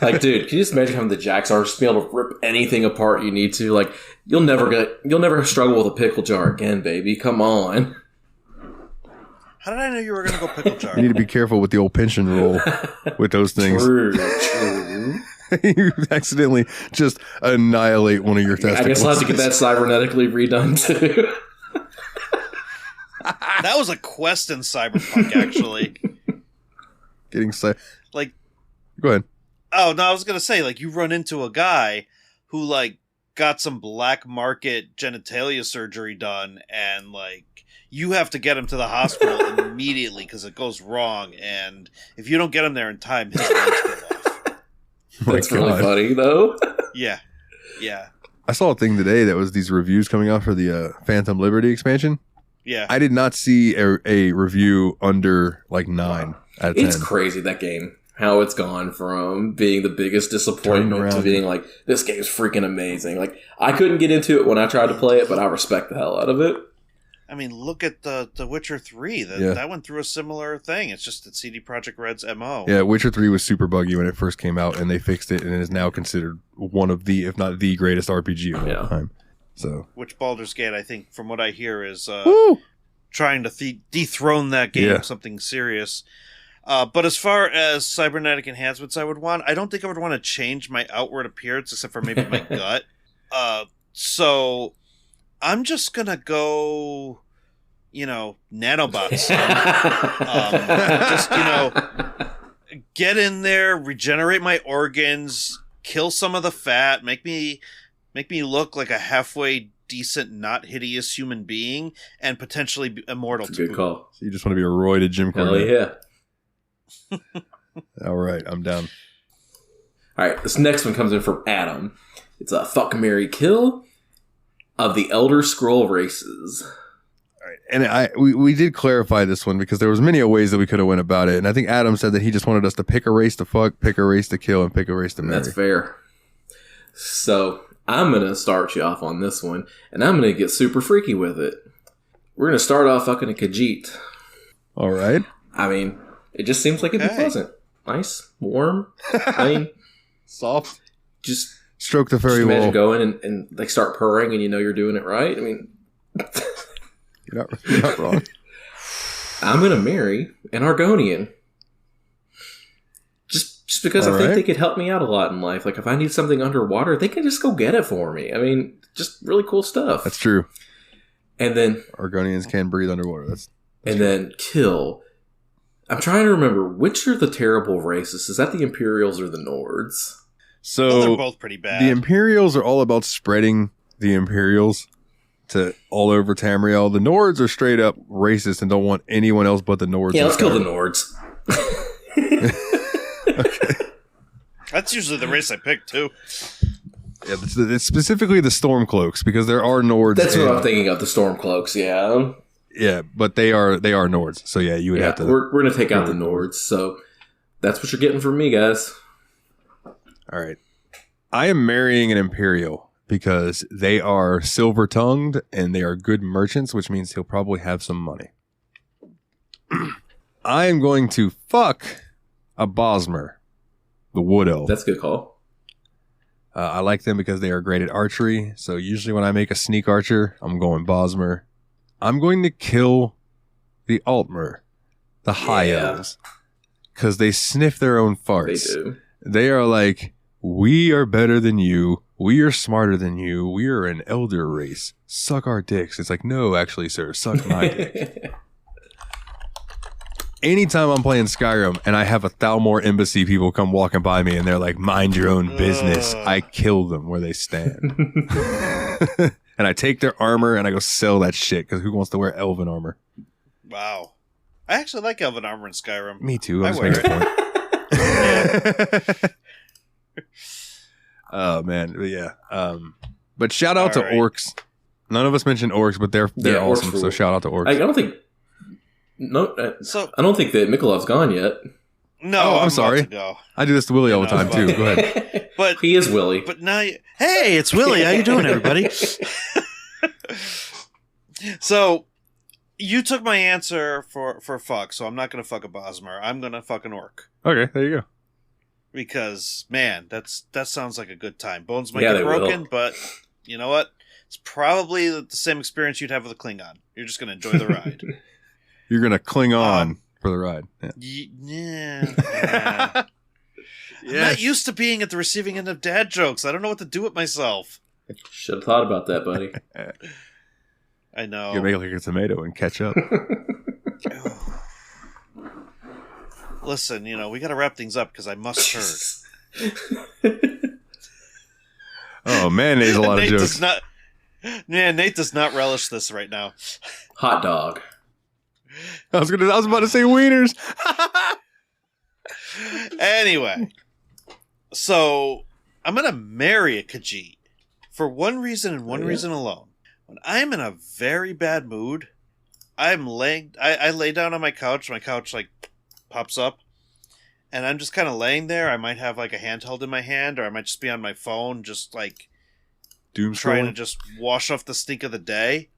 S3: Like, dude, can you just imagine how the Jacks are? Just be able to rip anything apart you need to. Like, you'll never struggle with a pickle jar again, baby. Come on.
S4: How did I know you were going to go pickle jar?
S1: You need to be careful with the old pension roll with those things.
S3: True.
S1: You accidentally just annihilate one of your testicles.
S3: I guess I'll have to get that cybernetically redone too.
S4: That was a quest in Cyberpunk, actually.
S1: Like, go ahead.
S4: Oh, no, I was going to say, like, you run into a guy who, like, got some black market genitalia surgery done, and, like, you have to get him to the hospital immediately because it goes wrong, and if you don't get him there in time, his legs go off.
S3: That's really funny, though.
S4: Yeah.
S1: I saw a thing today that was these reviews coming out for the Phantom Liberty expansion.
S4: Yeah.
S1: I did not see a review under like 9 out of 10.
S3: It's crazy, that game. How it's gone from being the biggest disappointment to being like, this game's freaking amazing. Like, I couldn't get into it when I tried to play it, but I respect the hell out of it.
S4: I mean, look at the Witcher 3. That went through a similar thing. It's just that CD Projekt Red's MO.
S1: Yeah, Witcher 3 was super buggy when it first came out, and they fixed it, and it is now considered one of the, if not the greatest RPG of all time. So,
S4: which Baldur's Gate, I think, from what I hear, is trying to dethrone that game, something serious. But as far as cybernetic enhancements I would want, I don't think I would want to change my outward appearance, except for maybe my gut. So I'm just going to go, nanobots. Just, get in there, regenerate my organs, kill some of the fat, make me look like a halfway decent, not hideous human being and potentially be immortal.
S3: That's a good call.
S1: So you just want to be a roided Jim
S3: Hell
S1: Cornette.
S3: yeah.
S1: All right, I'm down.
S3: All right, this next one comes in from Adam. It's a fuck, marry, kill of the Elder Scroll races.
S1: All right, and we did clarify this one because there was many ways that we could have went about it, and I think Adam said that he just wanted us to pick a race to fuck, pick a race to kill, and pick a race to marry.
S3: That's fair. So I'm gonna start you off on this one, and I'm gonna get super freaky with it. We're gonna start off fucking a Khajiit.
S1: All right.
S3: I mean, it just seems like it'd be pleasant, nice, warm. I mean,
S1: Soft.
S3: just
S1: Stroke the fairy
S3: imagine
S1: wall.
S3: going and like start purring, and you know you're doing it right. I mean,
S1: You're not wrong.
S3: I'm gonna marry an Argonian. Just because
S1: All
S3: I think
S1: right.
S3: they could help me out a lot in life. Like if I need something underwater, they can just go get it for me. I mean, just really cool stuff.
S1: That's true.
S3: And then
S1: Argonians can breathe underwater. That's
S3: then kill. I'm trying to remember which are the terrible races. Is that the Imperials or the Nords?
S1: so.
S4: Well, they're both pretty bad.
S1: The Imperials are all about spreading the Imperials to all over Tamriel. The Nords are straight up racist and don't want anyone else but the Nords.
S3: Yeah,
S1: in
S3: let's kill the
S1: Skyrim.
S3: Nords.
S4: That's usually the race I pick too.
S1: Yeah, it's specifically the Stormcloaks because there are Nords.
S3: That's what
S1: in-
S3: I'm thinking of. The Stormcloaks. Yeah.
S1: Yeah, but they are Nords. So yeah, you would
S3: Yeah,
S1: have to.
S3: we're going to take out the Nords. So that's what you're getting from me, guys.
S1: All right. I am marrying an Imperial because they are silver tongued and they are good merchants, which means he'll probably have some money. I am going to fuck a Bosmer, the Wood Elf.
S3: That's a good call.
S1: I like them because they are great at archery. So usually when I make a sneak archer, I'm going Bosmer. I'm going to kill the Altmer, the High
S3: Yeah.
S1: Elves, because they sniff their own
S3: They
S1: farts.
S3: do.
S1: They are like, we are better than you. We are smarter than you. We are an elder race. Suck our dicks. It's like, no, actually, sir, suck my dick. Anytime I'm playing Skyrim and I have a Thalmor embassy people come walking by me and they're like, mind your own business, I kill them where they stand. And I take their armor and I go sell that shit because who wants to wear elven armor?
S4: Wow. I actually like elven armor in Skyrim.
S1: Me too.
S4: I
S1: I'm just
S4: wear
S1: making a point. Oh man, but yeah. But shout out to
S4: All right.
S1: orcs. None of us mentioned orcs, but they're
S3: Yeah, orcs
S1: awesome. So
S3: rule.
S1: shout out to orcs.
S3: I don't think. No,
S4: So
S3: I don't think that Mikolov's gone yet.
S4: no,
S1: Oh, I'm
S4: about
S1: sorry.
S4: to go.
S1: I do this to Willie all the
S4: No,
S1: time too.
S4: fuck.
S1: Go ahead.
S4: But
S3: He is Willie.
S4: But now, hey, it's Willie. How you doing, everybody? So, you took my answer for fuck. So I'm not gonna fuck a Bosmer. I'm gonna fuck an orc
S1: Okay, there you go.
S4: because man, that sounds like a good time. Bones might
S3: Yeah,
S4: get
S3: they
S4: broken,
S3: will.
S4: but you know what? It's probably the same experience you'd have with a Klingon. You're just gonna enjoy the ride.
S1: You're gonna cling on for the ride. Yeah.
S4: Yeah. I'm not used to being at the receiving end of dad jokes. I don't know what to do with myself.
S3: Should have thought about that, buddy.
S4: I know.
S1: You make it like a tomato and catch up.
S4: Listen, we got to wrap things up because I must herd.
S1: Oh, mayonnaise, a lot of
S4: Nate
S1: jokes.
S4: does not. Man, Nate does not relish this right now.
S3: Hot dog.
S1: I was about to say wieners.
S4: Anyway, so I'm gonna marry a Khajiit for one reason and one reason alone. When I'm in a very bad mood, I lay down on my couch. My couch like pops up, and I'm just kind of laying there. I might have like a handheld in my hand, or I might just be on my phone, just like
S1: Doom
S4: trying to
S1: scrolling.
S4: just wash off the stink of the day.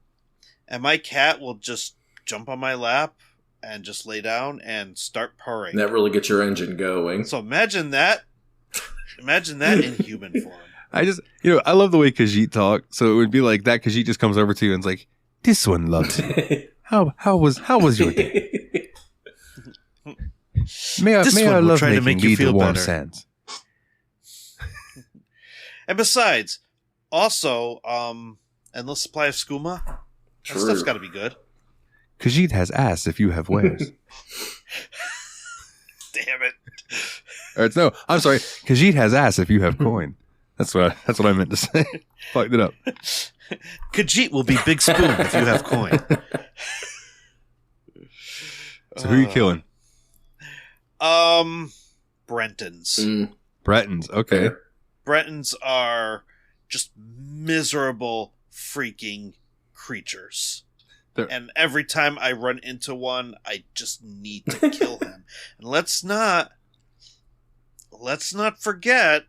S4: And my cat will just jump on my lap and just lay down and start purring.
S3: That really gets your engine going.
S4: So imagine that. Imagine that in human form.
S1: I just, I love the way Khajiit talk. So it would be like that Khajiit just comes over to you and is like, this one loves you. How was your day? May I
S4: This one will
S1: love
S4: try to
S1: making
S4: make you
S1: thee
S4: feel
S1: the warm
S4: better.
S1: sands.
S4: And besides, also, endless supply of skooma. That
S3: True.
S4: stuff's got to be good.
S1: Khajiit has ass if you have wares.
S4: Damn it.
S1: Or no, I'm sorry. Khajiit has ass if you have coin. That's what I meant to say. Fucked it up.
S4: Khajiit will be Big Spoon if you have coin.
S1: So who are you killing?
S4: Brentons.
S1: Bretons. Okay.
S4: Bretons are just miserable freaking creatures. And every time I run into one, I just need to kill him. And let's not forget,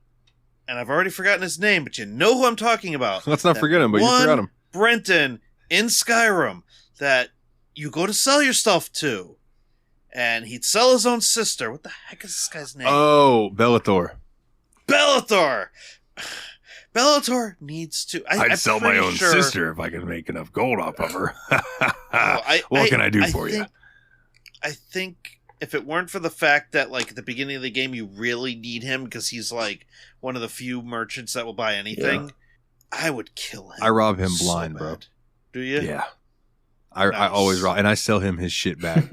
S4: and I've already forgotten his name, but you know who I'm talking about.
S1: Let's not forget him, but you forgot him.
S4: Brenton in Skyrim that you go to sell your stuff to. And he'd sell his own sister. What the heck is this guy's name?
S1: Oh, Bellator.
S4: Bellator needs to...
S1: I'd sell my own sister if I could make enough gold off of her. What can I do for you?
S4: I think if it weren't for the fact that, like, at the beginning of the game, you really need him because he's, like, one of the few merchants that will buy anything, I would kill him.
S1: I rob him blind, bro.
S4: Do you?
S1: Yeah. I always rob, and I sell him his shit back.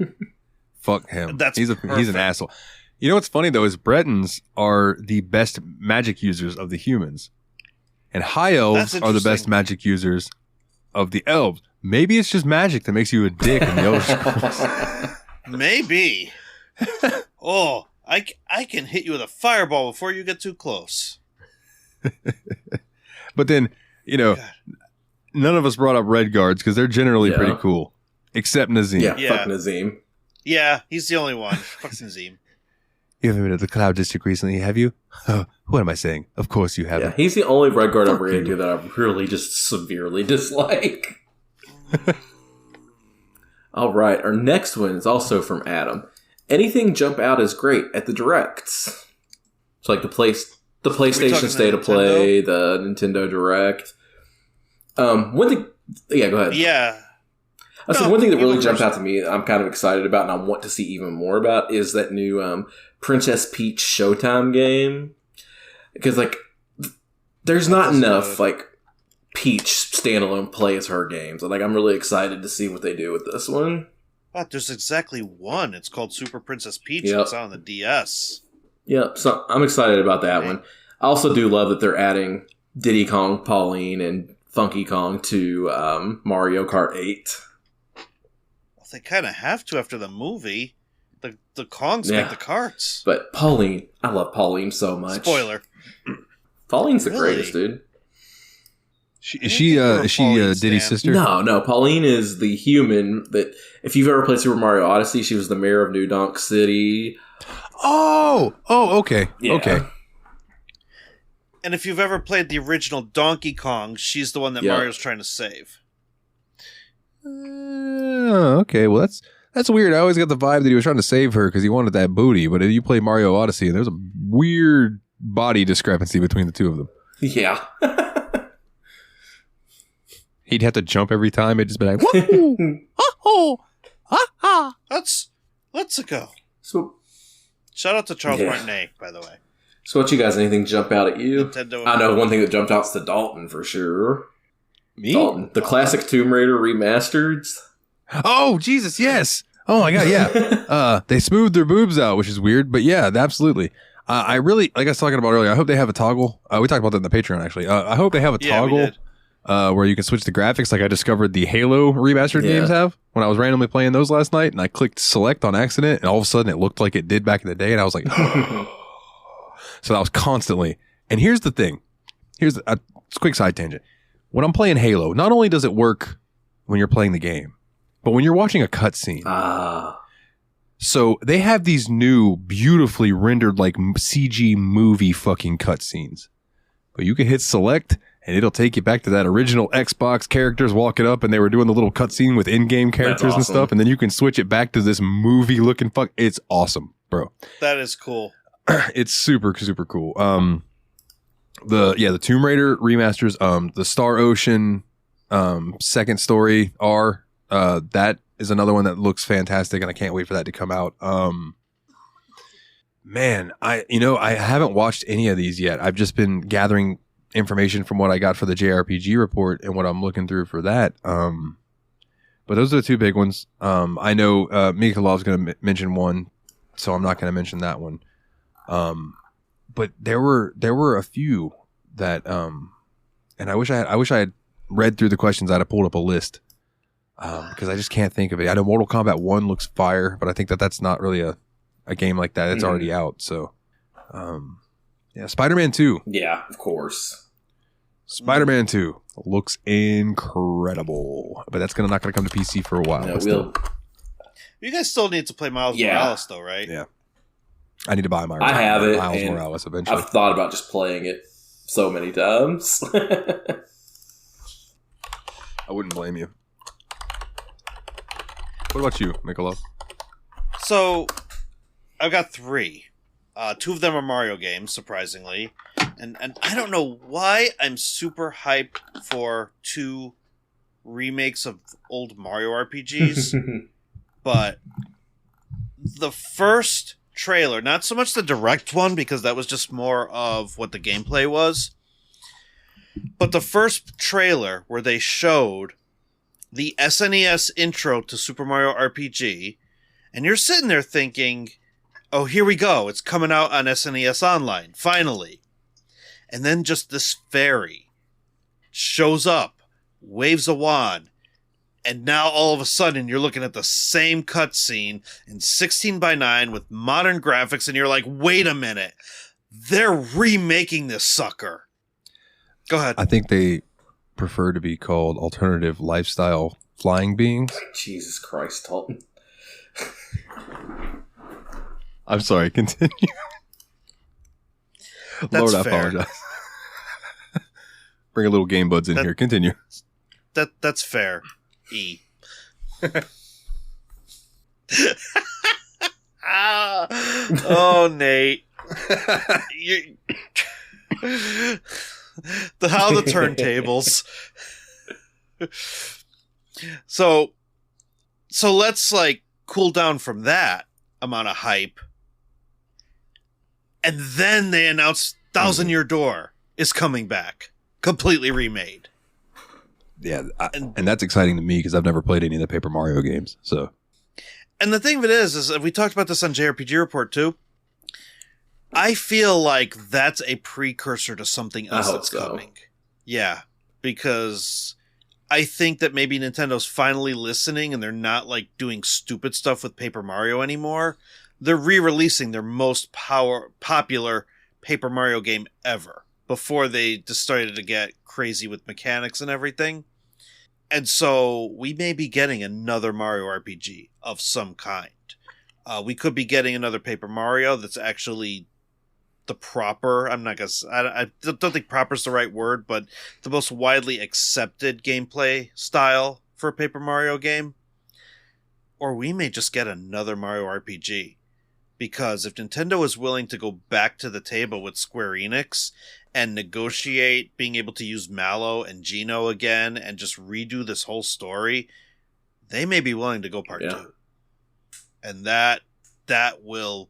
S1: Fuck him. He's an asshole. You know what's funny, though, is Bretons are the best magic users of the humans. And high elves are the best magic users of the elves. Maybe it's just magic that makes you a dick in the Elder Scrolls.
S4: Maybe. Oh, I can hit you with a fireball before you get too close.
S1: But then, none of us brought up Red Guards because they're generally pretty cool. Except Nazim.
S3: Yeah, fuck Nazim.
S4: Yeah, he's the only one. Fuck Nazim.
S1: You haven't been to the Cloud District recently, have you? What am I saying? Of course you haven't.
S3: Yeah, he's the only Red Guard I've ran into that I really just severely dislike. All right, our next one is also from Adam. Anything jump out as great at the directs? It's like the PlayStation State of Play, the Nintendo Direct. One thing, go ahead.
S4: Yeah.
S3: One thing that really jumped out to me, I'm kind of excited about, and I want to see even more about, is that new Princess Peach Showtime game. Because, there's not enough, Peach standalone play as her games. And, I'm really excited to see what they do with this one.
S4: But there's exactly one. It's called Super Princess Peach. Yep. It's on the DS.
S3: Yep, so I'm excited about that one. I also do love that they're adding Diddy Kong, Pauline, and Funky Kong to Mario Kart 8.
S4: They kind of have to after the movie. The Kongs make the carts.
S3: But Pauline, I love Pauline so much.
S4: Spoiler.
S3: Pauline's the greatest, dude.
S1: Is she Diddy's sister?
S3: No. Pauline is the human that, if you've ever played Super Mario Odyssey, she was the mayor of New Donk City.
S1: Oh, okay. Yeah. Okay.
S4: And if you've ever played the original Donkey Kong, she's the one that Mario's trying to save.
S1: Okay, well that's weird. I always got the vibe that he was trying to save her because he wanted that booty. But if you play Mario Odyssey, there's a weird body discrepancy between the two of them.
S3: Yeah.
S1: He'd have to jump every time. It'd just be like, whoa, oh, ha.
S4: Let's go.
S3: So,
S4: shout out to Charles Martinet, by the way.
S3: So, what you guys? Anything jump out at you?
S4: Nintendo.
S3: I know one thing that jumped out is to Dalton for sure.
S1: Me?
S3: Dalton, the classic Tomb Raider remastered.
S1: Oh, Jesus, yes. Oh, my God, yeah. They smoothed their boobs out, which is weird, but yeah, absolutely. I really, like I was talking about earlier, I hope they have a toggle. We talked about that in the Patreon, actually. I hope they have a toggle where you can switch the graphics like I discovered the Halo remastered games have when I was randomly playing those last night, and I clicked select on accident, and all of a sudden it looked like it did back in the day, and I was like, so that was constantly. And here's the thing. Here's a quick side tangent. When I'm playing Halo, not only does it work when you're playing the game, but when you're watching a cutscene. So they have these new, beautifully rendered, CG movie fucking cutscenes. But you can hit select, and it'll take you back to that original Xbox characters walking up, and they were doing the little cutscene with in-game characters and stuff, and then you can switch it back to this movie-looking fuck. It's awesome, bro.
S4: That is cool.
S1: It's super, super cool. The Tomb Raider remasters, the Star Ocean, second story that is another one that looks fantastic, and I can't wait for that to come out. Man, I haven't watched any of these yet. I've just been gathering information from what I got for the JRPG report and what I'm looking through for that. But those are the two big ones. I know Mikolov's going to mention one, so I'm not going to mention that one. But there were a few that and I wish I had read through the questions. I'd have pulled up a list because I just can't think of it. I know Mortal Kombat 1 looks fire, but I think that's not really a game like that. It's already out. So yeah, Spider-Man 2.
S3: Yeah, of course.
S1: Spider-Man 2 looks incredible, but that's not going to come to PC for a while.
S3: No,
S4: you guys still need to play Miles Morales, though, right?
S1: Yeah. I need to buy
S3: I have it.
S1: Miles Morales eventually.
S3: I've thought about just playing it so many times.
S1: I wouldn't blame you. What about you, Michelob?
S4: So, I've got 3. 2 of them are Mario games, surprisingly. And I don't know why I'm super hyped for 2 remakes of old Mario RPGs. But the first trailer, not so much the direct one, because that was just more of what the gameplay was, but the first trailer where they showed the SNES intro to Super Mario RPG, and you're sitting there thinking, oh, here we go, it's coming out on SNES Online, finally. And then just this fairy shows up, waves a wand, and now all of a sudden you're looking at the same cutscene in 16:9 with modern graphics, and you're like, wait a minute, they're remaking this sucker. Go ahead.
S1: I think they prefer to be called alternative lifestyle flying beings.
S3: Jesus Christ, Dalton.
S1: I'm sorry, continue.
S4: That's
S1: Lord, I
S4: fair.
S1: apologize. Bring a little Game Buds in here. Continue.
S4: That's fair. E. Oh, Nate. How the turntables. So let's cool down from that amount of hype. And then they announced Thousand Year Door is coming back. Completely remade.
S1: Yeah, and that's exciting to me because I've never played any of the Paper Mario games. So,
S4: and the thing of it is we talked about this on JRPG Report too. I feel like that's a precursor to something else that's coming. Yeah, because I think that maybe Nintendo's finally listening and they're not doing stupid stuff with Paper Mario anymore. They're re-releasing their most popular Paper Mario game ever before they just started to get crazy with mechanics and everything. And so we may be getting another Mario RPG of some kind. We could be getting another Paper Mario that's actually the proper, I don't think proper is the right word, but the most widely accepted gameplay style for a Paper Mario game. Or we may just get another Mario RPG. Because if Nintendo is willing to go back to the table with Square Enix and negotiate being able to use Mallow and Geno again and just redo this whole story, they may be willing to go part 2. And that will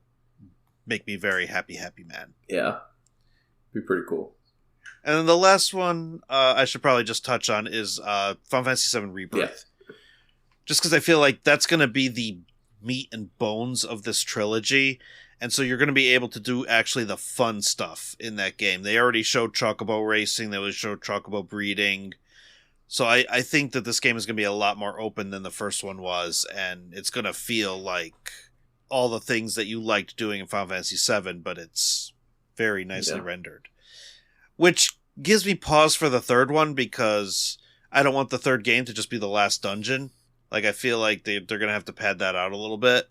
S4: make me very happy man.
S3: Yeah. Be pretty cool.
S4: And then the last one I should probably just touch on is Final Fantasy VII Rebirth. Yeah. Just because I feel like that's going to be the meat and bones of this trilogy, and so you're going to be able to do actually the fun stuff in that game. They already showed Chocobo racing, they showed Chocobo breeding, so I think that this game is going to be a lot more open than the first one was, and it's going to feel like all the things that you liked doing in Final Fantasy VII, but it's very nicely rendered. Which gives me pause for the third one, because I don't want the third game to just be the last dungeon. I feel like they're going to have to pad that out a little bit.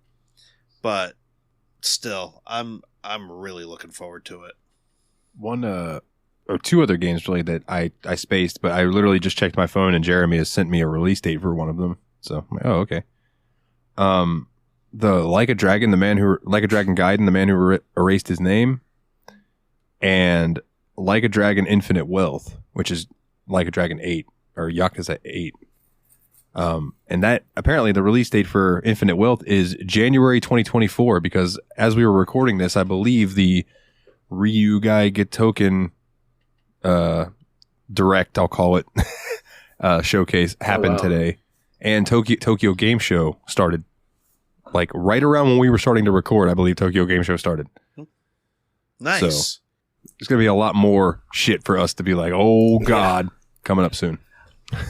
S4: But still, I'm really looking forward to it.
S1: One or 2 other games really that I spaced, but I literally just checked my phone and Jeremy has sent me a release date for one of them. So, I'm like, oh, okay. The Like a Dragon Guide and the Man Who Erased His Name, and Like a Dragon Infinite Wealth, which is Like a Dragon 8 or Yakuza 8. And that apparently the release date for Infinite Wealth is January 2024, because as we were recording this, I believe the Ryugai Gitoken direct, I'll call it, showcase happened today, and Tokyo Game Show started right around when we were starting to record. I believe Tokyo Game Show started.
S4: Nice.
S1: So, There's going to be a lot more shit for us to be like, oh God, coming up soon.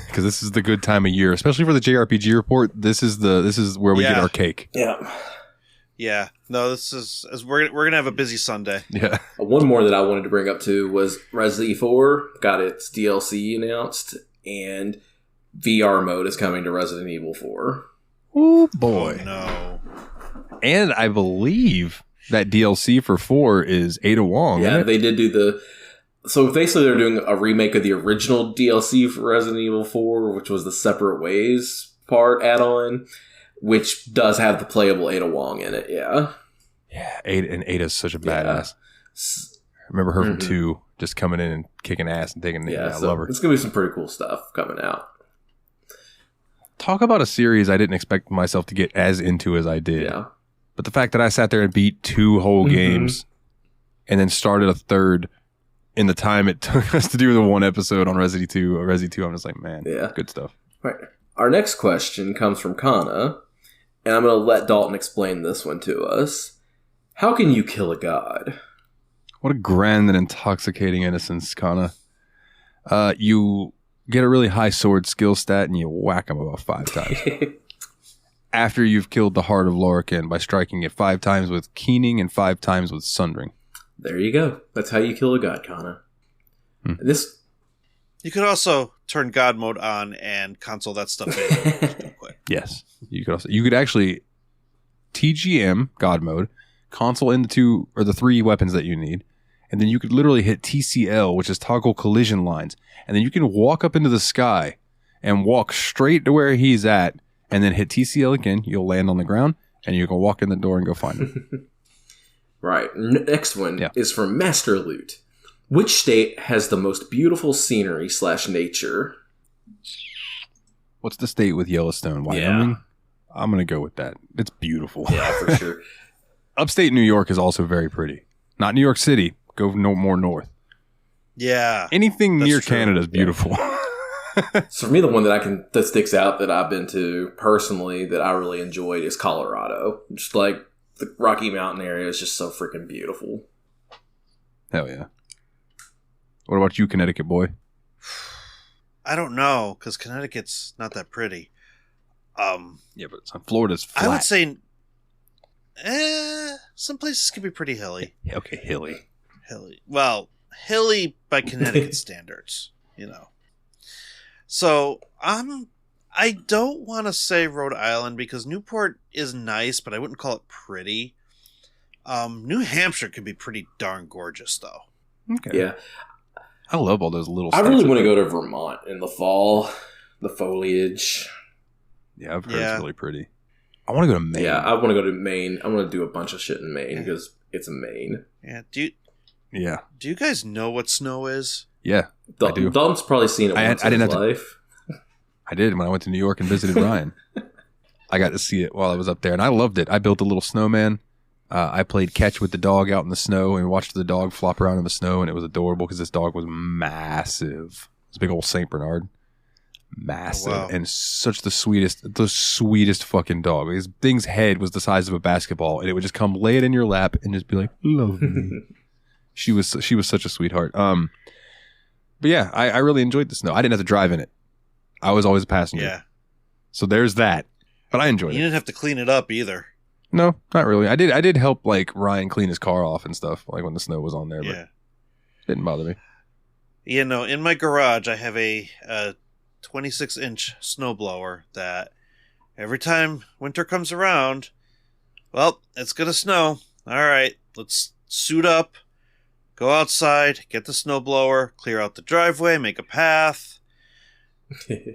S1: Because this is the good time of year, especially for the JRPG report. This is where we get our cake.
S3: Yeah.
S4: Yeah. No, this is we're gonna have a busy Sunday.
S1: Yeah.
S3: One more that I wanted to bring up too was Resident Evil 4 got its DLC announced, and VR mode is coming to Resident Evil 4.
S1: Oh boy.
S4: Oh, no.
S1: And I believe that DLC for 4 is Ada Wong.
S3: Yeah,
S1: right?
S3: they did do so basically they're doing a remake of the original DLC for Resident Evil 4, which was the Separate Ways part add-on, which does have the playable Ada Wong in it, yeah.
S1: Yeah, Ada's such a badass. I remember her from 2 just coming in and kicking ass and taking it. I love her.
S3: It's going to be some pretty cool stuff coming out.
S1: Talk about a series I didn't expect myself to get as into as I did.
S3: Yeah.
S1: But the fact that I sat there and beat 2 whole games and then started a third in the time it took us to do the 1 episode on Resi 2, I'm just like, man, good stuff.
S3: Right. Our next question comes from Kana, and I'm going to let Dalton explain this one to us. How can you kill a god?
S1: What a grand and intoxicating innocence, Kana. You get a really high sword skill stat and you whack him about 5 times. After you've killed the heart of Lorcan by striking it 5 times with Keening and 5 times with Sundering.
S3: There you go. That's how you kill a god, Kana. This.
S4: You could also turn God mode on and console that stuff in real quick.
S1: Yes. You could actually TGM God mode, console in the 3 weapons that you need, and then you could literally hit TCL, which is toggle collision lines, and then you can walk up into the sky and walk straight to where he's at, and then hit TCL again. You'll land on the ground, and you can walk in the door and go find him.
S3: Right. Next one is from Master Loot. Which state has the most beautiful scenery / nature?
S1: What's the state with Yellowstone? Wyoming? Yeah. I'm going to go with that. It's beautiful.
S3: Yeah, for sure.
S1: Upstate New York is also very pretty. Not New York City. Go no more north.
S4: Yeah.
S1: Anything near Canada is beautiful.
S3: Yeah. So for me, the one that sticks out that I've been to personally that I really enjoyed is Colorado. Just like the Rocky Mountain area is just so freaking beautiful.
S1: Hell yeah. What about you, Connecticut boy?
S4: I don't know, because Connecticut's not that pretty.
S1: Yeah, but Florida's flat.
S4: I would say some places can be pretty hilly.
S1: Okay, hilly.
S4: Well, hilly by Connecticut standards, you know. So, I don't want to say Rhode Island because Newport is nice, but I wouldn't call it pretty. New Hampshire can be pretty darn gorgeous, though.
S1: Okay.
S3: Yeah.
S1: I love all those little
S3: I really want to go to Vermont in the fall. The foliage.
S1: Yeah, I've heard it's really pretty. I want to go to Maine.
S3: Yeah, I want to go to Maine. I want to do a bunch of shit in Maine because it's Maine.
S4: Yeah. Do you guys know what snow is?
S1: Yeah, I do.
S3: Dalton's probably seen it once in his life.
S1: I did when I went to New York and visited Ryan. I got to see it while I was up there, and I loved it. I built a little snowman. I played catch with the dog out in the snow and watched the dog flop around in the snow, and it was adorable because this dog was massive. It was a big old Saint Bernard. Massive. Oh, wow. And such the sweetest fucking dog. His thing's head was the size of a basketball, and it would just come lay it in your lap and just be like, love me. She was such a sweetheart. But yeah, I really enjoyed the snow. I didn't have to drive in it. I was always a passenger.
S4: Yeah.
S1: So there's that. But I enjoyed it.
S4: You didn't have to clean it up either.
S1: No, not really. I did help like Ryan clean his car off and stuff, like when the snow was on there, but it didn't bother me.
S4: You know, in my garage I have a 26-inch snowblower that every time winter comes around, well, it's gonna snow. All right, let's suit up, go outside, get the snowblower, clear out the driveway, make a path.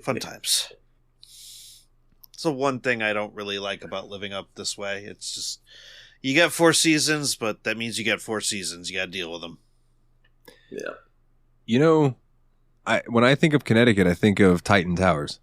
S4: Fun times. It's the one thing I don't really like about living up this way. It's just, you got 4 seasons, but that means you got 4 seasons. You got to deal with them.
S3: Yeah.
S1: You know, when I think of Connecticut, I think of Titan Towers,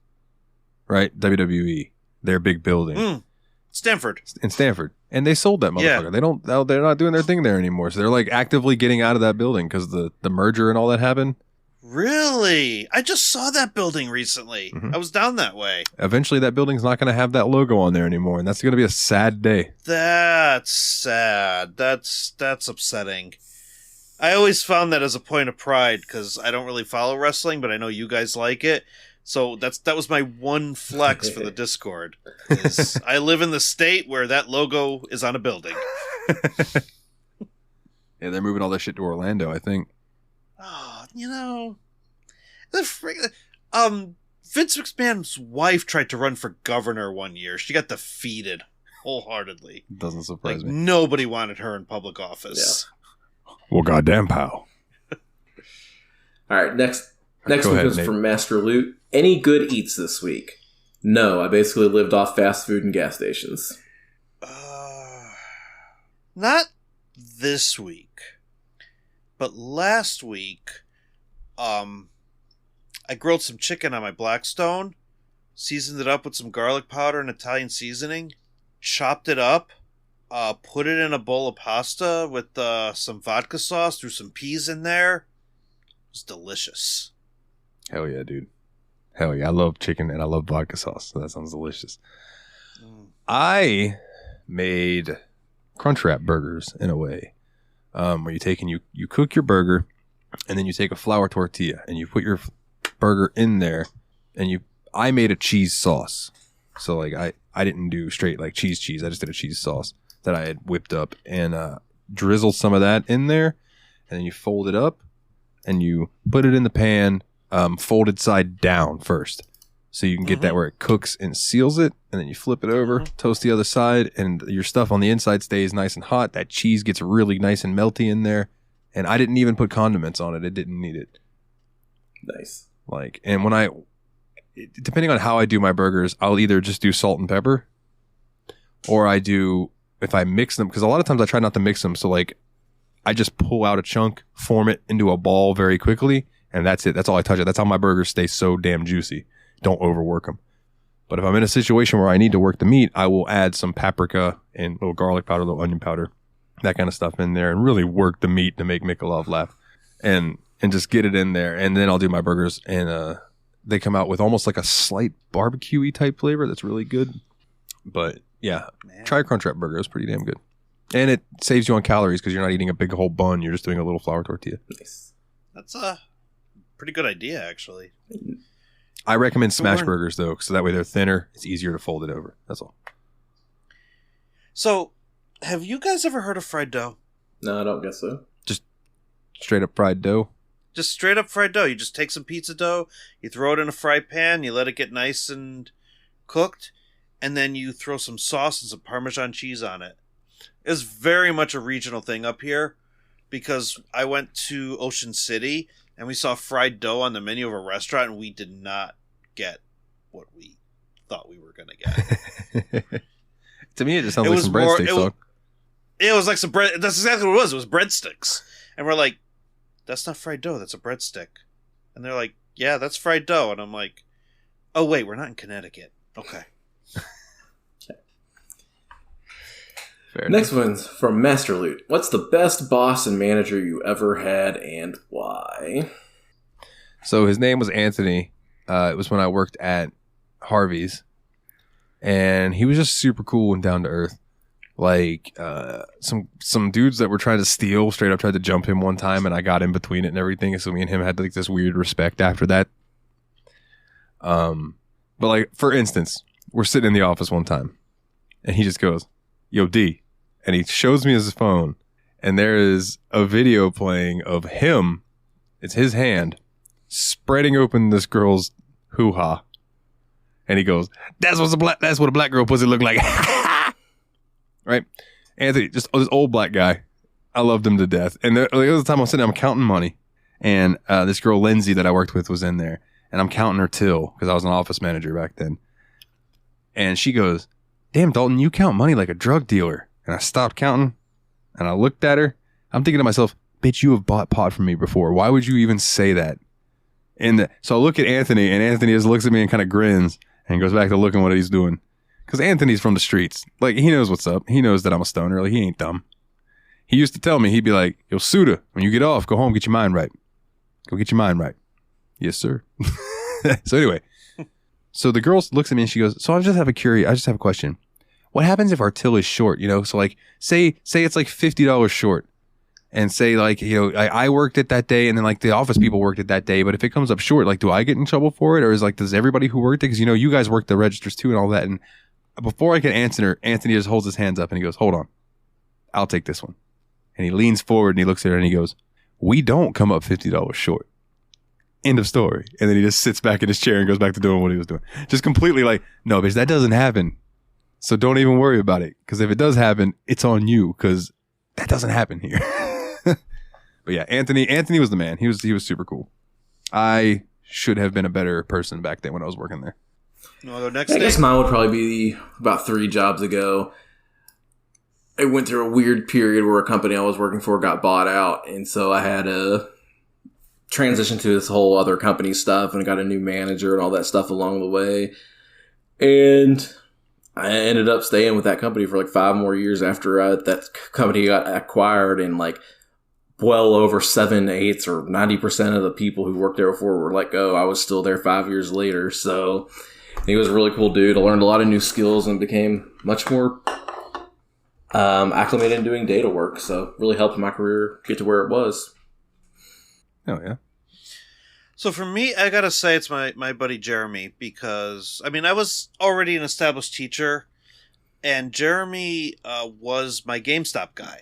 S1: right? WWE, their big building.
S4: Stanford.
S1: In Stanford. And they sold that motherfucker. Yeah. They're not doing their thing there anymore. So they're like actively getting out of that building because the merger and all that happened.
S4: Really? I just saw that building recently. Mm-hmm. I was down that way.
S1: Eventually that building's not going to have that logo on there anymore, and that's going to be a sad day.
S4: That's sad. That's upsetting. I always found that as a point of pride because I don't really follow wrestling, but I know you guys like it. So that was my one flex for the Discord. Is I live in the state where that logo is on a building.
S1: Yeah, they're moving all that shit to Orlando, I think.
S4: Oh, Vince McMahon's wife tried to run for governor one year. She got defeated wholeheartedly.
S1: Doesn't surprise me.
S4: Nobody wanted her in public office.
S1: Yeah. Well, goddamn, pal.
S3: All right, next one comes from Master Loot. Any good eats this week? No, I basically lived off fast food and gas stations.
S4: Not this week, but last week, I grilled some chicken on my Blackstone, seasoned it up with some garlic powder and Italian seasoning, chopped it up, put it in a bowl of pasta with some vodka sauce, threw some peas in there. It was delicious.
S1: Hell yeah, dude. Hell yeah. I love chicken and I love vodka sauce. So that sounds delicious. I made Crunchwrap burgers in a way. Where you take and you cook your burger and then you take a flour tortilla and you put your burger in there and I made a cheese sauce. So like I didn't do straight like cheese. I just did a cheese sauce that I had whipped up and drizzled some of that in there, and then you fold it up and you put it in the pan, folded side down first. So you can get that where it cooks and seals it, and then you flip it over, toast the other side, and your stuff on the inside stays nice and hot. That cheese gets really nice and melty in there. And I didn't even put condiments on it. It didn't need it.
S3: Nice.
S1: Like, and depending on how I do my burgers, I'll either just do salt and pepper, or if I mix them, because a lot of times I try not to mix them. So like, I just pull out a chunk, form it into a ball very quickly, and that's it. That's all I touch it. That's how my burgers stay so damn juicy. Don't overwork them. But if I'm in a situation where I need to work the meat, I will add some paprika and little garlic powder, little onion powder, that kind of stuff in there, and really work the meat to make Mikolov laugh, and just get it in there. And then I'll do my burgers, and they come out with almost like a slight barbecue-y type flavor that's really good. But yeah, try a Crunchwrap burger. It's pretty damn good. And it saves you on calories because you're not eating a big whole bun. You're just doing a little flour tortilla.
S3: Nice.
S4: That's a pretty good idea, actually.
S1: I recommend smash burgers, though, so that way they're thinner. It's easier to fold it over. That's all.
S4: So, have you guys ever heard of fried dough?
S3: No, I don't guess so.
S1: Just straight up fried dough?
S4: Just straight up fried dough. You just take some pizza dough, you throw it in a fry pan, you let it get nice and cooked, and then you throw some sauce and some Parmesan cheese on it. It's very much a regional thing up here, because I went to Ocean City and we saw fried dough on the menu of a restaurant, and we did not get what we thought we were going to get.
S1: To me, it just sounds like some breadsticks.
S4: It was like some bread. That's exactly what it was. It was breadsticks. And we're like, that's not fried dough. That's a breadstick. And they're like, yeah, that's fried dough. And I'm like, oh, wait, we're not in Connecticut. Okay.
S3: Next one's from Master Loot. What's the best boss and manager you ever had, and why?
S1: So his name was Anthony. It was when I worked at Harvey's, and he was just super cool and down to earth. Like some dudes that were trying to steal straight up tried to jump him one time, and I got in between it and everything. So me and him had like this weird respect after that. But like for instance, we're sitting in the office one time, and he just goes, "Yo, D." And he shows me his phone, and there is a video playing of him. It's his hand spreading open this girl's hoo-ha. And he goes, that's what a black girl pussy look like. Right? Anthony, just this old black guy. I loved him to death. And there was a time I'm sitting there, I'm counting money. And this girl, Lindsay, that I worked with was in there. And I'm counting her till, because I was an office manager back then. And she goes, damn, Dalton, you count money like a drug dealer. And I stopped counting, and I looked at her. I'm thinking to myself, bitch, you have bought pot from me before. Why would you even say that? And so I look at Anthony, and Anthony just looks at me and kind of grins and goes back to looking what he's doing. Because Anthony's from the streets. Like, he knows what's up. He knows that I'm a stoner. Like, he ain't dumb. He used to tell me, he'd be like, yo, Suda, when you get off, go home, get your mind right. Go get your mind right. Yes, sir. So anyway, so the girl looks at me and she goes, so I just have a question. What happens if our till is short, you know? So like, say it's like $50 short. and say like, I worked it that day and then like the office people worked it that day. But if it comes up short, like, do I get in trouble for it? Or is like, does everybody who worked it? Cause you guys work the registers too and all that. And before I can answer, Anthony just holds his hands up and he goes, hold on, I'll take this one. And he leans forward and he looks at her and he goes, we don't come up $50 short. End of story. And then he just sits back in his chair and goes back to doing what he was doing. Just completely like, no, bitch, that doesn't happen. So don't even worry about it. Cause if it does happen, it's on you. Cause that doesn't happen here. But yeah, Anthony was the man. He was super cool. I should have been a better person back then when I was working there.
S3: I guess mine would probably be about 3 jobs ago. I went through a weird period where a company I was working for got bought out, and so I had to transition to this whole other company stuff, and I got a new manager and all that stuff along the way. And I ended up staying with that company for like 5 more years after that company got acquired, and like well over 7/8 or 90% of the people who worked there before were let go. I was still there 5 years later. So he was a really cool dude. I learned a lot of new skills and became much more acclimated in doing data work. So really helped my career get to where it was.
S1: Oh, yeah.
S4: So for me, I gotta say it's my buddy Jeremy, because, I mean, I was already an established teacher, and Jeremy was my GameStop guy.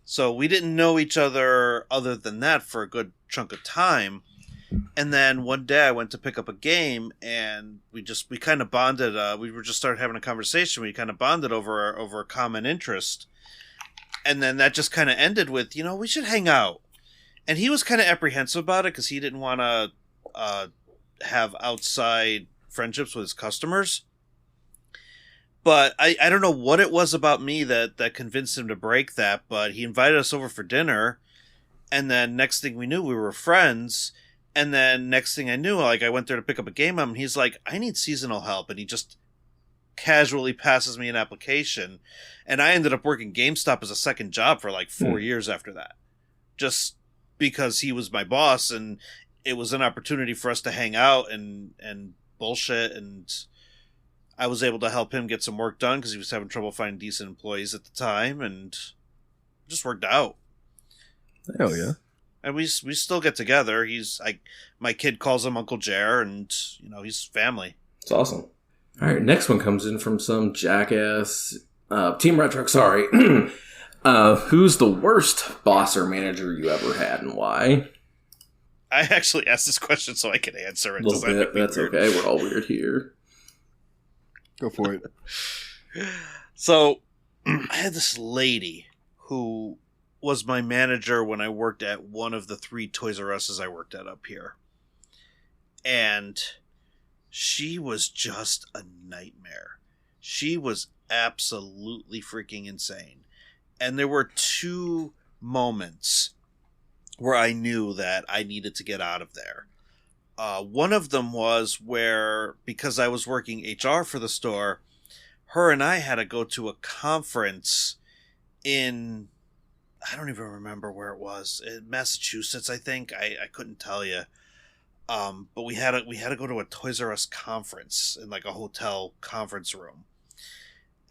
S4: So we didn't know each other than that for a good chunk of time. And then one day I went to pick up a game, and we kind of bonded. We were just started having a conversation. We kind of bonded over a common interest. And then that just kind of ended with, we should hang out. And he was kind of apprehensive about it because he didn't want to have outside friendships with his customers. But I don't know what it was about me that convinced him to break that, but he invited us over for dinner, and then next thing we knew, we were friends, and then next thing I knew, like, I went there to pick up a game, and he's like, I need seasonal help, and he just casually passes me an application, and I ended up working GameStop as a second job for like 4 years after that, just because he was my boss, and it was an opportunity for us to hang out and bullshit, and I was able to help him get some work done because he was having trouble finding decent employees at the time, and it just worked out.
S1: Hell yeah.
S4: And we still get together. He's like, my kid calls him Uncle Jer, and he's family.
S3: It's awesome. All right, next one comes in from some jackass Team Retro. Sorry, who's the worst boss or manager you ever had, and why?
S4: I actually asked this question so I could answer it.
S3: A little bit. That's weird. Okay. We're all weird here.
S1: Go for it.
S4: So, I had this lady who was my manager when I worked at one of the 3 Toys R Us's I worked at up here. And she was just a nightmare. She was absolutely freaking insane. And there were 2 moments where I knew that I needed to get out of there. One of them was where, because I was working HR for the store, her and I had to go to a conference in, I don't even remember where it was, in Massachusetts, I think. I couldn't tell you. But we had to go to a Toys R Us conference in like a hotel conference room.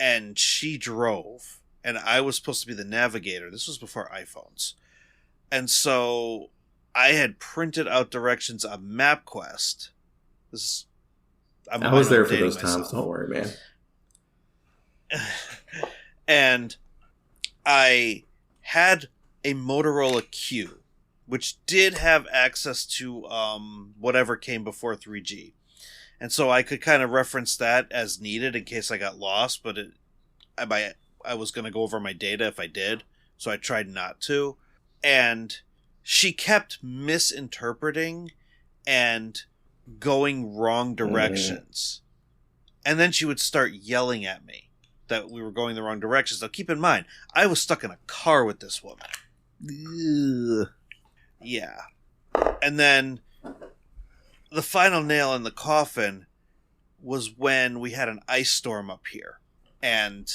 S4: And she drove, and I was supposed to be the navigator. This was before iPhones. And so I had printed out directions on MapQuest.
S3: I was there for those times. Don't worry, man.
S4: And I had a Motorola Q, which did have access to whatever came before 3G. And so I could kind of reference that as needed in case I got lost, but I was going to go over my data if I did, so I tried not to. And she kept misinterpreting and going wrong directions. And then she would start yelling at me that we were going the wrong directions. Now, keep in mind, I was stuck in a car with this woman. Ugh. Yeah. And then the final nail in the coffin was when we had an ice storm up here. And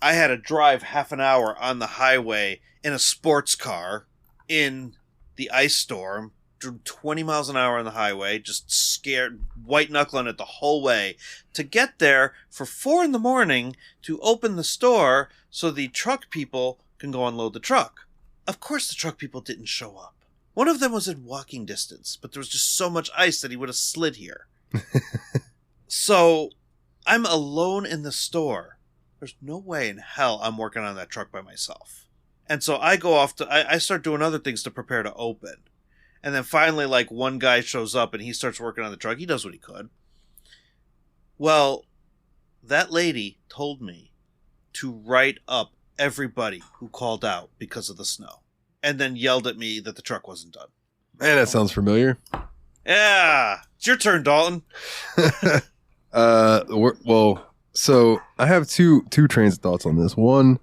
S4: I had to drive half an hour on the highway in a sports car in the ice storm, drew 20 miles an hour on the highway, just scared, white knuckling it the whole way, to get there for 4 a.m. to open the store so the truck people can go unload the truck. Of course the truck people didn't show up. One of them was in walking distance, but there was just so much ice that he would have slid here. So, I'm alone in the store. There's no way in hell I'm working on that truck by myself. And so I go off I start doing other things to prepare to open. And then finally, like, one guy shows up and he starts working on the truck. He does what he could. Well, that lady told me to write up everybody who called out because of the snow. And then yelled at me that the truck wasn't done.
S1: Man, that sounds familiar.
S4: Yeah. It's your turn, Dalton.
S1: Well, so I have two trains of thoughts on this. One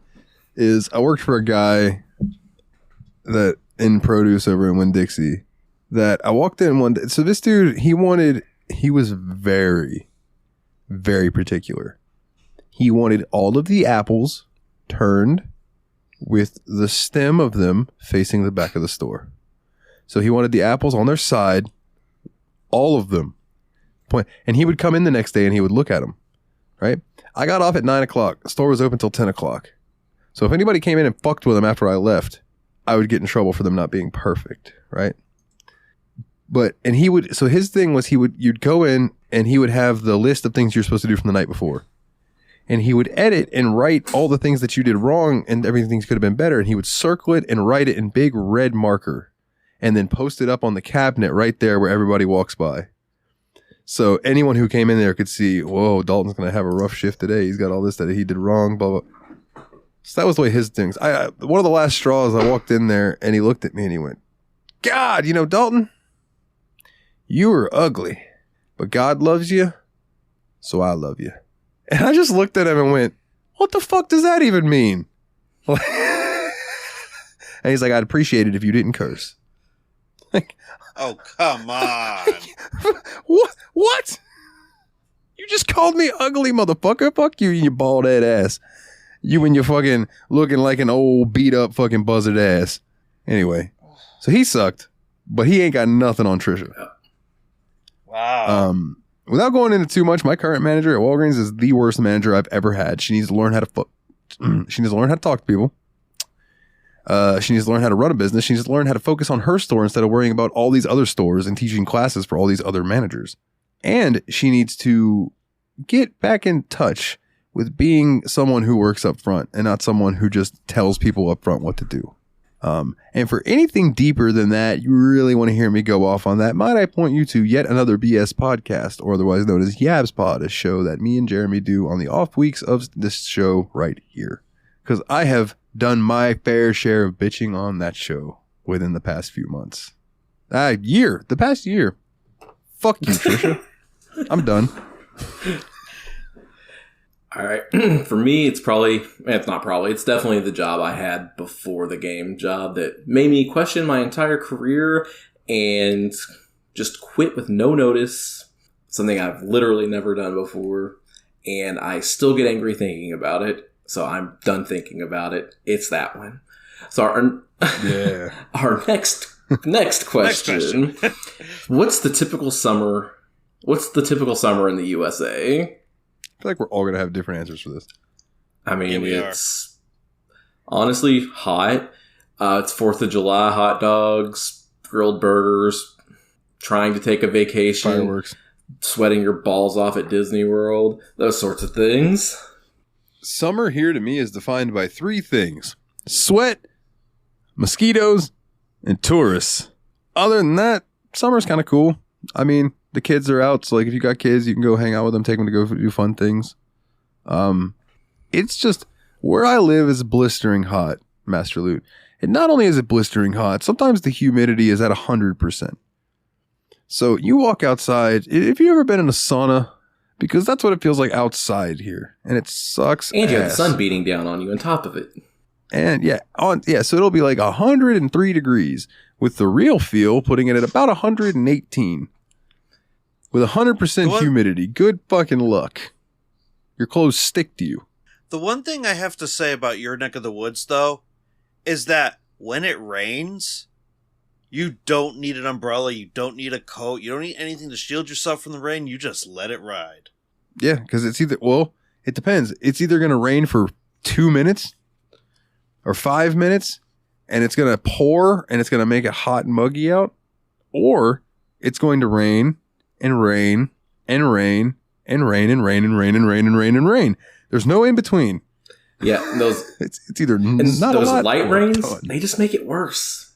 S1: is I worked for a guy that in produce over in Winn-Dixie that I walked in one day. So this dude, he was very, very particular. He wanted all of the apples turned with the stem of them facing the back of the store. So he wanted the apples on their side, all of them. And he would come in the next day and he would look at them, right? I got off at 9 o'clock. The store was open till 10 o'clock. So if anybody came in and fucked with them after I left, I would get in trouble for them not being perfect, right? So his thing was you'd go in and he would have the list of things you're supposed to do from the night before. And he would edit and write all the things that you did wrong and everything could have been better. And he would circle it and write it in big red marker and then post it up on the cabinet right there where everybody walks by. So anyone who came in there could see, whoa, Dalton's going to have a rough shift today. He's got all this that he did wrong, blah, blah. So that was the way his things. One of the last straws, I walked in there and he looked at me and he went, God, Dalton, you were ugly, but God loves you, so I love you. And I just looked at him and went, what the fuck does that even mean? And he's like, I'd appreciate it if you didn't curse. Like,
S4: oh, come on.
S1: What? You just called me ugly, motherfucker. Fuck you and your bald head ass. You and your fucking looking like an old beat up fucking buzzard ass. Anyway, so he sucked, but he ain't got nothing on Trisha.
S4: Wow.
S1: Without going into too much, my current manager at Walgreens is the worst manager I've ever had. She needs to learn how to she needs to learn how to talk to people. She needs to learn how to run a business. She needs to learn how to focus on her store instead of worrying about all these other stores and teaching classes for all these other managers. And she needs to get back in touch with being someone who works up front and not someone who just tells people up front what to do. And for anything deeper than that, you really want to hear me go off on that, might I point you to yet another BS podcast, or otherwise known as Yabs Pod, a show that me and Jeremy do on the off weeks of this show right here. Because I have done my fair share of bitching on that show within the past few months. The past year. Fuck you, Trisha. I'm done.
S3: All right. For me, it's definitely the job I had before the game job that made me question my entire career and just quit with no notice. Something I've literally never done before. And I still get angry thinking about it. So I'm done thinking about it. It's that one. So our next question. What's the typical summer in the USA?
S1: I feel like we're all going to have different answers for this.
S3: I mean, it's honestly hot. It's 4th of July, hot dogs, grilled burgers, trying to take a vacation,
S1: fireworks,
S3: sweating your balls off at Disney World, those sorts of things.
S1: Summer here to me is defined by 3 things: sweat, mosquitoes, and tourists. Other than that, summer's kind of cool. I mean, the kids are out, so like if you got kids, you can go hang out with them, take them to go do fun things. It's just where I live is blistering hot, Master Loot. And not only is it blistering hot, sometimes the humidity is at 100%. So you walk outside, if you've ever been in a sauna, because that's what it feels like outside here, and it sucks.
S3: And you have the sun beating down on you on top of it.
S1: And so it'll be like 103 degrees with the real feel putting it at about 118 with 100% humidity. Good fucking luck. Your clothes stick to you.
S4: The one thing I have to say about your neck of the woods, though, is that when it rains, you don't need an umbrella, you don't need a coat, you don't need anything to shield yourself from the rain, you just let it ride.
S1: Yeah, because it depends. It's either going to rain for 2 minutes or 5 minutes, and it's going to pour and it's going to make it hot and muggy out, or it's going to rain and rain and rain and rain and rain and rain and rain and rain and rain. There's no in between.
S3: Yeah, those
S1: it's either
S3: and
S1: not
S3: those
S1: a lot
S3: light
S1: or a
S3: rains,
S1: ton.
S3: they just make it worse.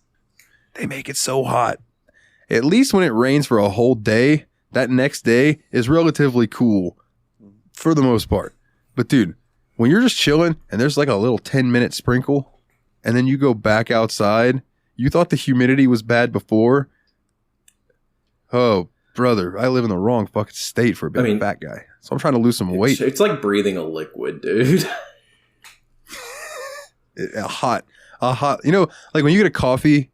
S1: They make it so hot. At least when it rains for a whole day, that next day is relatively cool for the most part. But dude, when you're just chilling and there's like a little 10-minute sprinkle and then you go back outside, you thought the humidity was bad before. Oh, brother, I live in the wrong fucking state for being a fat guy. So I'm trying to lose some weight.
S3: It's like breathing a liquid, dude.
S1: A hot, you know, like when you get a coffee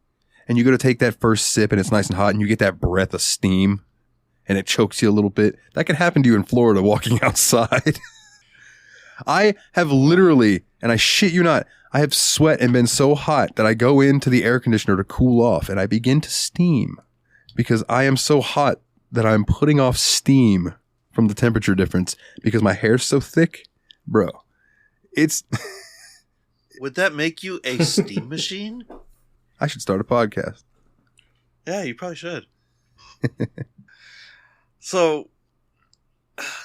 S1: and you go to take that first sip and it's nice and hot and you get that breath of steam and it chokes you a little bit. That can happen to you in Florida walking outside. I have literally, and I shit you not, I have sweat and been so hot that I go into the air conditioner to cool off and I begin to steam because I am so hot that I'm putting off steam from the temperature difference because my hair's so thick. Bro, it's...
S4: Would that make you a steam machine?
S1: I should start a podcast.
S4: Yeah, you probably should. So,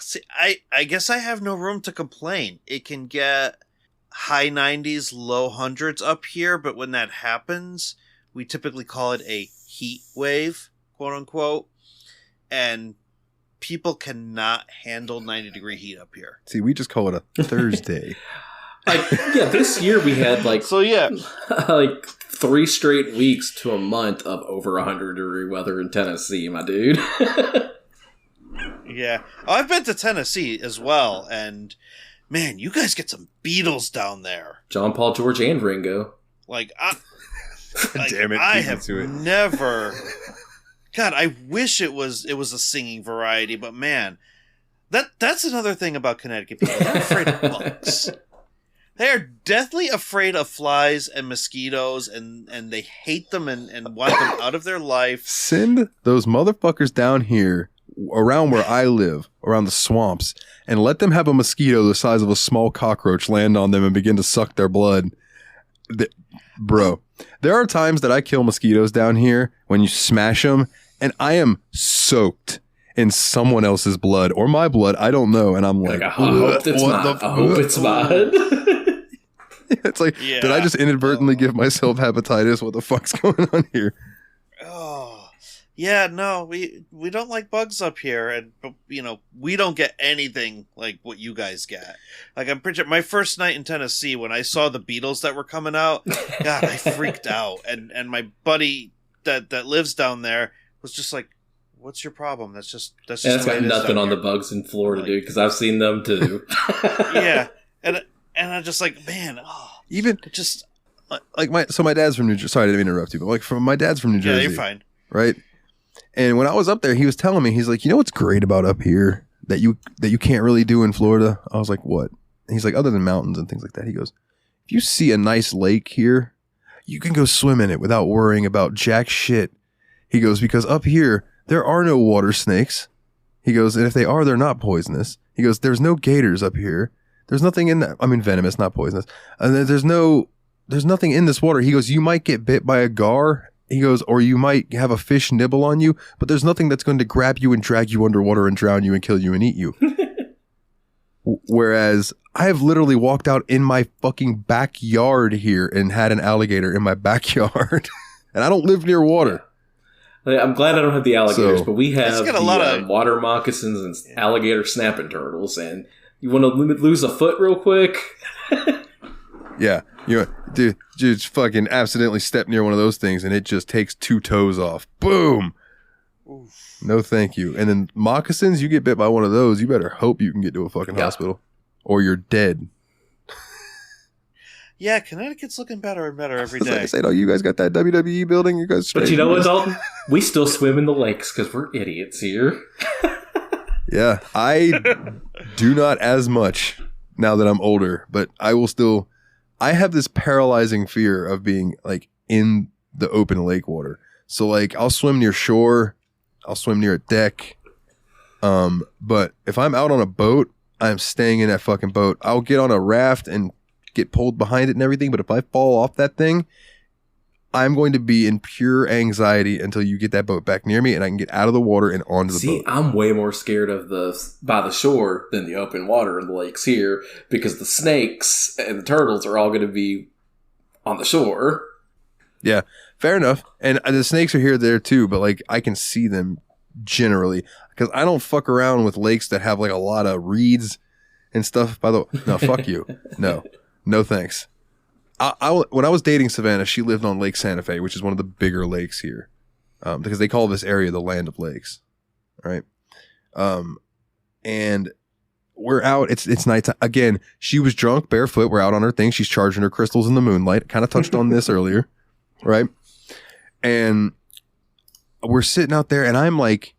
S4: see, I guess I have no room to complain. It can get high 90s, low hundreds up here, but when that happens, we typically call it a heat wave, quote unquote, and people cannot handle 90-degree heat up here.
S1: See, we just call it a Thursday.
S3: This year we had like
S4: 3
S3: straight weeks to a month of over 100-degree weather in Tennessee, my dude.
S4: Yeah. I've been to Tennessee as well, and man, you guys get some Beatles down there.
S3: John, Paul, George, and Ringo.
S1: Damn it,
S4: I have never... God, I wish it was a singing variety, but man, that's another thing about Connecticut people. They're afraid of bugs. They are deathly afraid of flies and mosquitoes, and they hate them and want them out of their life.
S1: Send those motherfuckers down here around where I live, around the swamps, and let them have a mosquito the size of a small cockroach land on them and begin to suck their blood. Bro, there are times that I kill mosquitoes down here when you smash them, and I am soaked in someone else's blood or my blood. I don't know, and I'm like,
S3: I hope it's mine.
S1: It's like, Did I just inadvertently give myself hepatitis? What the fuck's going on here?
S4: Oh, yeah, no, we don't like bugs up here, and we don't get anything like what you guys get. Like, I'm pretty sure my first night in Tennessee when I saw the Beatles that were coming out, God, I freaked out, and my buddy that lives down there was just like, "What's your problem? That's just
S3: That's
S4: the way
S3: got
S4: it is
S3: nothing
S4: down
S3: on
S4: here."
S3: the bugs in Florida, dude, because I've seen them too.
S4: Yeah, and I'm just like, man,
S1: Even
S4: just
S1: like my dad's from New Jersey. Sorry, I didn't mean to interrupt you, but like my dad's from New Jersey.
S4: yeah, you're fine.
S1: Right? And when I was up there, he was telling me, he's like, you know what's great about up here that you can't really do in Florida? I was like, what? And he's like, other than mountains and things like that. He goes, if you see a nice lake here, you can go swim in it without worrying about jack shit. He goes, because up here, there are no water snakes. He goes, and if they are, they're not poisonous. He goes, there's no gators up here. There's nothing in that. I mean, venomous, not poisonous. And there's nothing in this water. He goes, you might get bit by a gar. He goes, or you might have a fish nibble on you, but there's nothing that's going to grab you and drag you underwater and drown you and kill you and eat you. Whereas I have literally walked out in my fucking backyard here and had an alligator in my backyard. And I don't live near water.
S3: I'm glad I don't have the alligators, but we have
S4: got a lot of
S3: water moccasins and alligator snapping turtles, and you want to lose a foot real quick?
S1: Yeah. Dude, just fucking accidentally step near one of those things and it just takes 2 toes off. Boom.
S4: Oof.
S1: No, thank you. And then moccasins, you get bit by one of those, you better hope you can get to a fucking hospital or you're dead.
S4: Yeah, Connecticut's looking better and better every day.
S1: I say, no, you guys got that WWE building. You guys straight.
S3: But you know what, Dalton? We still swim in the lakes because we're idiots here.
S1: Yeah, I do not as much now that I'm older, but I will still... I have this paralyzing fear of being like in the open lake water. So like I'll swim near shore, I'll swim near a deck. But if I'm out on a boat, I'm staying in that fucking boat. I'll get on a raft and get pulled behind it and everything. But if I fall off that thing, I'm going to be in pure anxiety until you get that boat back near me and I can get out of the water and onto the boat.
S3: I'm way more scared of by the shore than the open water in the lakes here, because the snakes and the turtles are all going to be on the shore.
S1: Yeah, fair enough. And the snakes are here there too, but like I can see them generally because I don't fuck around with lakes that have like a lot of reeds and stuff. By the way, no, fuck you. No thanks. When I was dating Savannah, she lived on Lake Santa Fe, which is one of the bigger lakes here, because they call this area the land of lakes, right? And we're out. It's nighttime. Again, she was drunk, barefoot. We're out on her thing. She's charging her crystals in the moonlight. Kind of touched on this earlier, right? And we're sitting out there, and I'm like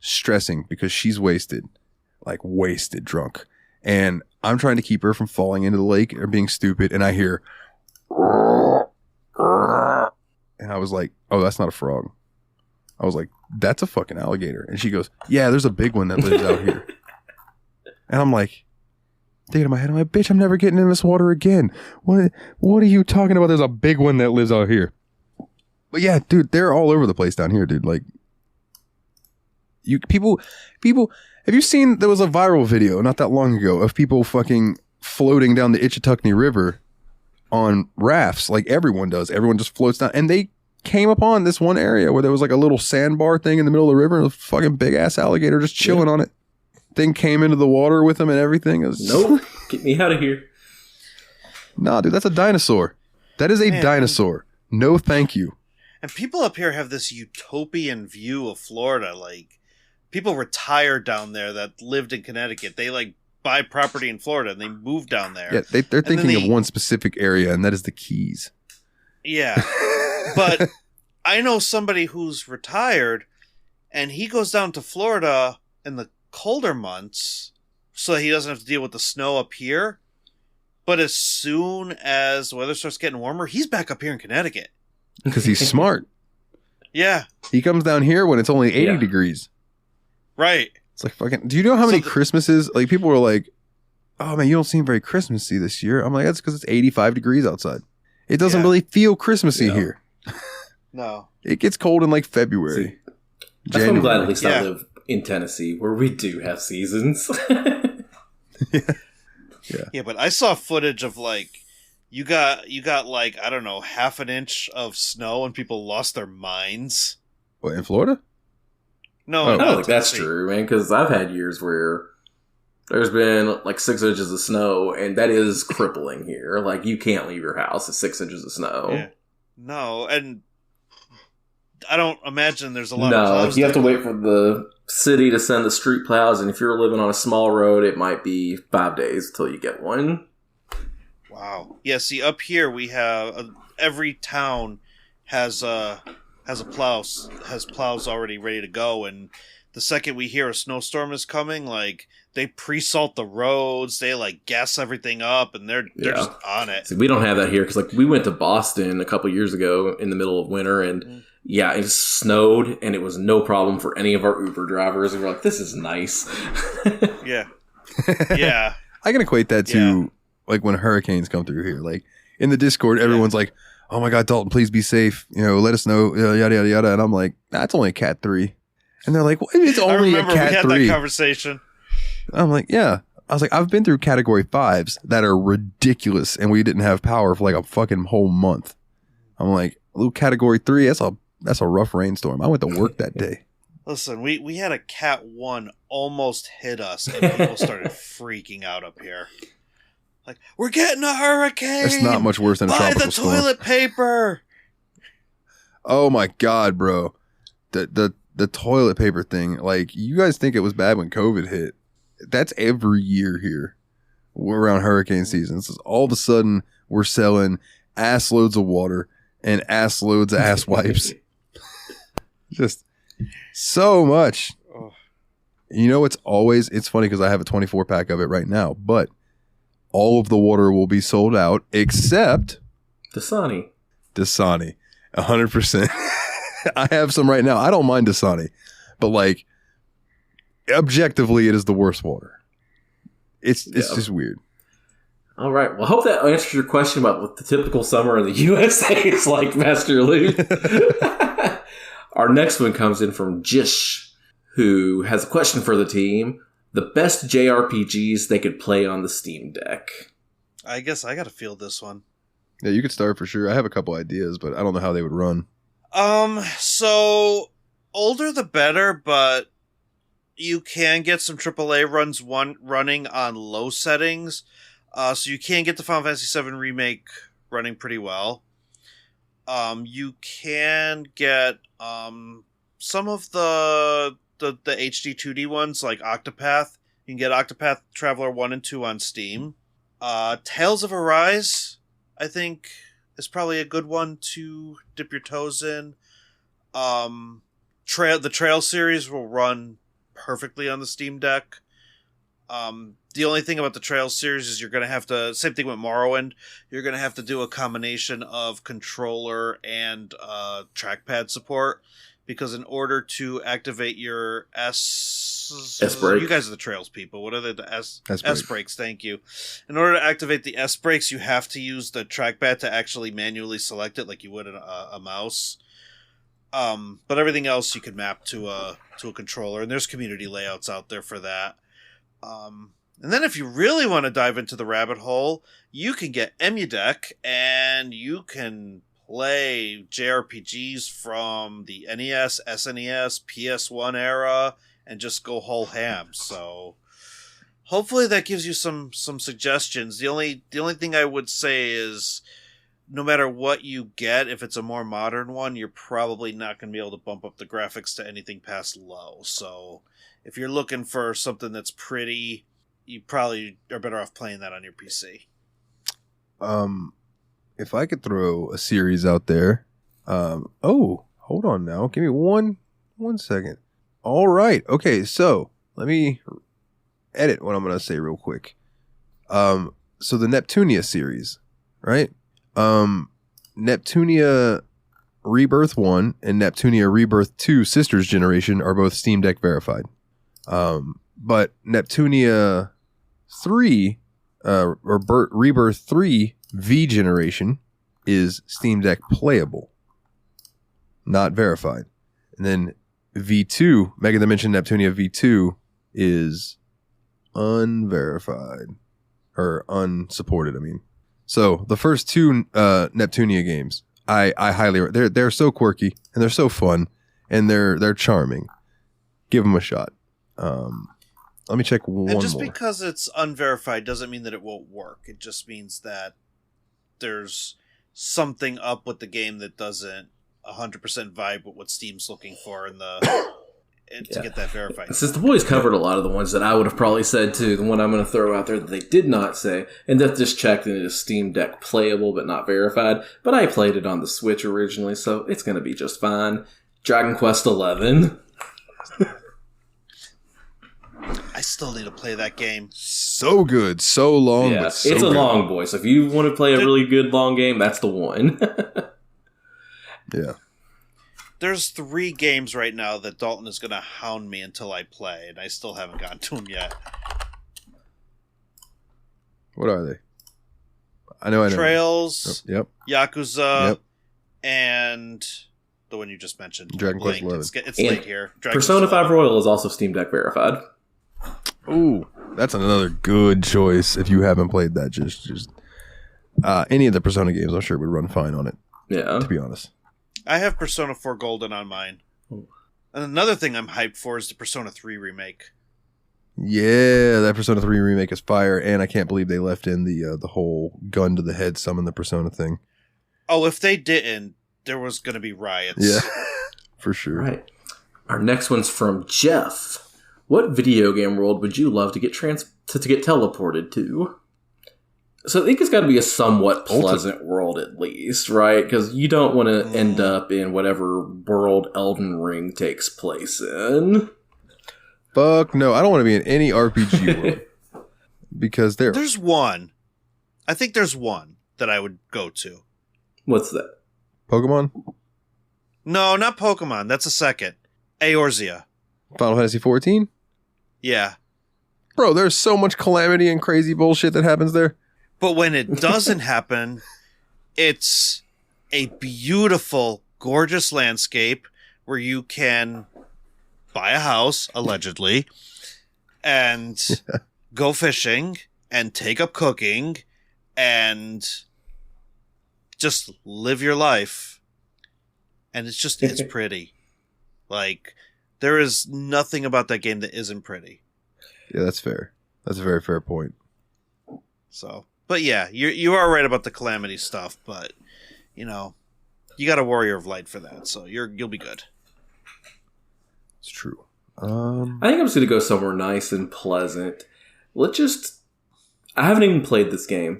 S1: stressing because she's wasted drunk. And I'm trying to keep her from falling into the lake or being stupid. And I hear... And I was like, oh, that's not a frog. I was like, that's a fucking alligator. And she goes, yeah, there's a big one that lives out here. And I'm like, thinking in my head, I'm like, bitch, I'm never getting in this water again. What are you talking about? There's a big one that lives out here. But yeah, dude, they're all over the place down here, dude. Like, people, have you seen, there was a viral video not that long ago of people fucking floating down the Ichetuckney River on rafts, like everyone does. Everyone just floats down, and they came upon this one area where there was like a little sandbar thing in the middle of the river, and a fucking big ass alligator just chilling on it. Thing came into the water with them and everything. It was,
S3: nope, get me out of here.
S1: Nah, dude, that's a dinosaur. That is a dinosaur. No, thank you.
S4: And people up here have this utopian view of Florida. Like, people retired down there that lived in Connecticut. They like buy property in Florida and they move down there.
S1: Yeah, they're thinking of one specific area, and that is the Keys.
S4: Yeah. But I know somebody who's retired, and he goes down to Florida in the colder months so he doesn't have to deal with the snow up here. But as soon as the weather starts getting warmer, he's back up here in Connecticut.
S1: Because he's smart.
S4: Yeah.
S1: He comes down here when it's only 80 degrees.
S4: Right.
S1: It's like fucking... Do you know how many Christmases... Like, people were like, oh, man, you don't seem very Christmassy this year. I'm like, that's because it's 85 degrees outside. It doesn't really feel Christmassy here.
S4: No.
S1: It gets cold in, like, February.
S3: That's why I'm glad at least I live in Tennessee, where we do have seasons.
S4: Yeah, but I saw footage of, like, you got like, I don't know, half an inch of snow and people lost their minds.
S1: What, in Florida?
S4: No,
S3: I don't think that's true, man, because I've had years where there's been like 6 inches of snow, and that is crippling here. Like, you can't leave your house with 6 inches of snow.
S4: Yeah. No, and I don't imagine there's a lot of plows.
S3: You have to wait for the city to send the street plows, and if you're living on a small road, it might be 5 days until you get one.
S4: Wow. Yeah, see, up here we have every town has plows already ready to go, and the second we hear a snowstorm is coming, like, they pre-salt the roads, they like gas everything up, and they're just on it.
S3: See, we don't have that here because, like, we went to Boston a couple years ago in the middle of winter, and it snowed, and it was no problem for any of our Uber drivers. And we're like, this is nice.
S4: Yeah. Yeah.
S1: I can equate that to like when hurricanes come through here. Like in the Discord, everyone's like, oh my God, Dalton, please be safe. You know, let us know, yada, yada, yada. And I'm like, that's only a Cat 3. And they're like, well, it's only a Cat 3. We had
S4: that conversation.
S1: I'm like, yeah. I was like, I've been through Category 5s that are ridiculous, and we didn't have power for like a fucking whole month. I'm like, a little Category 3, that's a rough rainstorm. I went to work that day.
S4: Listen, we had a Cat 1 almost hit us, and people started freaking out up here. Like, we're getting a hurricane!
S1: That's not much worse than a tropical storm.
S4: Buy the toilet paper!
S1: Oh my God, bro. The toilet paper thing, like, you guys think it was bad when COVID hit. That's every year here. We're around hurricane season. So all of a sudden, we're selling ass loads of water and ass loads of ass wipes. Just so much. You know, it's funny because I have a 24 pack of it right now, but all of the water will be sold out except
S3: Dasani.
S1: 100%. I have some right now. I don't mind Dasani, but like objectively, it is the worst water. It's just weird.
S3: All right. Well, I hope that answers your question about what the typical summer in the USA is like, Master Luke. Our next one comes in from Jish, who has a question for the team. The best JRPGs they could play on the Steam Deck.
S4: I guess I got to field this one.
S1: Yeah, you could start for sure. I have a couple ideas, but I don't know how they would run.
S4: So older the better, but you can get some AAA runs running on low settings. So you can get the Final Fantasy VII Remake running pretty well. You can get some of the HD 2D ones like Octopath. You can get Octopath Traveler 1 and 2 on Steam. Tales of Arise, I think, is probably a good one to dip your toes in. The Trail series will run perfectly on the Steam Deck. The only thing about the Trail series is you're going to have to, same thing with Morrowind, you're going to have to do a combination of controller and trackpad support, because in order to activate your
S3: S-brake.
S4: You guys are the Trails people. What are they? The
S1: S-brake.
S4: S-brakes, thank you. In order to activate the S-brakes, you have to use the trackpad to actually manually select it like you would a mouse. But everything else you can map to a controller, and there's community layouts out there for that. And then if you really want to dive into the rabbit hole, you can get EmuDeck, and you can play JRPGs from the NES, SNES, PS1 era, and just go whole ham. So hopefully that gives you some suggestions. The only thing I would say is, no matter what you get, if it's a more modern one, you're probably not going to be able to bump up the graphics to anything past low. So if you're looking for something that's pretty, you probably are better off playing that on your PC.
S1: If I could throw a series out there. Hold on now. Give me one second. All right. Okay, so let me edit what I'm going to say real quick. So the Neptunia series, right? Neptunia Rebirth 1 and Neptunia Rebirth 2 Sisters Generation are both Steam Deck verified. But Neptunia 3 Rebirth 3 V Generation is Steam Deck playable, not verified. And then V2, Mega Dimension Neptunia V2 is unverified or unsupported, I mean. So the first two Neptunia games, I highly, they're so quirky and they're so fun and they're charming. Give them a shot. Let me check one more.
S4: And just because it's unverified doesn't mean that it won't work. It just means that there's something up with the game that doesn't 100% vibe with what Steam's looking for in the to get that verified.
S3: Since the boys covered a lot of the ones that I would have probably said too, the one I'm going to throw out there that they did not say, and that just checked and it is Steam Deck playable but not verified, but I played it on the Switch originally, so it's going to be just fine. Dragon Quest XI.
S4: I still need to play that game.
S1: So good, so long.
S3: Yeah,
S1: but so
S3: it's a
S1: good.
S3: long boy, so if you want to play a really good long game, that's the one.
S1: Yeah.
S4: There's 3 games right now that Dalton is going to hound me until I play, and I still haven't gotten to them yet.
S1: What are they? I know.
S4: Trails,
S1: Yep.
S4: Yakuza,
S1: Yep.
S4: and the one you just mentioned.
S1: Dragon Quest
S4: Linked.
S1: XI.
S4: It's late here. Dragon
S3: Persona
S4: Quest
S3: 5
S4: XI.
S3: Royal is also Steam Deck verified.
S1: Ooh, that's another good choice. If you haven't played that, just any of the Persona games, I'm sure would run fine on it.
S3: Yeah.
S1: To be honest.
S4: I have Persona 4 Golden on mine. And another thing I'm hyped for is the Persona 3 remake.
S1: Yeah, that Persona 3 remake is fire, and I can't believe they left in the whole gun to the head summon the Persona thing.
S4: Oh, if they didn't, there was going to be riots.
S1: Yeah, for sure.
S3: Right. Our next one's from Jeff. What video game world would you love to get to get teleported to? So I think it's got to be a somewhat pleasant world at least, right? Because you don't want to end up in whatever world Elden Ring takes place in.
S1: Fuck no, I don't want to be in any RPG world. Because
S4: There's one. I think there's one that I would go to.
S3: What's that?
S1: Pokemon?
S4: No, not Pokemon. That's a second. Eorzea.
S1: Final Fantasy 14?
S4: Yeah.
S1: Bro, there's so much calamity and crazy bullshit that happens there.
S4: But when it doesn't happen, it's a beautiful, gorgeous landscape where you can buy a house, allegedly, and go fishing and take up cooking and just live your life. And it's pretty. Like, there is nothing about that game that isn't pretty.
S1: Yeah, that's fair. That's a very fair point.
S4: So, but yeah, you are right about the Calamity stuff, but you got a Warrior of Light for that, so you'll be good.
S1: It's true.
S3: I think I'm just gonna go somewhere nice and pleasant. I haven't even played this game,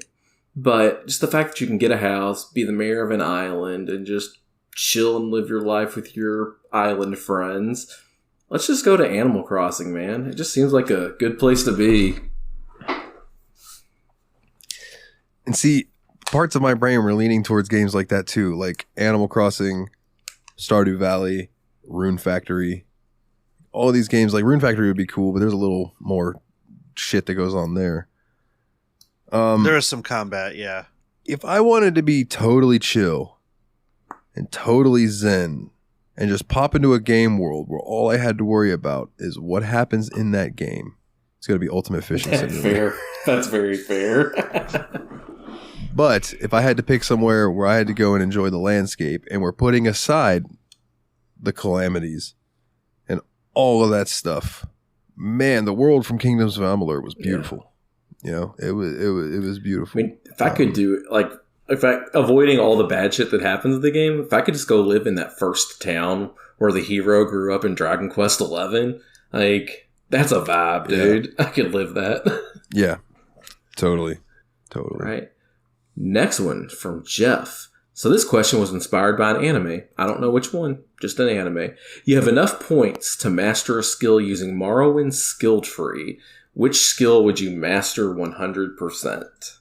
S3: but just the fact that you can get a house, be the mayor of an island, and just chill and live your life with your island friends. Let's just go to Animal Crossing, man. It just seems like a good place to be.
S1: And see, parts of my brain were leaning towards games like that too, like Animal Crossing, Stardew Valley, Rune Factory. All these games, like Rune Factory would be cool, but there's a little more shit that goes on there.
S4: There is some combat, yeah.
S1: If I wanted to be totally chill and totally zen and just pop into a game world where all I had to worry about is what happens in that game, it's going to be Ultimate Fishing Simulator.
S3: Fair. That's very fair.
S1: But if I had to pick somewhere where I had to go and enjoy the landscape, and we're putting aside the calamities and all of that stuff, man, the world from Kingdoms of Amalur was beautiful. Yeah. It was beautiful.
S3: I mean, if I could do avoiding all the bad shit that happens in the game, if I could just go live in that first town where the hero grew up in Dragon Quest XI, like, that's a vibe, dude. Yeah. I could live that.
S1: Yeah, totally.
S3: Right. Next one from Jeff. So this question was inspired by an anime. I don't know which one, just an anime. You have enough points to master a skill using Morrowind's skill tree. Which skill would you master 100%?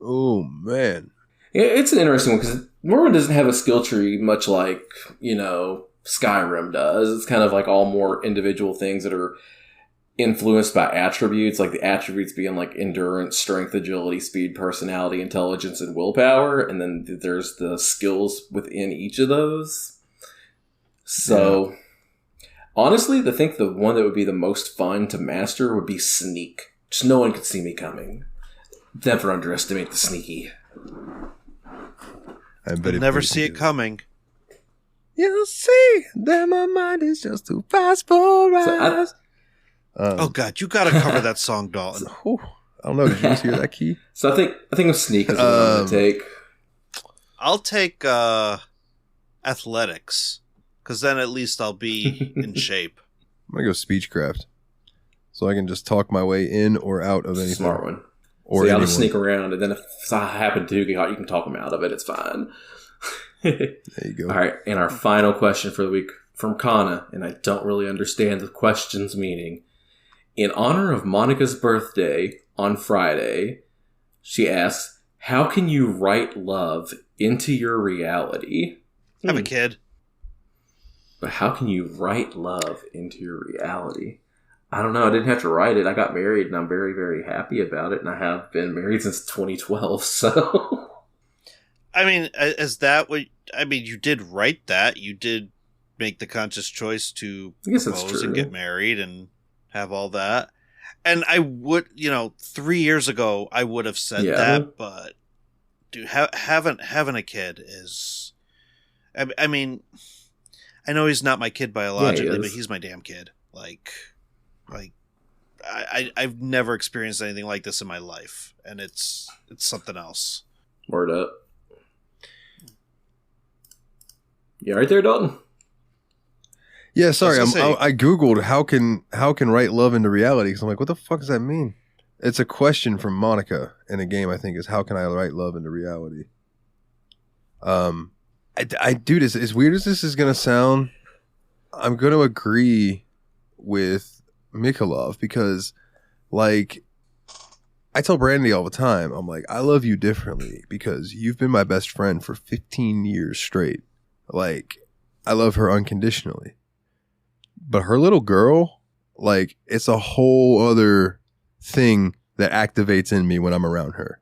S1: Oh, man.
S3: It's an interesting one because Morrowind doesn't have a skill tree much like, Skyrim does. It's kind of like all more individual things that are influenced by attributes, like the attributes being like endurance, strength, agility, speed, personality, intelligence, and willpower. And then there's the skills within each of those. So... Yeah. Honestly, I think the one that would be the most fun to master would be sneak. Just no one could see me coming. Never underestimate the sneaky.
S4: You'll never see it coming.
S1: You'll see that my mind is just too fast for us.
S4: Oh God, you gotta cover that song, Dalton.
S1: I don't know. Did you just hear that key?
S3: So I think of sneak is what I'm gonna take.
S4: I'll take athletics. Because then at least I'll be in shape.
S1: I'm going to go speechcraft. So I can just talk my way in or out of anything.
S3: Smart one.
S1: Or
S3: I'll just sneak around, and then if I happen to, you can talk them out of it. It's fine.
S1: There you go.
S3: All right, and our final question for the week from Kana, and I don't really understand the question's meaning. In honor of Monica's birthday on Friday, she asks, how can you write love into your reality?
S4: I'm a kid.
S3: But how can you write love into your reality? I don't know. I didn't have to write it. I got married, and I'm very, very happy about it. And I have been married since 2012. So,
S4: I mean, you did write that. You did make the conscious choice to propose and get married and have all that. And I would, 3 years ago, I would have said that. But, dude, having a kid is, I mean. I know he's not my kid biologically, but he's my damn kid. I've never experienced anything like this in my life, and it's something else.
S3: Word up. You right there, Dalton?
S1: Yeah, sorry. I googled how can write love into reality because I'm like, what the fuck does that mean? It's a question from Monica in a game. I think is how can I write love into reality? Dude, as weird as this is going to sound, I'm going to agree with Mikolov because, like, I tell Brandy all the time, I'm like, I love you differently because you've been my best friend for 15 years straight. Like, I love her unconditionally. But her little girl, like, it's a whole other thing that activates in me when I'm around her.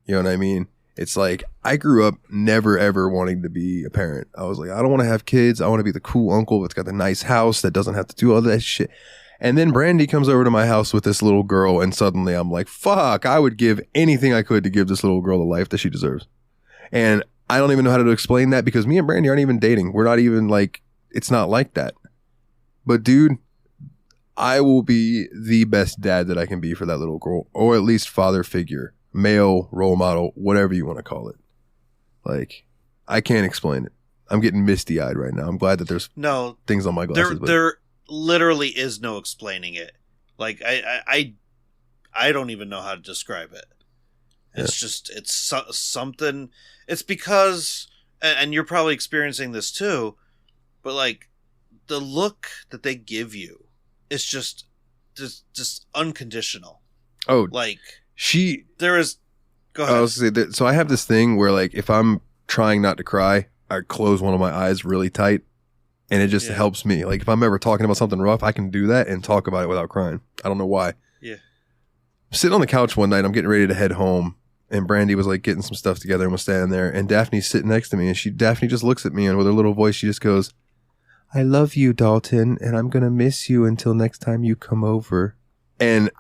S1: You know what I mean? It's like, I grew up never ever wanting to be a parent. I was like, I don't want to have kids. I want to be the cool uncle that's got the nice house that doesn't have to do all that shit. And then Brandy comes over to my house with this little girl, and suddenly I'm like, fuck, I would give anything I could to give this little girl the life that she deserves. And I don't even know how to explain that, because me and Brandy aren't even dating. We're not even like, it's not like that. But dude, I will be the best dad that I can be for that little girl, or at least father figure, male role model, whatever you want to call it. Like, I can't explain it. I'm getting misty eyed right now. I'm glad that there's things on my glasses.
S4: There literally is no explaining it. Like, I don't even know how to describe it. It's just, it's something. It's because, and you're probably experiencing this too, but like, the look that they give you is just unconditional.
S1: Oh,
S4: like
S1: there
S4: is. Go ahead.
S1: I was gonna say that, so I have this thing where, like, if I'm trying not to cry, I close one of my eyes really tight, and it just helps me. Like, if I'm ever talking about something rough, I can do that and talk about it without crying. I don't know why.
S4: Yeah.
S1: I'm sitting on the couch one night, I'm getting ready to head home, and Brandy was like getting some stuff together and was standing there, and Daphne's sitting next to me, and Daphne just looks at me, and with her little voice, she just goes, I love you, Dalton, and I'm going to miss you until next time you come over. And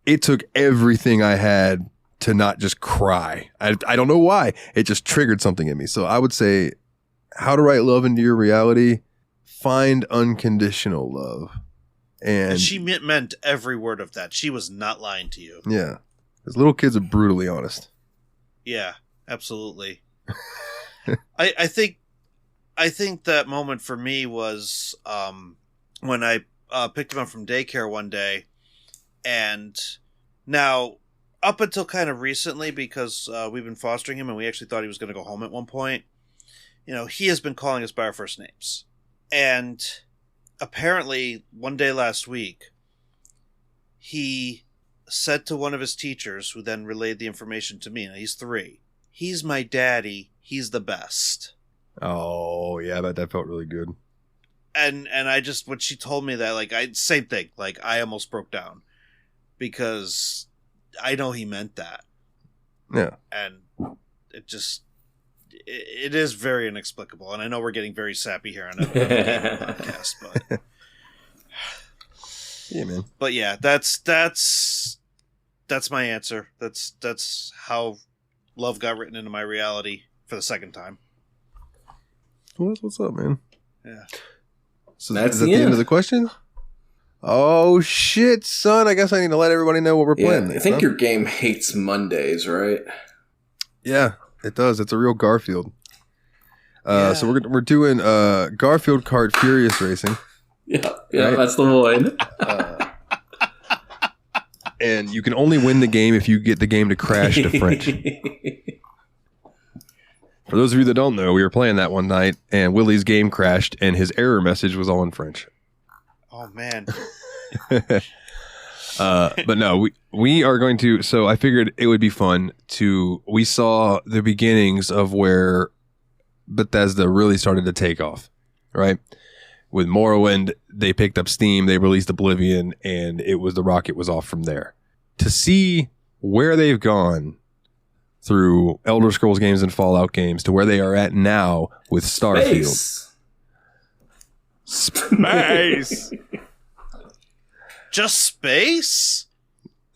S1: it took everything I had to not just cry. I don't know why. It just triggered something in me. So I would say, how to write love into your reality, find unconditional love. And
S4: she meant every word of that. She was not lying to you.
S1: Yeah. Because little kids are brutally honest.
S4: Yeah, absolutely. I think that moment for me was when I picked him up from daycare one day, and now up until kind of recently, because we've been fostering him and we actually thought he was going to go home at one point, you know, he has been calling us by our first names. And apparently one day last week, he said to one of his teachers, who then relayed the information to me, now he's 3, he's my daddy, he's the best.
S1: Oh, yeah, that felt really good.
S4: And I just, when she told me that, like, same thing, like, I almost broke down, because I know he meant that.
S1: Yeah.
S4: And it is very inexplicable, and I know we're getting very sappy here on a podcast, but
S1: yeah, man.
S4: But yeah, that's my answer. That's how love got written into my reality for the second time.
S1: Well, that's what's up, man.
S4: Yeah.
S1: So is that the end of the question? Oh, shit, son. I guess I need to let everybody know what we're playing.
S3: I think your game hates Mondays, right?
S1: Yeah, it does. It's a real Garfield. So we're doing Garfield Kart Furious Racing.
S3: Yeah, right? That's the one.
S1: And you can only win the game if you get the game to crash to French. For those of you that don't know, we were playing that one night, and Willie's game crashed, and his error message was all in French.
S4: Oh, man.
S1: But no, we are going to... So I figured it would be fun to... We saw the beginnings of where Bethesda really started to take off, right? With Morrowind, they picked up steam, they released Oblivion, and the rocket was off from there. To see where they've gone through Elder Scrolls games and Fallout games to where they are at now with Starfield. Space!
S4: Just space?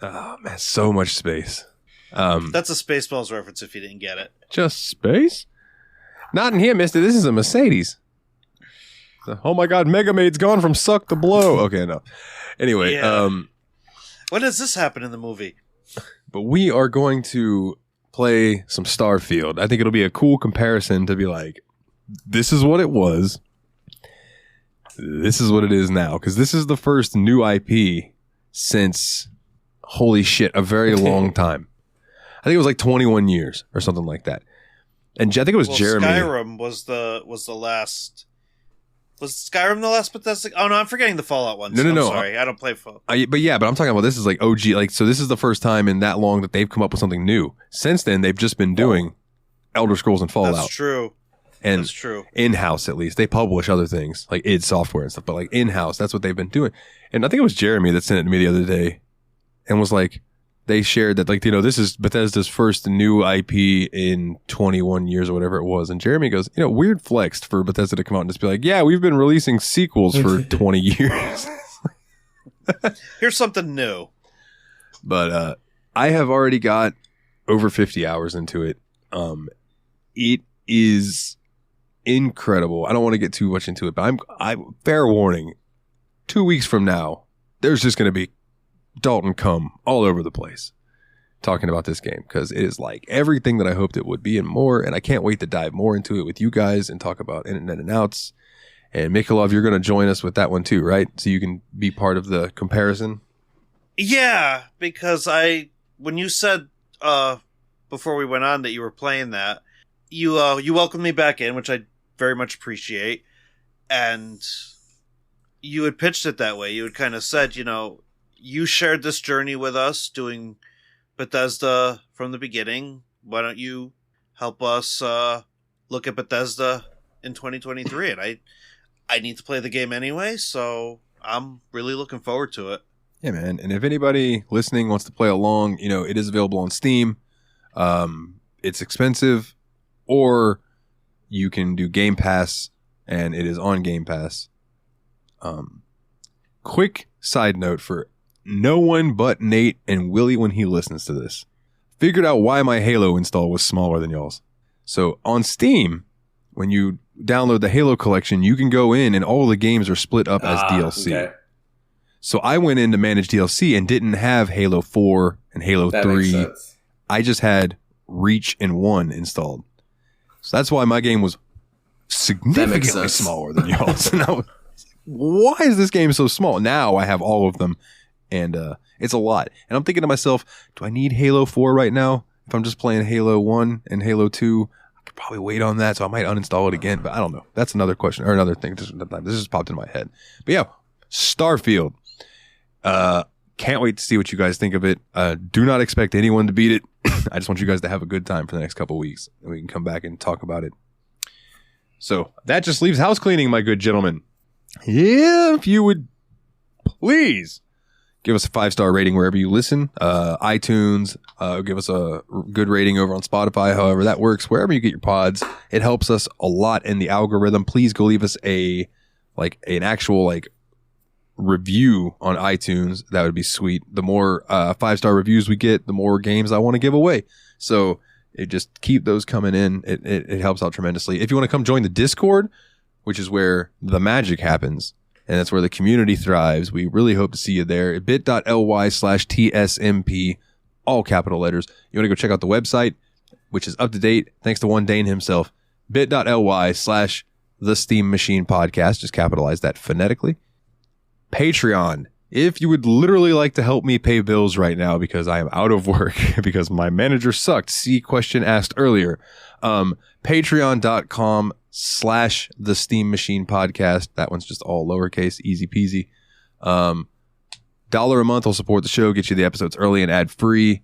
S1: Oh, man, so much space.
S4: That's a Spaceballs reference if you didn't get it.
S1: Just space? Not in here, mister. This is a Mercedes. Oh my god, Mega Maid's gone from suck to blow. Okay, no. Anyway,
S4: when does this happen in the movie?
S1: But we are going to play some Starfield. I think it'll be a cool comparison to be like, this is what it was. This is what it is now. Because this is the first new IP since, holy shit, a very long time. I think it was like 21 years or something like that. And I think it was Jeremy.
S4: Skyrim was the last. Was Skyrim the last Bethesda? Oh no, I'm forgetting the Fallout one.
S1: No.
S4: Sorry, I don't play Fallout.
S1: But I'm talking about this is like OG. Like, so this is the first time in that long that they've come up with something new. Since then, they've just been doing Elder Scrolls and Fallout.
S4: That's true.
S1: And
S4: that's true.
S1: In-house, at least. They publish other things, like id Software and stuff, but like in-house, that's what they've been doing. And I think it was Jeremy that sent it to me the other day and was like, they shared that, like, this is Bethesda's first new IP in 21 years or whatever it was. And Jeremy goes, weird flexed for Bethesda to come out and just be like, yeah, we've been releasing sequels for 20 years.
S4: Here's something new.
S1: But I have already got over 50 hours into it. It is incredible. I don't want to get too much into it, but I'm fair warning. 2 weeks from now, there's just going to be Dalton come all over the place talking about this game, because it is like everything that I hoped it would be and more. And I can't wait to dive more into it with you guys and talk about internet and outs. And Mikolov, you're going to join us with that one too, right? So you can be part of the comparison.
S4: Yeah, because when you said before we went on that you were playing that, you welcomed me back in, which I very much appreciate, and you had pitched it that way. You had kind of said, you shared this journey with us doing Bethesda from the beginning. Why don't you help us look at Bethesda in 2023? And I need to play the game anyway, so I'm really looking forward to it.
S1: Yeah, man. And if anybody listening wants to play along, it is available on Steam. It's expensive, or you can do Game Pass, and it is on Game Pass. Quick side note for no one but Nate and Willie when he listens to this. Figured out why my Halo install was smaller than y'all's. So on Steam, when you download the Halo collection, you can go in and all the games are split up as DLC. Okay. So I went in to manage DLC and didn't have Halo 4 and Halo 3. I just had Reach and 1 installed. So that's why my game was significantly smaller than y'all's. And I was like, why is this game so small? Now I have all of them, and it's a lot. And I'm thinking to myself, do I need Halo 4 right now? If I'm just playing Halo 1 and Halo 2, I could probably wait on that, so I might uninstall it again. But I don't know. That's another question, or another thing. This just popped in my head. But yeah, Starfield. Can't wait to see what you guys think of it. Do not expect anyone to beat it. I just want you guys to have a good time for the next couple weeks, and we can come back and talk about it. So that just leaves house cleaning, my good gentlemen. Yeah, if you would please give us a 5-star rating wherever you listen. iTunes, give us a good rating over on Spotify, however that works. Wherever you get your pods, it helps us a lot in the algorithm. Please go leave us an actual review on iTunes. That would be sweet. The more 5-star reviews we get, the more games I want to give away. So just keep those coming in. It helps out tremendously. If you want to come join the Discord, which is where the magic happens, and that's where the community thrives, we really hope to see you there. bit.ly/TSMP, all capital letters. You want to go check out the website, which is up to date, thanks to one Dane himself. bit.ly/The Steam Machine Podcast. Just capitalize that phonetically. Patreon. If you would literally like to help me pay bills right now because I am out of work because my manager sucked. See question asked earlier. Patreon.com/The Steam Machine Podcast. That one's just all lowercase, easy peasy. $1 a month will support the show, get you the episodes early and ad free.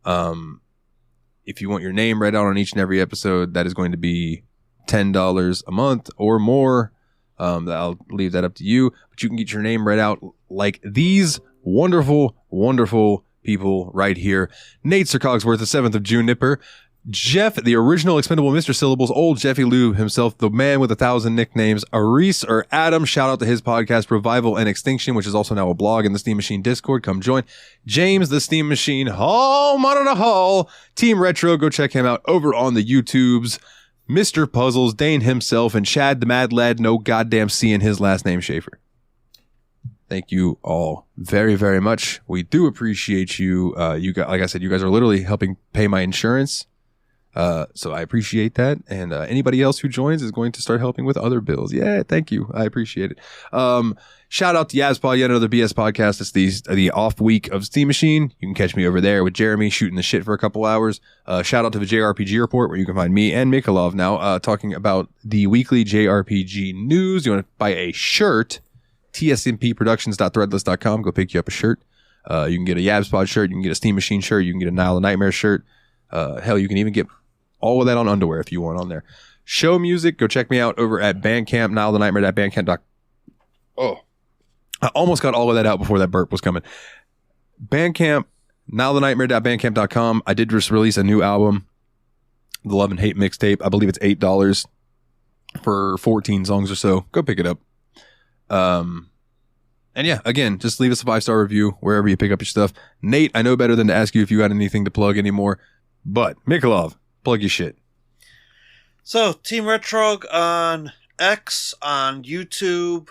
S1: If you want your name read out on each and every episode, that is going to be $10 a month or more. I'll leave that up to you, but you can get your name read out like these wonderful, wonderful people right here. Nate Sir Cogsworth, the 7th of June Nipper. Jeff, the original expendable Mr. Syllables, old Jeffy Lube himself, the man with 1,000 nicknames. Aris or Adam, shout out to his podcast, Revival and Extinction, which is also now a blog in the Steam Machine Discord. Come join. James, the Steam Machine, Hall, Monona Hall, Team Retro, go check him out over on the YouTubes. Mr. Puzzles, Dane himself, and Chad the Mad Lad, no goddamn C in his last name, Schaefer. Thank you all very, very much. We do appreciate you. Like I said, you guys are literally helping pay my insurance. So I appreciate that. And anybody else who joins is going to start helping with other bills. Yeah, thank you. I appreciate it. Shout out to Yazpaw, yet another BS podcast. It's the off week of Steam Machine. You can catch me over there with Jeremy shooting the shit for a couple hours. Shout out to the JRPG Report, where you can find me and Mikolov now talking about the weekly JRPG news. You want to buy a shirt, tsmpproductions.threadless.com. Go pick you up a shirt. You can get a Yabspod shirt. You can get a Steam Machine shirt. You can get a Nile of Nightmare shirt. Hell, you can even get all of that on underwear if you want on there. Show music. Go check me out over at Bandcamp, nileofnightmare.bandcamp.com. Oh, I almost got all of that out before that burp was coming. Bandcamp, nowthenightmare.bandcamp.com. I did just release a new album, the Love and Hate mixtape. I believe it's $8 for 14 songs or so. Go pick it up. And yeah, again, just leave us a 5-star review wherever you pick up your stuff. Nate, I know better than to ask you if you got anything to plug anymore, but Mikolov, plug your shit.
S4: So, Team Retrog on X, on YouTube.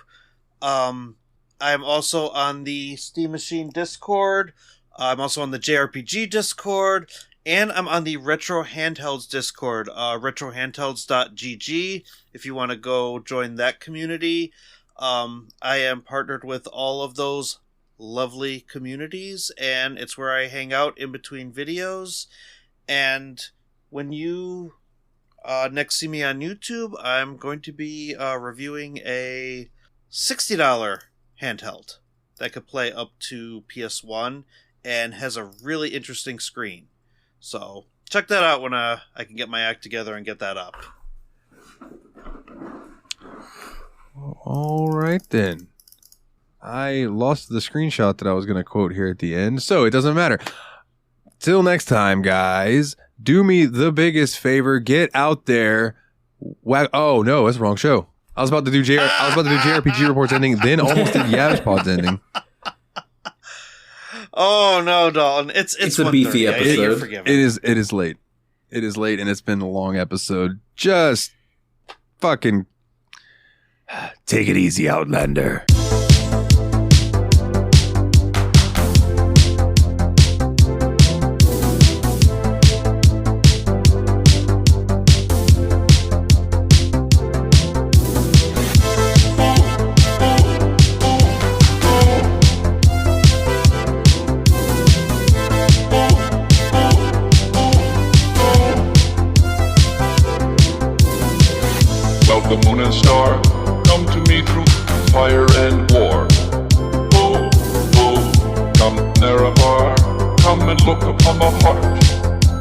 S4: I'm also on the Steam Machine Discord. I'm also on the JRPG Discord. And I'm on the Retro Handhelds Discord, retrohandhelds.gg, if you want to go join that community. I am partnered with all of those lovely communities, and it's where I hang out in between videos. And when you next see me on YouTube, I'm going to be reviewing a $60 handheld that could play up to PS1 and has a really interesting screen. So check that out when I can get my act together and get that up.
S1: All right, then. I lost the screenshot that I was going to quote here at the end, so it doesn't matter. Till next time, guys, do me the biggest favor. Get out there. Oh, no, that's the wrong show. I was about to do JRPG Reports ending, then almost did Yabs Pods ending.
S4: Oh, no, Dalton. It's
S3: a beefy
S4: 1:30.
S3: episode.
S4: You're forgiven.
S1: It is late. It is late, and it's been a long episode. Just fucking take it easy, Outlander.
S5: The moon and star come to me through fire and war. Oh, oh, come Nerevar, come and look upon the heart,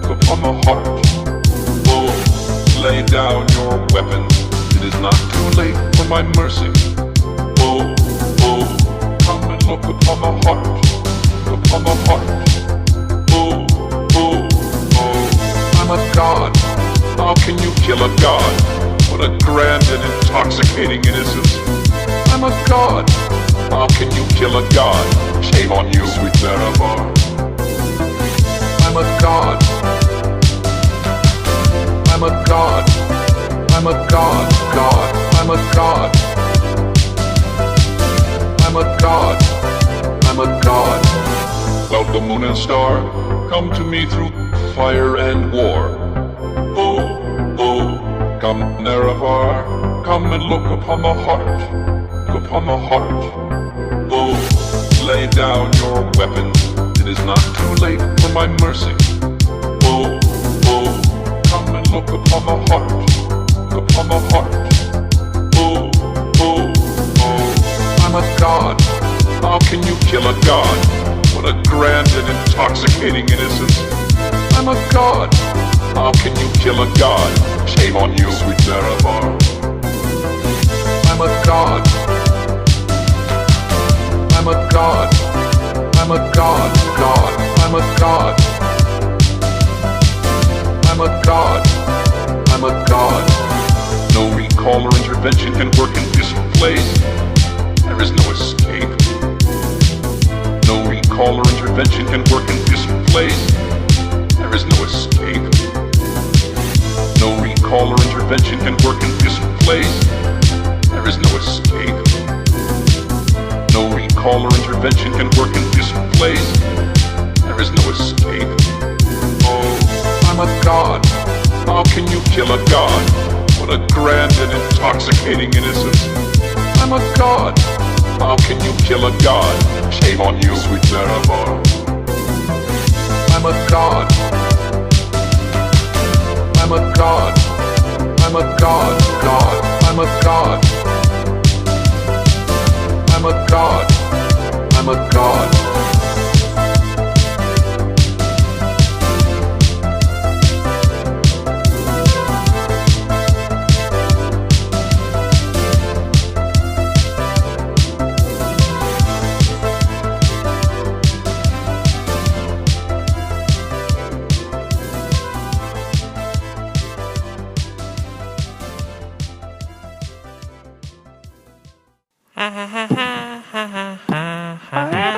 S5: look upon the heart. Oh, lay down your weapons, it is not too late for my mercy. Oh, oh, come and look upon the heart, look upon the heart. Oh, oh, oh, I'm a god, how can you kill a god? What a grand and intoxicating innocence. I'm a god. How can you kill a god? Shame on you, sweet Nerevar. I'm a god. I'm a god. I'm a god. God. I'm a god. I'm a god. I'm a god. Cloud, the moon and star come to me through fire and war. Oh, oh. Come, Nerevar, come and look upon the heart, look upon the heart. Oh, lay down your weapons, it is not too late for my mercy. Oh, oh, come and look upon the heart, look upon the heart. Oh, oh, oh, I'm a god, how can you kill a god? What a grand and intoxicating innocence. I'm a god. How can you kill a god? Shame on you, sweet Nerevar. I'm a god. I'm a god. I'm a god. God. I'm a god. I'm a god. I'm a god. No recall or intervention can work in this place. There is no escape. No recall or intervention can work in this place. There is no escape. No recall or intervention can work in this place. There is no escape. No recall or intervention can work in this place. There is no escape. Oh, I'm a god. How can you kill a god? What a grand and intoxicating innocence. I'm a god. How can you kill a god? Shame on you, sweet Nerevar. I'm a god. I'm a god. I'm a god. God. I'm a god. I'm a god. I'm a god.
S6: ha ha ha ha ha ha ha.